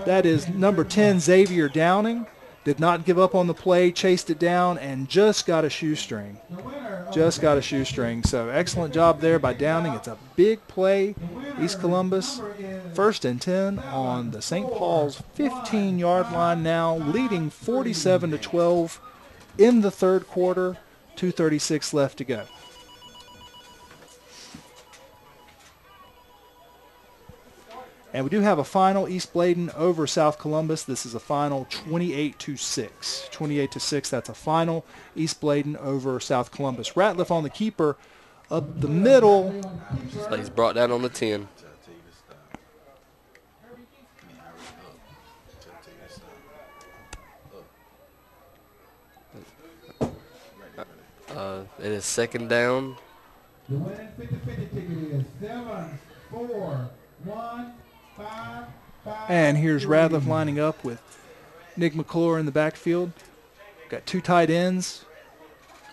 That is number 10, Xavier Downing. Did not give up on the play, chased it down, and just got a shoestring. Just got a shoestring. So excellent job there by Downing. It's a big play. East Columbus, 1st and 10 on the St. Paul's 15-yard line now, leading 47-12 in the third quarter. 2:36 left to go. And we do have a final, East Bladen over South Columbus. This is a final 28-6. 28-6, that's a final, East Bladen over South Columbus. Ratliff on the keeper up the middle. So he's brought down on the 10. It is second down. The winning 50-50 ticket is 7, 4, 1, 5, 5. And here's Ratliff lining up with Nick McClure in the backfield. Got 2 tight ends,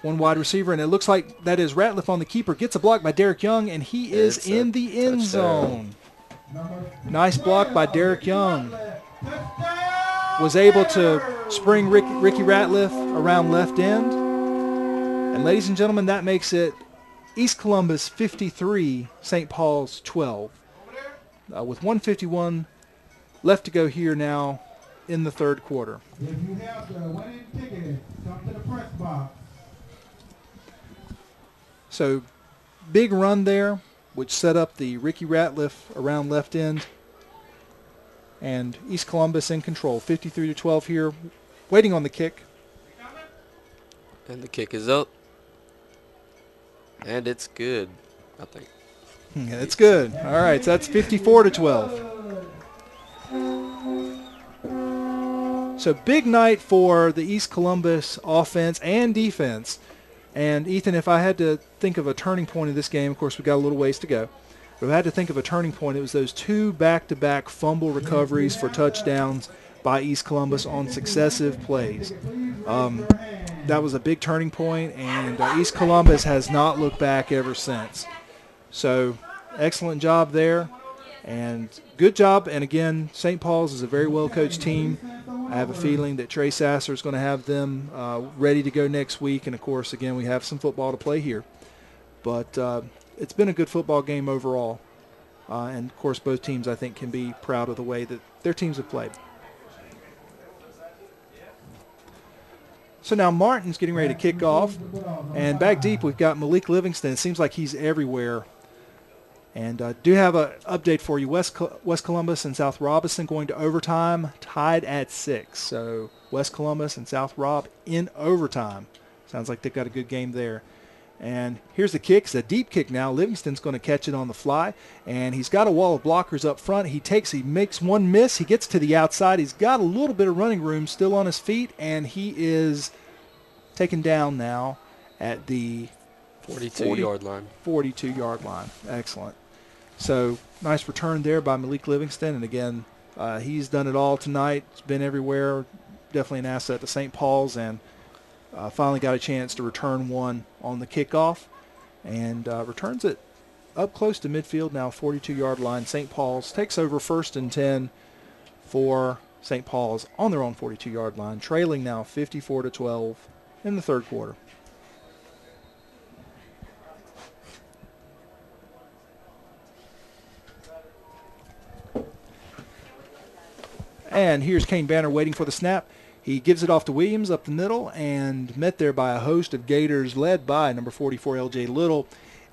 1 wide receiver, and it looks like that is Ratliff on the keeper. Gets a block by Derek Young, and he is in the end zone. Nice block by Derek Young. Was able to spring Ricky Ratliff around left end. And ladies and gentlemen, that makes it East Columbus 53, St. Paul's 12. With 1:51 left to go here now in the third quarter. If you have the winning ticket, come to the press box. So big run there, which set up the Ricky Ratliff around left end. And East Columbus in control, 53-12 here, waiting on the kick. And the kick is up. And it's good, I think. Yeah, it's good. All right, so that's 54-12. So big night for the East Columbus offense and defense. And Ethan, if I had to think of a turning point in this game, of course we've got a little ways to go. But if I had to think of a turning point, it was those 2 back-to-back fumble recoveries for touchdowns by East Columbus on successive plays. That was a big turning point, and East Columbus has not looked back ever since. So excellent job there, and good job. And again, St. Paul's is a very well-coached team. I have a feeling that Trey Sasser is going to have them ready to go next week. And, of course, again, we have some football to play here. But it's been a good football game overall. And, of course, both teams, I think, can be proud of the way that their teams have played. So now Martin's getting ready to kick off. And back deep, we've got Malik Livingston. It seems like he's everywhere. And do have an update for you. West Columbus and South Robinson going to overtime, tied at 6. So West Columbus and South Rob in overtime. Sounds like they've got a good game there. And here's the kick. It's a deep kick now. Livingston's going to catch it on the fly. And he's got a wall of blockers up front. He makes one miss. He gets to the outside. He's got a little bit of running room still on his feet. And he is taken down now at the 42-yard line. 42-yard line. Excellent. So nice return there by Malik Livingston. And again, he's done it all tonight. He's been everywhere. Definitely an asset to St. Paul's, and finally got a chance to return one on the kickoff, and returns it up close to midfield now, 42-yard line. St. Paul's takes over 1st and 10 for St. Paul's on their own 42-yard line, trailing now 54-12 in the third quarter. And here's Kane Banner waiting for the snap. He gives it off to Williams up the middle, and met there by a host of Gators led by number 44, L.J. Little.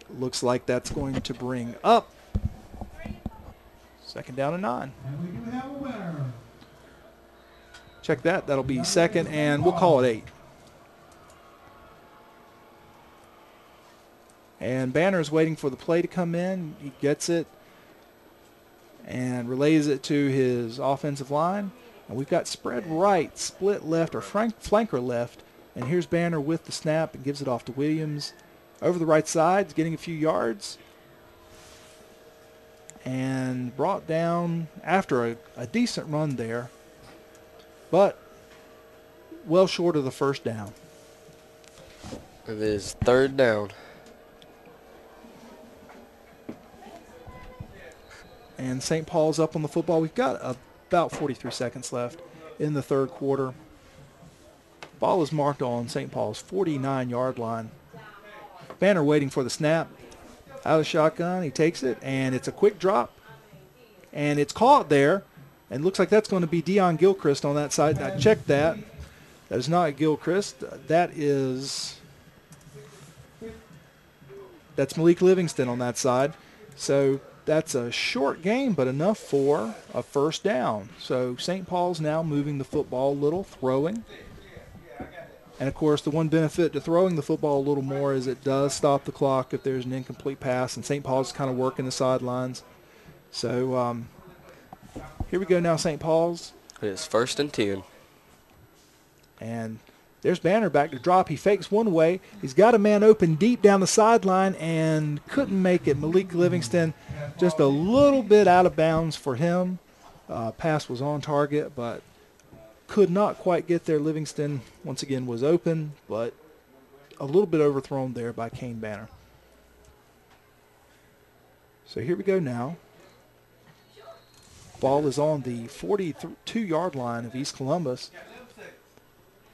Looks like that's going to bring up 2nd down and 9. And we do have a winner. Check that. That'll be 2nd, and we'll call it 8. And Banner's waiting for the play to come in. He gets it and relays it to his offensive line. And we've got spread right, split left, or flanker left. And here's Banner with the snap and gives it off to Williams. Over the right side, getting a few yards. And brought down after a decent run there. But well short of the 1st down. It is 3rd down. And St. Paul's up on the football. We've got about 43 seconds left in the third quarter. Ball is marked on St. Paul's 49-yard line. Banner waiting for the snap. Out of shotgun, he takes it, and it's a quick drop. And it's caught there, and looks like that's going to be Deion Gilchrist on that side. I checked that. That is not Gilchrist. That's Malik Livingston on that side. So that's a short game, but enough for a 1st down. So St. Paul's now moving the football a little, throwing. And, of course, the one benefit to throwing the football a little more is it does stop the clock if there's an incomplete pass, and St. Paul's kind of working the sidelines. So here we go now, St. Paul's. It's 1st and 10. And there's Banner back to drop. He fakes one way. He's got a man open deep down the sideline and couldn't make it. Malik Livingston just a little bit out of bounds for him. Pass was on target, but could not quite get there. Livingston, once again, was open, but a little bit overthrown there by Kane Banner. So here we go now. Ball is on the 42-yard line of East Columbus.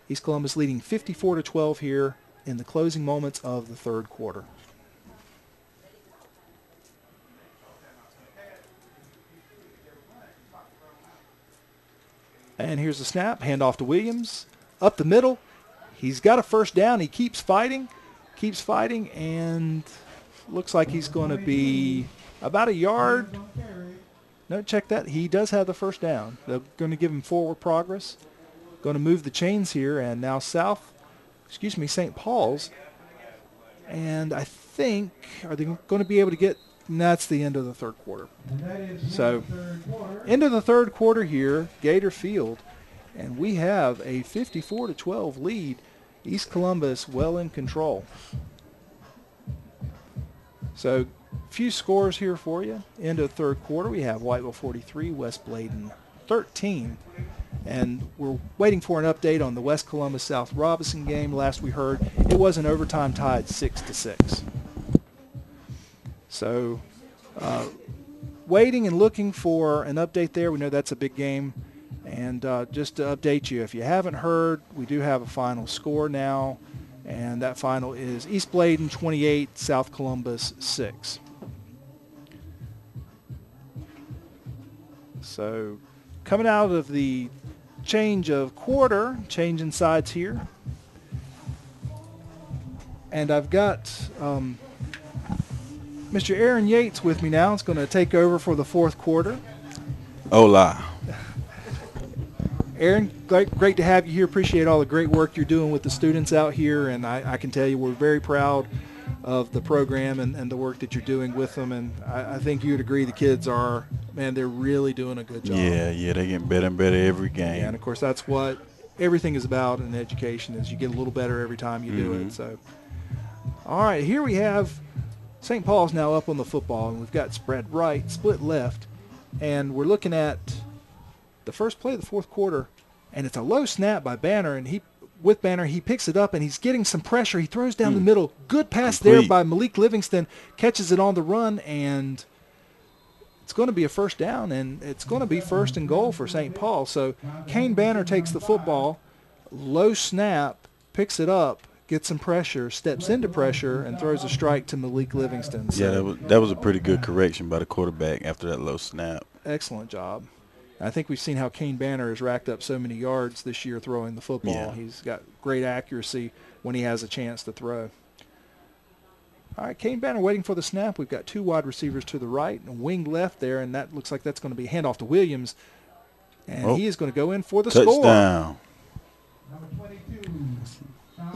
East Columbus leading 54-12 here in the closing moments of the third quarter. And here's the snap, handoff to Williams. Up the middle. He's got a 1st down. He keeps fighting, and looks like he's going to be about a yard. No, check that. He does have the 1st down. They're going to give him forward progress. Going to move the chains here, and now St. Paul's. And I think, are they going to be able to get, and that's the end of the third quarter. So, end of the third quarter here, Gator Field, and we have a 54-12 lead. East Columbus well in control. So, few scores here for you. End of the third quarter, we have Whiteville 43, West Bladen 13. And we're waiting for an update on the West Columbus South Robinson game. Last we heard, it was an overtime tied 6-6. So waiting and looking for an update there. We know that's a big game. And just to update you, if you haven't heard, we do have a final score now. And that final is East Bladen 28, South Columbus 6. So coming out of the change of quarter, changing sides here. And I've got Mr. Aaron Yates with me now. It's going to take over for the fourth quarter. Hola. Aaron, great to have you here. Appreciate all the great work you're doing with the students out here. And I can tell you we're very proud of the program and the work that you're doing with them. And I think you'd agree the kids are, man, they're really doing a good job. Yeah, they're getting better and better every game. Yeah, and, of course, that's what everything is about in education is you get a little better every time you do it. So, all right, here we have St. Paul's now up on the football, and we've got spread right, split left, and we're looking at the first play of the fourth quarter, and it's a low snap by Banner, and with Banner, he picks it up, and he's getting some pressure. He throws down the middle. Good pass there by Malik Livingston, catches it on the run, and it's going to be a first down, and it's going to be first and goal for St. Paul. So Kane Banner takes the football, low snap, picks it up, gets some pressure, steps into pressure, and throws a strike to Malik Livingston. So Yeah, that was a pretty good correction by the quarterback after that low snap. excellent job. I think we've seen how Kane Banner has racked up so many yards this year throwing the football. Yeah. He's got great accuracy when he has a chance to throw. All right, Kane Banner waiting for the snap. We've got two wide receivers to the right and a wing left there, and that looks like that's going to be a handoff to Williams. And he is going to go in for the score. Touchdown. Number 22.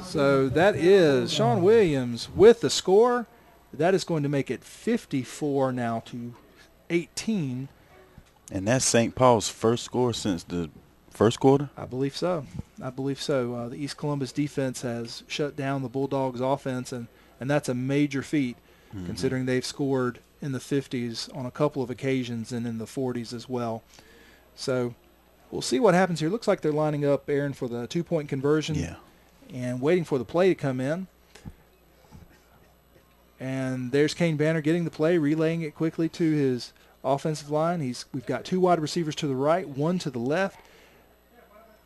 So that is Sean Williams with the score. That is going to make it 54 now to 18. And that's St. Paul's first score since the first quarter? I believe so. The East Columbus defense has shut down the Bulldogs offense, and that's a major feat considering they've scored in the 50s on a couple of occasions and in the 40s as well. So we'll see what happens here. Looks like they're lining up, Aaron, for the two-point conversion. Yeah. And waiting for the play to come in. And there's Kane Banner getting the play, relaying it quickly to his offensive line. We've got two wide receivers to the right, one to the left.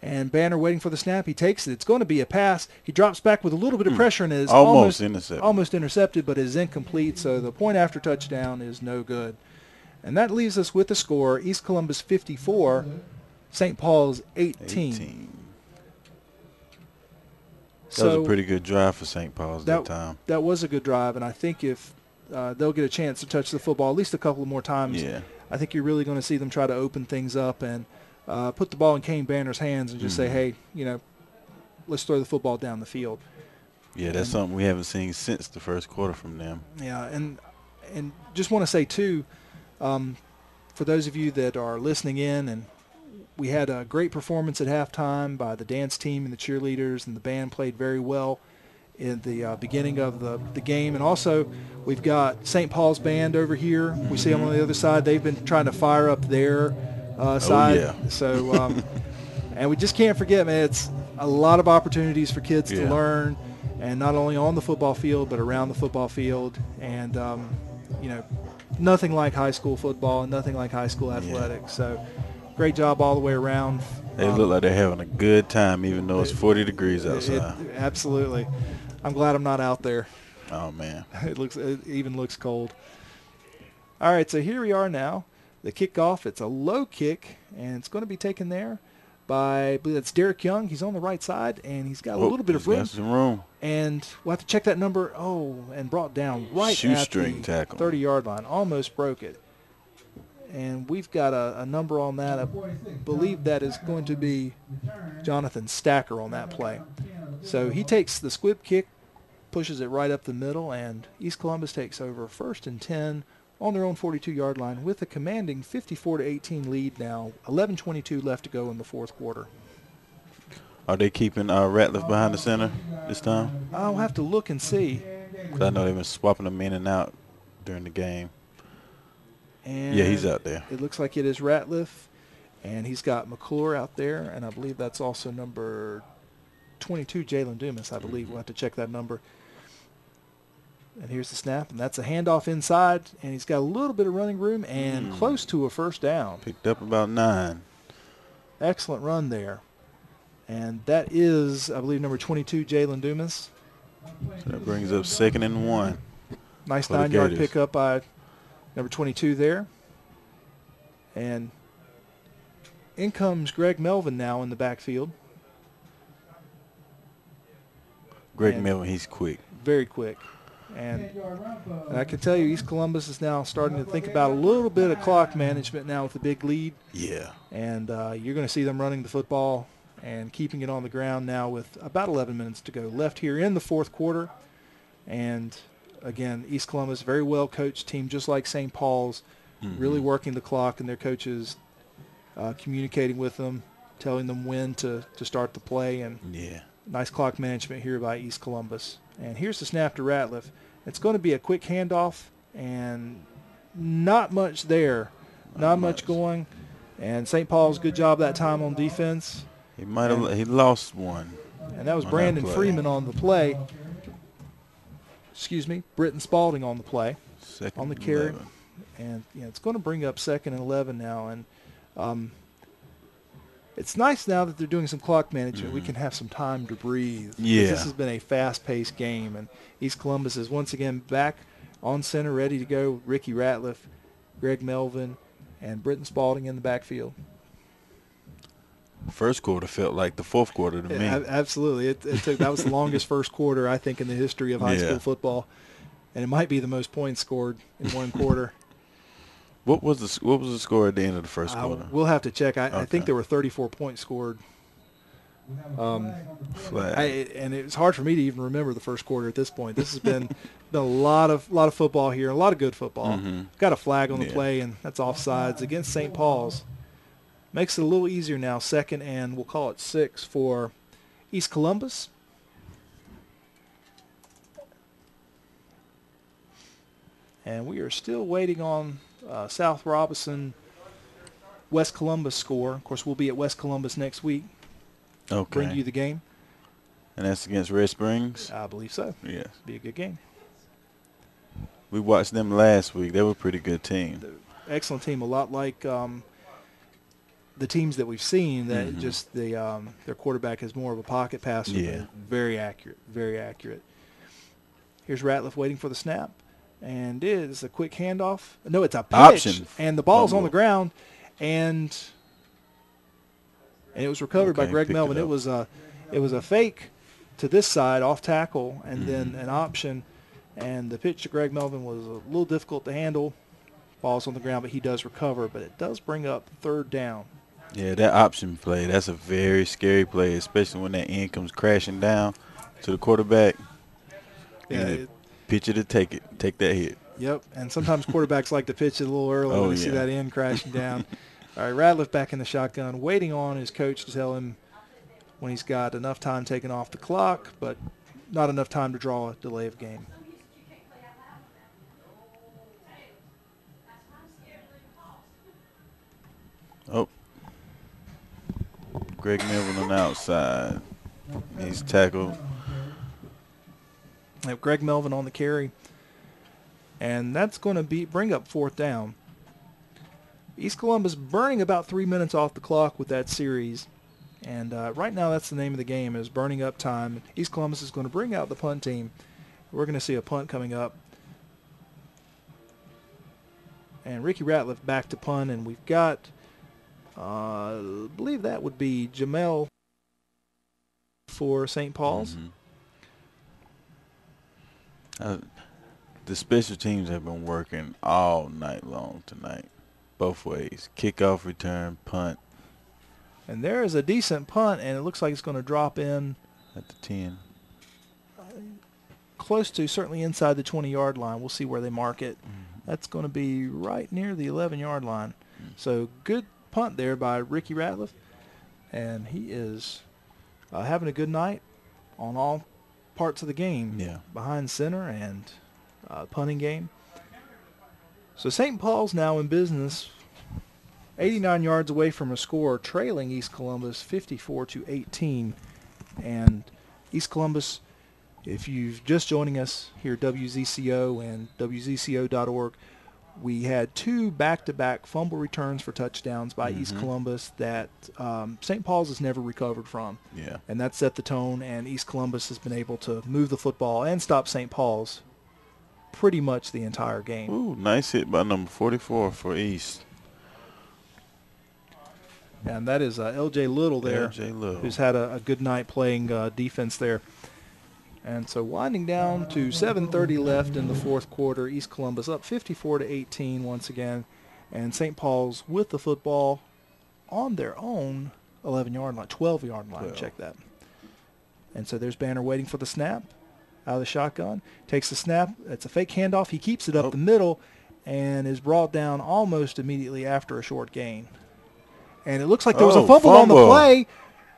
And Banner waiting for the snap. He takes it. It's going to be a pass. He drops back with a little bit of pressure and is almost intercepted, but is incomplete. So the point after touchdown is no good. And that leaves us with the score, East Columbus 54, St. Paul's 18. That was a pretty good drive for St. Paul's that time. That was a good drive, and I think if they'll get a chance to touch the football at least a couple more times, I think you're really going to see them try to open things up and put the ball in Kane Banner's hands and just say, hey, let's throw the football down the field. Yeah, that's something we haven't seen since the first quarter from them. Yeah, and just want to say, too, for those of you that are listening in, and we had a great performance at halftime by the dance team and the cheerleaders, and the band played very well in the beginning of the game. And also, we've got St. Paul's band over here. We see them on the other side. They've been trying to fire up their side. Oh, yeah. So, and we just can't forget, man, it's a lot of opportunities for kids to learn, and not only on the football field, but around the football field. And, nothing like high school football and nothing like high school athletics. So, great job all the way around. They look like they're having a good time, even though it's 40 degrees outside. Absolutely. I'm glad I'm not out there. Oh, man. It even looks cold. All right, so here we are now. The kickoff, it's a low kick, and it's going to be taken there by, I believe that's Derek Young. He's on the right side, and he's got a little bit of room. Got some room. And we'll have to check that number. And brought down right at the tackle. 30-yard line. Almost broke it. And we've got a number on that. I believe that is going to be Jonathan Stacker on that play. So he takes the squib kick, pushes it right up the middle, and East Columbus takes over 1st and 10 on their own 42-yard line with a commanding 54-18 lead now. 11:22 left to go in the fourth quarter. Are they keeping Ratliff behind the center this time? I'll have to look and see. 'Cause I know they've been swapping them in and out during the game. And yeah, he's out there. It looks like it is Ratliff, and he's got McClure out there, and I believe that's also number 22, Jalen Dumas, I believe. We'll have to check that number. And here's the snap, and that's a handoff inside, and he's got a little bit of running room and close to a first down. Picked up about 9. Excellent run there. And that is, I believe, number 22, Jalen Dumas. So that brings up 2nd and 1. Nice 9-yard pickup by number 22 there. And in comes Greg Melvin now in the backfield. Melvin, he's quick. Very quick. And I can tell you East Columbus is now starting to think about a little bit of clock management now with a big lead. Yeah. And you're going to see them running the football and keeping it on the ground now with about 11 minutes to go left here in the fourth quarter. And again, East Columbus, very well coached team, just like St. Paul's, really working the clock, and their coaches communicating with them, telling them when to start the play, and nice clock management here by East Columbus. And here's the snap to Ratliff. It's going to be a quick handoff, and not much there. Not much going. And St. Paul's, good job that time on defense. He lost one. And that was on Brandon that play. Freeman on the play. Britton Spalding on the play. Second on the carry. 11. And it's going to bring up 2nd and 11 now. And it's nice now that they're doing some clock management. We can have some time to breathe. Yeah. This has been a fast-paced game. And East Columbus is once again back on center, ready to go. Ricky Ratliff, Greg Melvin, and Britton Spalding in the backfield. First quarter felt like the fourth quarter to me. Absolutely. That was the longest first quarter, I think, in the history of high school football. And it might be the most points scored in one quarter. What was the score at the end of the first quarter? We'll have to check. I think Okay. there were 34 points scored. Flag. And it's hard for me to even remember the first quarter at this point. This has been a lot of football here, a lot of good football. Got a flag on the play, and that's offsides against St. Paul's. Makes it a little easier now, 2nd and we'll call it 6 for East Columbus. And we are still waiting on South Robinson, West Columbus score. Of course, we'll be at West Columbus next week. Okay. Bring you the game. And that's against Red Springs? I believe so. Yes. Be a good game. We watched them last week. They were a pretty good team. Excellent team. A lot like the teams that we've seen, that just their quarterback is more of a pocket passer. Yeah. But very accurate, very accurate. Here's Ratliff waiting for the snap, and it is a quick handoff. No, it's a pitch, Option. and the ball's on Fumble. the ground, and it was recovered by Okay, Greg picked Melvin. it up. It was a fake to this side, off tackle, and then an option, and the pitch to Greg Melvin was a little difficult to handle. Ball's on the ground, but he does recover, but it does bring up 3rd down. Yeah, that option play, that's a very scary play, especially when that end comes crashing down to the quarterback. Yeah, Pitch it to take that hit. Yep, and sometimes quarterbacks like to pitch it a little early when they see that end crashing down. All right, Ratliff back in the shotgun, waiting on his coach to tell him when he's got enough time taken off the clock, but not enough time to draw a delay of game. Oh. Greg Melvin on the outside. He's tackled. Greg Melvin on the carry, and that's going to bring up 4th down. East Columbus burning about 3 minutes off the clock with that series, and right now that's the name of the game, is burning up time. East Columbus is going to bring out the punt team. We're going to see a punt coming up, and Ricky Ratliff back to punt, and we've got, I believe that would be Jamel for St. Paul's. The special teams have been working all night long tonight, both ways. Kickoff, return, punt. And there is a decent punt, and it looks like it's going to drop in At the 10. Close to, certainly inside the 20-yard line. We'll see where they mark it. That's going to be right near the 11-yard line. So good punt there by Ricky Ratliff, and he is having a good night on all parts of the game. Yeah. Behind center and punting game. So St. Paul's now in business, 89 yards away from a score, trailing East Columbus 54-18. And East Columbus, if you're just joining us here at WZCO and WZCO.org, we had 2 back-to-back fumble returns for touchdowns by East Columbus that St. Paul's has never recovered from. Yeah. And that set the tone, and East Columbus has been able to move the football and stop St. Paul's pretty much the entire game. Ooh, nice hit by number 44 for East. And that is L.J. Little there, L.J. Little. who's had a good night playing defense there. And so winding down to 7:30 left in the fourth quarter, East Columbus up 54-18 once again, and St. Paul's with the football on their own 11-yard line, 12-yard line. 12. Check that. And so there's Banner waiting for the snap out of the shotgun. Takes the snap. It's a fake handoff. He keeps it up the middle and is brought down almost immediately after a short gain. And it looks like there was a fumble on the play.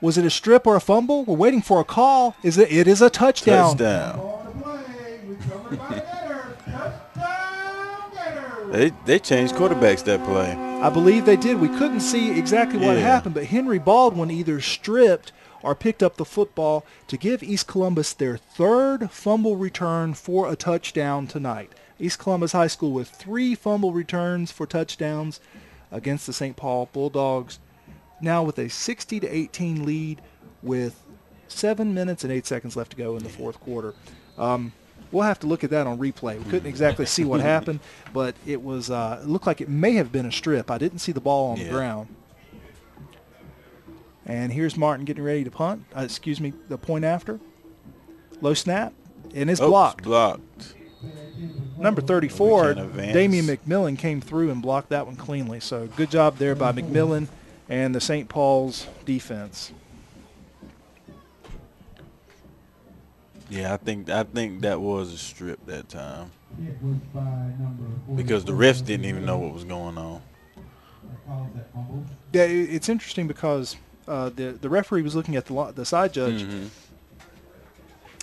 Was it a strip or a fumble? We're waiting for a call. It is a touchdown. Touchdown. They changed quarterbacks that play. I believe they did. We couldn't see exactly what Yeah. happened, but Henry Baldwin either stripped or picked up the football to give East Columbus their third fumble return for a touchdown tonight. East Columbus High School with 3 fumble returns for touchdowns against the St. Paul Bulldogs, now with a 60-18 lead with 7 minutes and 8 seconds left to go in the fourth quarter. We'll have to look at that on replay. We couldn't exactly see what happened, but it was it looked like it may have been a strip. I didn't see the ball on the ground. And here's Martin getting ready to punt. The point after. Low snap, and it's blocked. Blocked. Number 34, We can't advance. Damian McMillan came through and blocked that one cleanly. So good job there by McMillan and the St. Paul's defense. Yeah, I think that was a strip that time because the refs didn't even know what was going on. Yeah, it's interesting because the referee was looking at the side judge,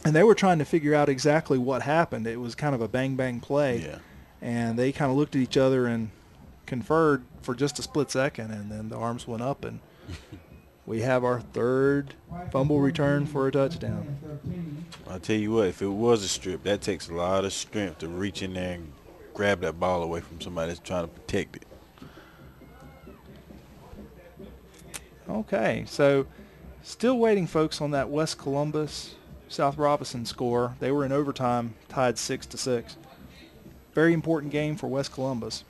and they were trying to figure out exactly what happened. It was kind of a bang-bang play, and they kind of looked at each other and conferred for just a split second, and then the arms went up, and we have our third fumble return for a touchdown. I'll tell you what, if it was a strip, that takes a lot of strength to reach in there and grab that ball away from somebody that's trying to protect it. Okay, so still waiting, folks, on that West Columbus South Robinson score. They were in overtime, tied 6-6. Very important game for West Columbus.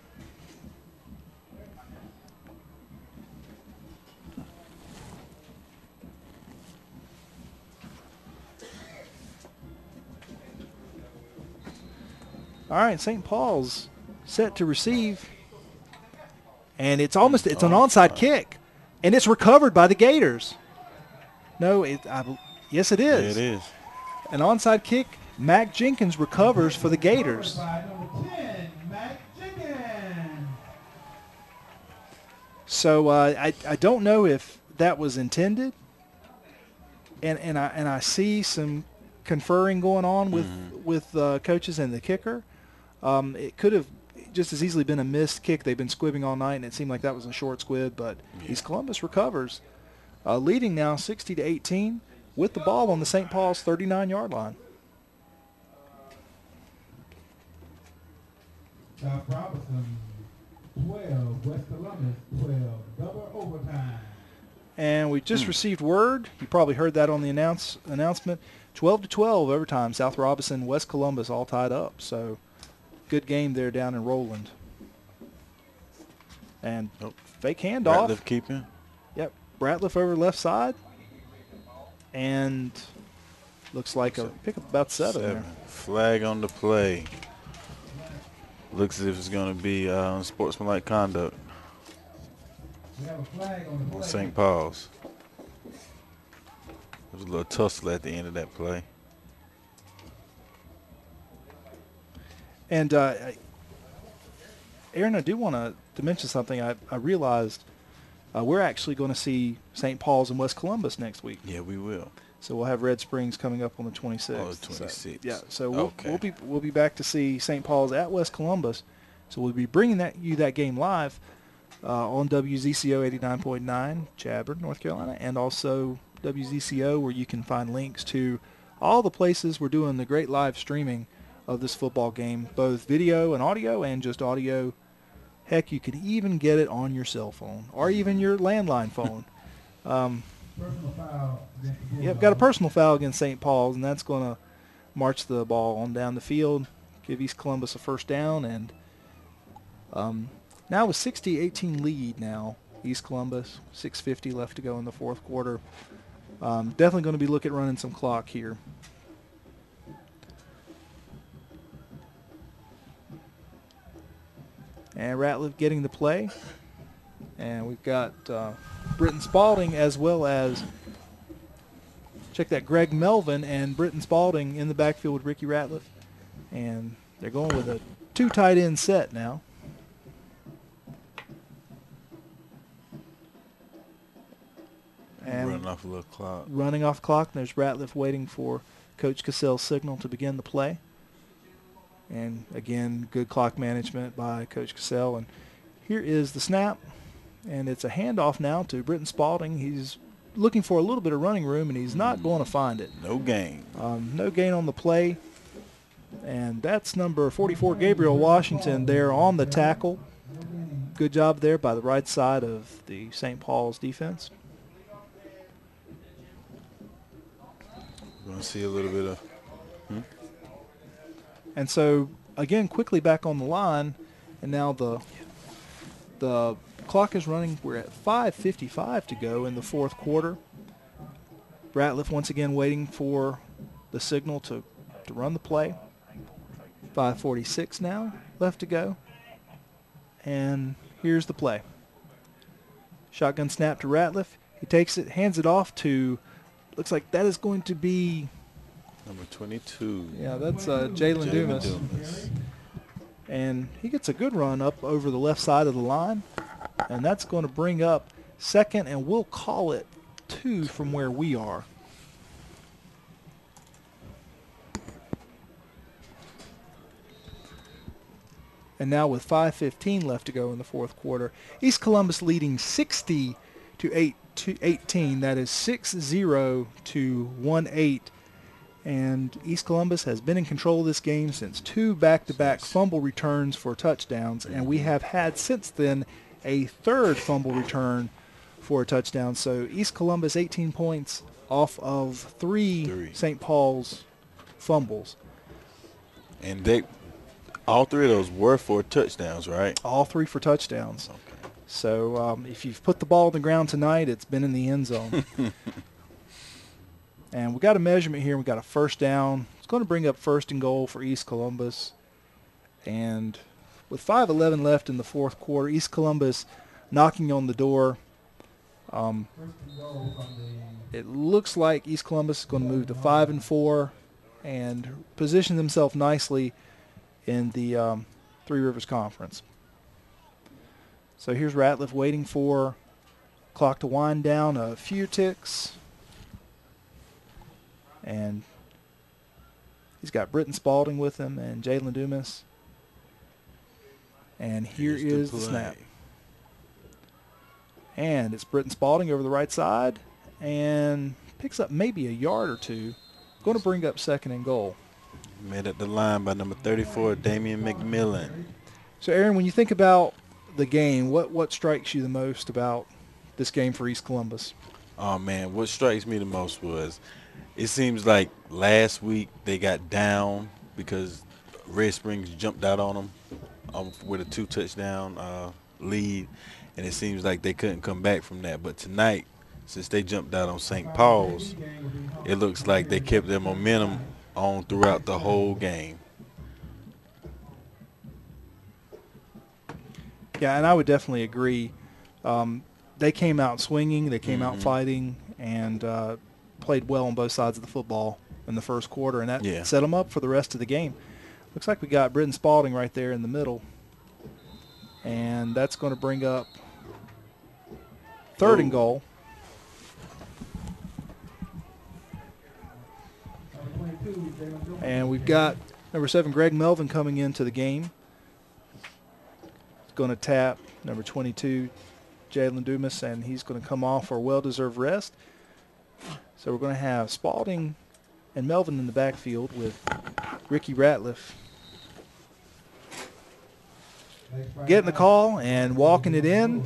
All right, St. Paul's set to receive, and it's an onside kick, and it's recovered by the Gators. No, yes, it is. Yeah, it is. An onside kick. Mac Jenkins recovers for the Gators. So I don't know if that was intended, and I see some conferring going on with coaches and the kicker. It could have just as easily been a missed kick. They've been squibbing all night, and it seemed like that was a short squib. But East Columbus recovers, leading now 60-18 with the ball on the St. Paul's 39-yard line. South Robinson 12, West Columbus 12, double overtime. And we just received word. You probably heard that on the announcement. 12-12 overtime. South Robinson, West Columbus all tied up. So good game there down in Roland. And fake handoff. Ratliff keeping. Yep. Ratliff over left side. And looks like a pickup about 7 there. Flag on the play. Looks as if it's going to be unsportsmanlike conduct We have a flag on the on play. St. Paul's. There was a little tussle at the end of that play. And Aaron, I do want to mention something. I realized we're actually going to see St. Paul's and West Columbus next week. Yeah, we will. So we'll have Red Springs coming up on the 26th. Oh, the 26th. So we'll be back to see St. Paul's at West Columbus. So we'll be bringing you that game live on WZCO 89.9, Chadbourne, North Carolina, and also WZCO, where you can find links to all the places we're doing the great live streaming of this football game, both video and audio, and just audio. Heck, you can even get it on your cell phone or even your landline phone. Personal foul against the Yep, Bulldogs. got a personal foul against St. Paul's, and that's going to march the ball on down the field, give East Columbus a first down, and now with 60-18 lead now, East Columbus, 6:50 left to go in the fourth quarter. Definitely going to be looking at running some clock here. And Ratliff getting the play. And we've got Britton Spalding as well as, check that, Greg Melvin and Britton Spalding in the backfield with Ricky Ratliff. And they're going with a 2 tight end set now. And Running off a little clock. running off clock, and there's Ratliff waiting for Coach Cassell's signal to begin the play. And again, good clock management by Coach Cassell. And here is the snap, and it's a handoff now to Britton Spalding. He's looking for a little bit of running room, and he's not going to find it. No gain. No gain on the play. And that's number 44, Gabriel Washington, there on the tackle. Good job there by the right side of the St. Paul's defense. We're going to see a little bit of... And so, again, quickly back on the line, and now the clock is running. We're at 5:55 to go in the fourth quarter. Ratliff once again waiting for the signal to run the play. 5:46 now left to go. And here's the play. Shotgun snap to Ratliff. He takes it, hands it off to, looks like that is going to be... Number 22. Yeah, that's Jalen Dumas. And he gets a good run up over the left side of the line. And that's going to bring up second, and we'll call it 2 from where we are. And now with 5:15 left to go in the fourth quarter, East Columbus leading 60 to 18. That is 6-0 to 1-8. And East Columbus has been in control of this game since 2 back-to-back fumble returns for touchdowns, and we have had since then a 3rd fumble return for a touchdown. So East Columbus 18 points off of 3 St. Paul's fumbles. And all 3 of those were for touchdowns, right? All 3 for touchdowns. Okay. So if you've put the ball on the ground tonight, it's been in the end zone. And we got a measurement here. We got a first down. It's going to bring up 1st and goal for East Columbus. And with 5:11 left in the fourth quarter, East Columbus knocking on the door. It looks like East Columbus is going to move to 5-4 and position themselves nicely in the Three Rivers Conference. So here's Ratliff waiting for clock to wind down a few ticks. And he's got Britton Spalding with him and Jalen Dumas. And here is the snap. And it's Britton Spalding over the right side and picks up maybe a yard or 2. Going to bring up 2nd and goal. Made at the line by number 34, Damian McMillan. So, Aaron, when you think about the game, what strikes you the most about this game for East Columbus? Oh, man, what strikes me the most was it seems like last week they got down because Red Springs jumped out on them with a 2-touchdown lead, and it seems like they couldn't come back from that. But tonight, since they jumped out on St. Paul's, it looks like they kept their momentum on throughout the whole game. Yeah, and I would definitely agree. They came out swinging, they came out fighting, and played well on both sides of the football in the first quarter, and that set them up for the rest of the game. Looks like we got Britton Spalding right there in the middle, and that's going to bring up 3rd and goal. And we've got number 7, Greg Melvin, coming into the game. He's going to tap number 22, Jalen Dumas, and he's going to come off for a well-deserved rest. So we're going to have Spalding and Melvin in the backfield with Ricky Ratliff getting the call and walking it in.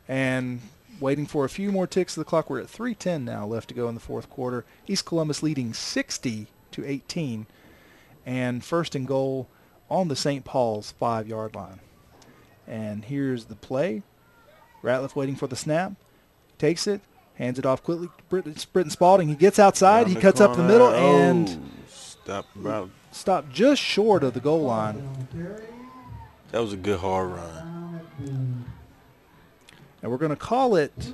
And waiting for a few more ticks of the clock. We're at 3:10 now left to go in the fourth quarter. East Columbus leading 60 to 18. And 1st and goal on the St. Paul's 5-yard line. And here's the play. Ratliff waiting for the snap. Takes it. Hands it off quickly. Britton Spalding. He gets outside. He cuts up the middle and stopped just short of the goal line. That was a good hard run. And we're going to call it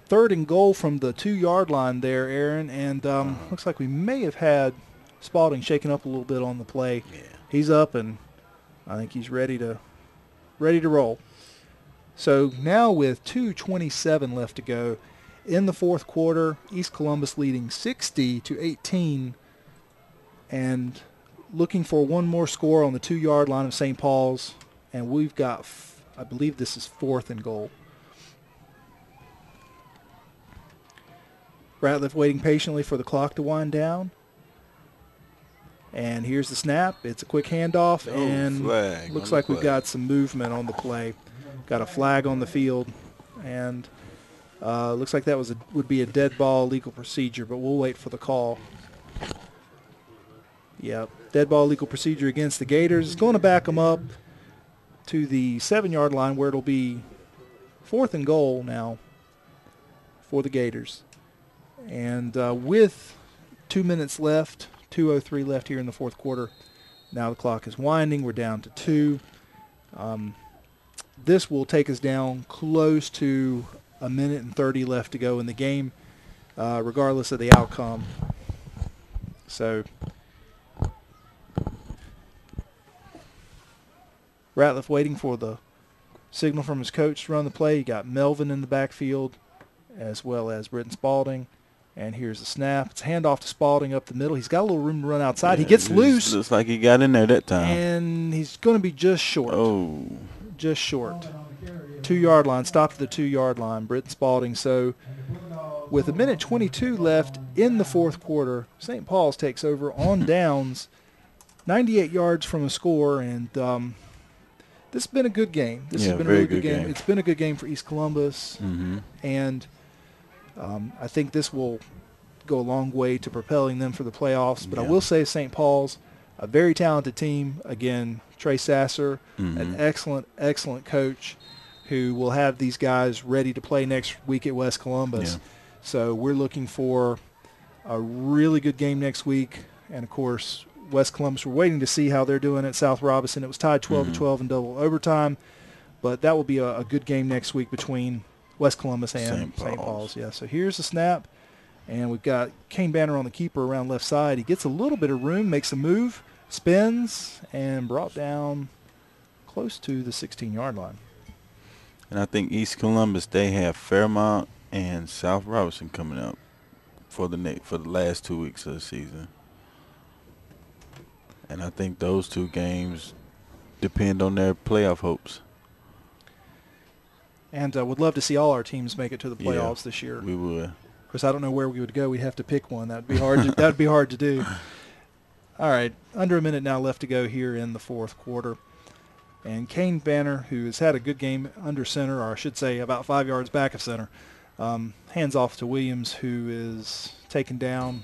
3rd and goal from the 2-yard line there, Aaron. And looks like we may have had Spalding shaking up a little bit on the play. Yeah. He's up, and I think he's ready to roll. So now with 2:27 left to go, in the fourth quarter. East Columbus leading 60-18, and looking for one more score on the 2-yard line of St. Paul's, and we've got, I believe this is 4th and goal. Ratliff waiting patiently for the clock to wind down. And here's the snap. It's a quick handoff, and flag looks on the like we've play. got some movement on the play. Got a flag on the field, and looks like that would be a dead ball legal procedure, but we'll wait for the call. Yep, dead ball legal procedure against the Gators. It's going to back them up to the 7-yard line, where it'll be 4th and goal now for the Gators. And with 2 minutes left, 2:03 left here in the fourth quarter, now the clock is winding. We're down to 2. This will take us down close to 1 minute and 30 left to go in the game, regardless of the outcome. So Ratliff waiting for the signal from his coach to run the play. You got Melvin in the backfield, as well as Britton Spalding. And here's the snap. It's a handoff to Spalding up the middle. He's got a little room to run outside. Yeah, he gets it loose. Looks like he got in there that time. And he's going to be just short. Oh. Just short. 2-yard line. Stop at the 2-yard line. Britton Spalding. So with 1 minute 22 left in the fourth quarter, St. Paul's takes over on downs, 98 yards from a score. And this has been a good game. This has been a really good game. It's been a good game for East Columbus. Mm-hmm. And I think this will go a long way to propelling them for the playoffs. But I will say St. Paul's, a very talented team. Again, Trey Sasser, an excellent, excellent coach who will have these guys ready to play next week at West Columbus. Yeah. So we're looking for a really good game next week. And, of course, West Columbus, we're waiting to see how they're doing at South Robinson. It was tied 12-12 in double overtime. But that will be a good game next week between West Columbus and St. Paul's. Yeah, so here's the snap, and we've got Kane Banner on the keeper around left side. He gets a little bit of room, makes a move, spins, and brought down close to the 16-yard line. And I think East Columbus, they have Fairmont and South Robinson coming up for the last 2 weeks of the season. And I think those 2 games depend on their playoff hopes. And would love to see all our teams make it to the playoffs this year. We would. Of course, I don't know where we would go. We'd have to pick one. That'd be hard. That'd be hard to do. All right, under a minute now left to go here in the fourth quarter. And Kane Banner, who has had a good game under center, or I should say about 5 yards back of center, hands off to Williams, who is taken down.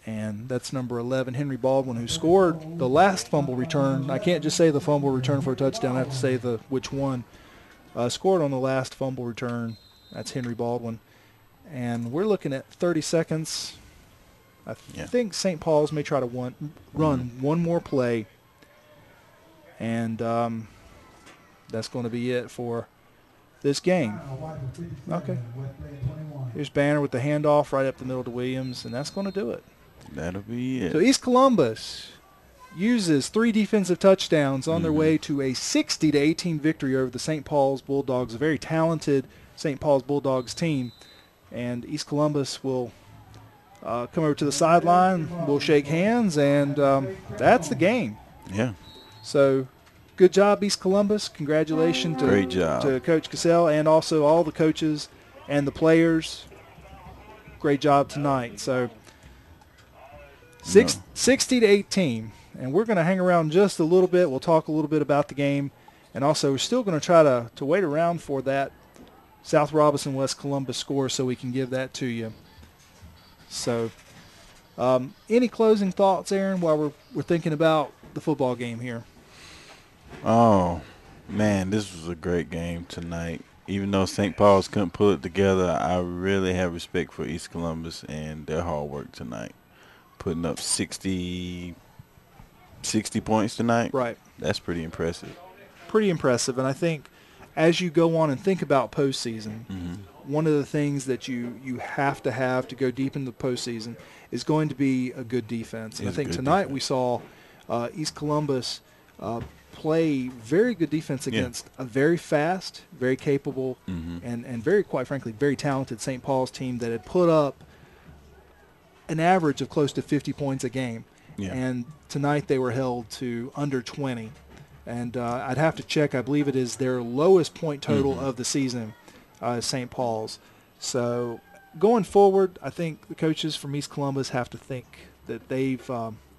And that's number 11, Henry Baldwin, who scored the last fumble return. I can't just say the fumble return for a touchdown. I have to say which one. Scored on the last fumble return. That's Henry Baldwin. And we're looking at 30 seconds. I think St. Paul's may try to run one more play. And that's going to be it for this game. Okay. Here's Banner with the handoff right up the middle to Williams, and that's going to do it. That'll be it. So East Columbus uses 3 defensive touchdowns on their way to a 60-18 victory over the St. Paul's Bulldogs, a very talented St. Paul's Bulldogs team. And East Columbus will come over to the sideline, we'll shake hands, and that's the game. Yeah. So good job, East Columbus. Congratulations to Coach Cassell and also all the coaches and the players. Great job tonight. So 60-18, and we're going to hang around just a little bit. We'll talk a little bit about the game, and also we're still going to try to wait around for that South Robinson West Columbus score so we can give that to you. So any closing thoughts, Aaron, while we're thinking about the football game here? Oh, man, this was a great game tonight. Even though St. Paul's couldn't pull it together, I really have respect for East Columbus and their hard work tonight. Putting up 60 points tonight. Right. That's pretty impressive. Pretty impressive. And I think as you go on and think about postseason, one of the things that you have to go deep into the postseason is going to be a good defense. And I think tonight we saw East Columbus play very good defense against a very fast, very capable, and very, quite frankly, very talented St. Paul's team that had put up an average of close to 50 points a game. Yeah. And tonight they were held to under 20. And I'd have to check. I believe it is their lowest point total of the season, St. Paul's. So going forward, I think the coaches from East Columbus have to think that they've,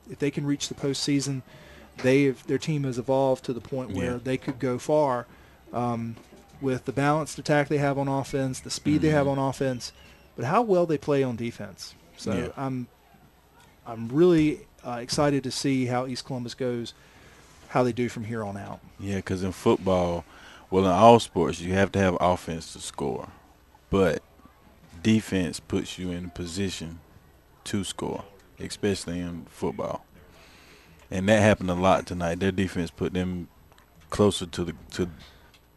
if they can reach the postseason, their team has evolved to the point where they could go far with the balanced attack they have on offense, the speed they have on offense, but how well they play on defense. So I'm really excited to see how East Columbus goes, how they do from here on out. Yeah, because in football, well, in all sports, you have to have offense to score, but defense puts you in a position to score, especially in football. And that happened a lot tonight. Their defense put them closer to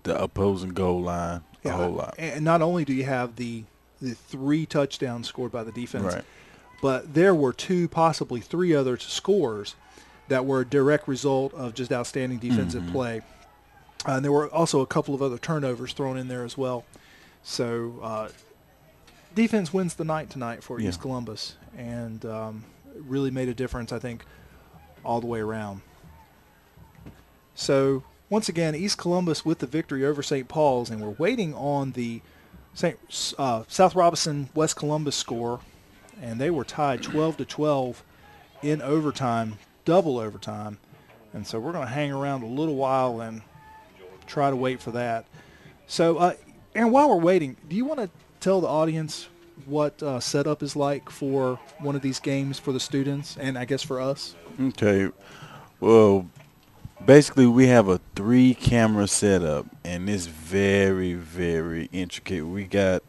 the opposing goal line a whole lot. And not only do you have the 3 touchdowns scored by the defense, Right. but there were 2, possibly 3 other scores that were a direct result of just outstanding defensive play. And there were also a couple of other turnovers thrown in there as well. So defense wins the night tonight for East Columbus, and really made a difference, I think, all the way around. So once again, East Columbus with the victory over St. Paul's, and we're waiting on the South Robinson West Columbus score, and they were tied 12-12 in overtime, double overtime. And so we're going to hang around a little while and try to wait for that. So, Aaron, while we're waiting, do you want to tell the audience what setup is like for one of these games for the students and I guess for us? Okay. Well, basically we have a 3-camera setup, and it's very, very intricate. We got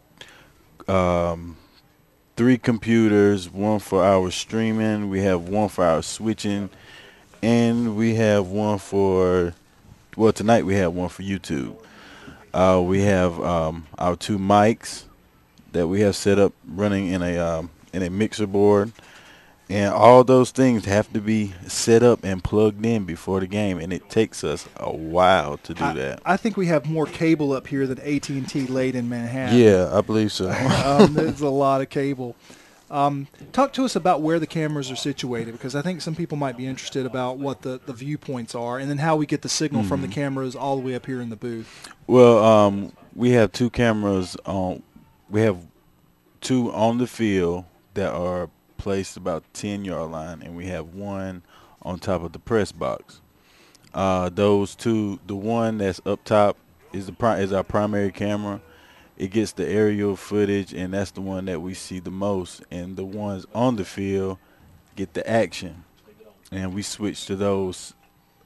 3 computers, 1 for our streaming, we have 1 for our switching, and we have 1 for, well, tonight we have 1 for YouTube. We have our 2 mics that we have set up running in a mixer board. And all those things have to be set up and plugged in before the game, and it takes us a while to do that. I think we have more cable up here than AT&T laid in Manhattan. Yeah, I believe so. There's a lot of cable. Talk to us about where the cameras are situated, because I think some people might be interested about what the viewpoints are, and then how we get the signal from the cameras all the way up here in the booth. Well, we have 2 cameras on. We have 2 on the field that are placed about 10-yard line, and we have 1 on top of the press box. Those 2, the one that's up top is our primary camera. It gets the aerial footage, and that's the one that we see the most. And the ones on the field get the action, and we switch to those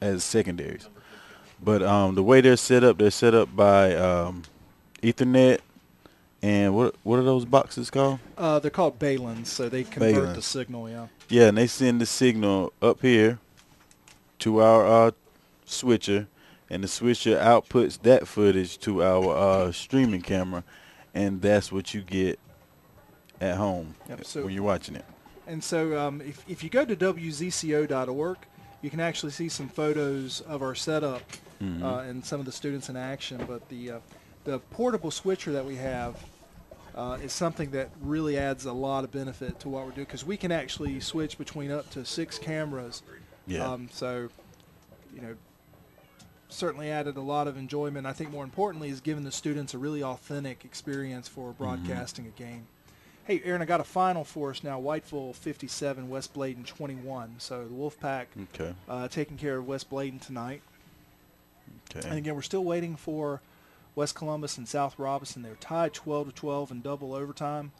as secondaries. But the way they're set up by Ethernet. And what are those boxes called? They're called Balins, so they convert Balins. the signal, yeah. Yeah, and they send the signal up here to our switcher, and the switcher outputs that footage to our streaming camera, and that's what you get at home when you're watching it. And so if you go to WZCO.org, you can actually see some photos of our setup and some of the students in action. But the portable switcher that we have is something that really adds a lot of benefit to what we're doing, because we can actually switch between up to 6 cameras. Yeah. So, certainly added a lot of enjoyment. I think more importantly is giving the students a really authentic experience for broadcasting a game. Hey, Aaron, I got a final for us now. Whiteville 57, West Bladen 21. So the Wolfpack taking care of West Bladen tonight. Okay. And again, we're still waiting for West Columbus and South Robinson. They're tied 12-12 in double overtime.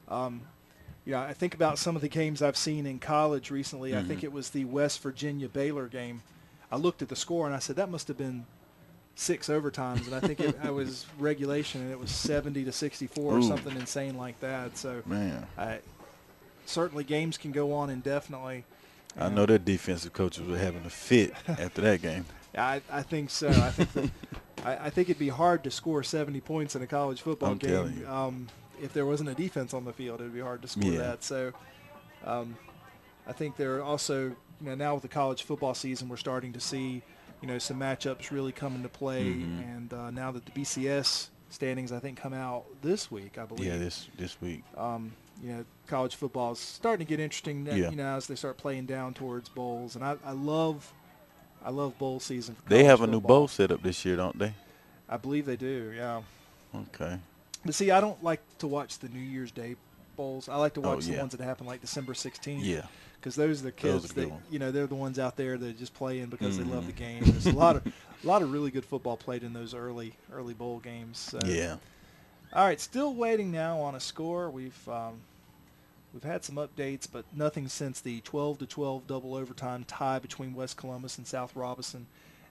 I think about some of the games I've seen in college recently. I think it was the West Virginia Baylor game. I looked at the score and I said that must have been 6 overtimes, and I think it was regulation, and it was 70-64 or something insane like that. So, certainly games can go on indefinitely. I know their defensive coaches were having a fit after that game. I think so. I think it'd be hard to score 70 points in a college football game. Telling you. If there wasn't a defense on the field, it would be hard to score that. So I think there are also, now with the college football season, we're starting to see, some matchups really come into play. Mm-hmm. And now that the BCS standings, I think, come out this week, I believe. Yeah, this week. College football is starting to get interesting, Yeah. as they start playing down towards bowls. And I love bowl season for They college have a new football. bowl set up this year, don't they? I believe they do, yeah. Okay. But see, I don't like to watch the New Year's Day bowls. I like to watch the yeah. ones that happen like December 16th. Yeah. Because those are the kids Those are good that, ones. they're the ones out there that are just playing because they love the Mhm. game. There's a lot of really good football played in those early bowl games. So. Yeah. All right, still waiting now on a score. We've had some updates, but nothing since the 12-12 double overtime tie between West Columbus and South Robeson.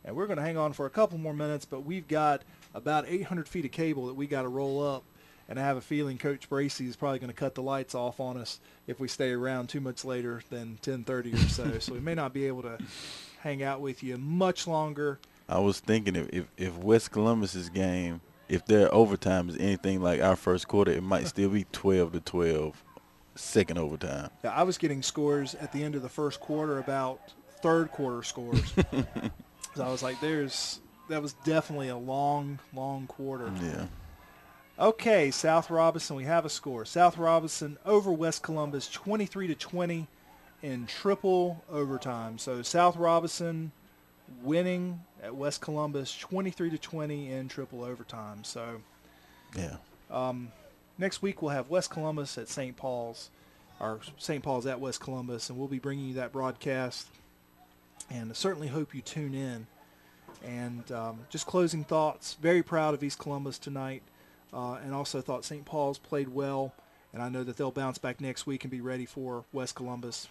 And we're going to hang on for a couple more minutes, but we've got about 800 feet of cable that we got to roll up. And I have a feeling Coach Bracey is probably going to cut the lights off on us if we stay around too much later than 10:30 or so. So we may not be able to hang out with you much longer. I was thinking if West Columbus's game, if their overtime is anything like our first quarter, it might still be 12-12, second overtime. Yeah, I was getting scores at the end of the first quarter about third quarter scores. So I was like, that was definitely a long, long quarter. Yeah. Okay, South Robeson, we have a score. South Robeson over West Columbus 23-20 in triple overtime. So South Robeson winning at West Columbus 23-20 in triple overtime. So Yeah. next week we'll have West Columbus at St. Paul's, or St. Paul's at West Columbus, and we'll be bringing you that broadcast. And I certainly hope you tune in. And just closing thoughts, very proud of East Columbus tonight. And also thought St. Paul's played well, and I know that they'll bounce back next week and be ready for West Columbus.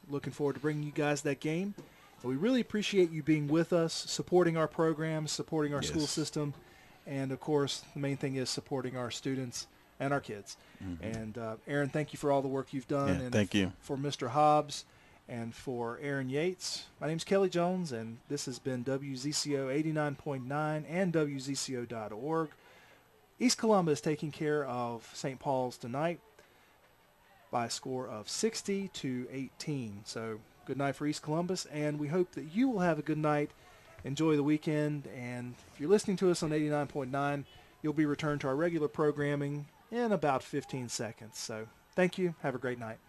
Looking forward to bringing you guys that game. And we really appreciate you being with us, supporting our programs, supporting our school Yes. system, and, of course, the main thing is supporting our students and our kids. And, Aaron, thank you for all the work you've done. Yeah, and thank you. For Mr. Hobbs and for Aaron Yates, my name's Kelly Jones, and this has been WZCO 89.9 and WZCO.org. East Columbus taking care of St. Paul's tonight by a score of 60-18. So good night for East Columbus, and we hope that you will have a good night. Enjoy the weekend, and if you're listening to us on 89.9, you'll be returned to our regular programming in about 15 seconds. So thank you. Have a great night.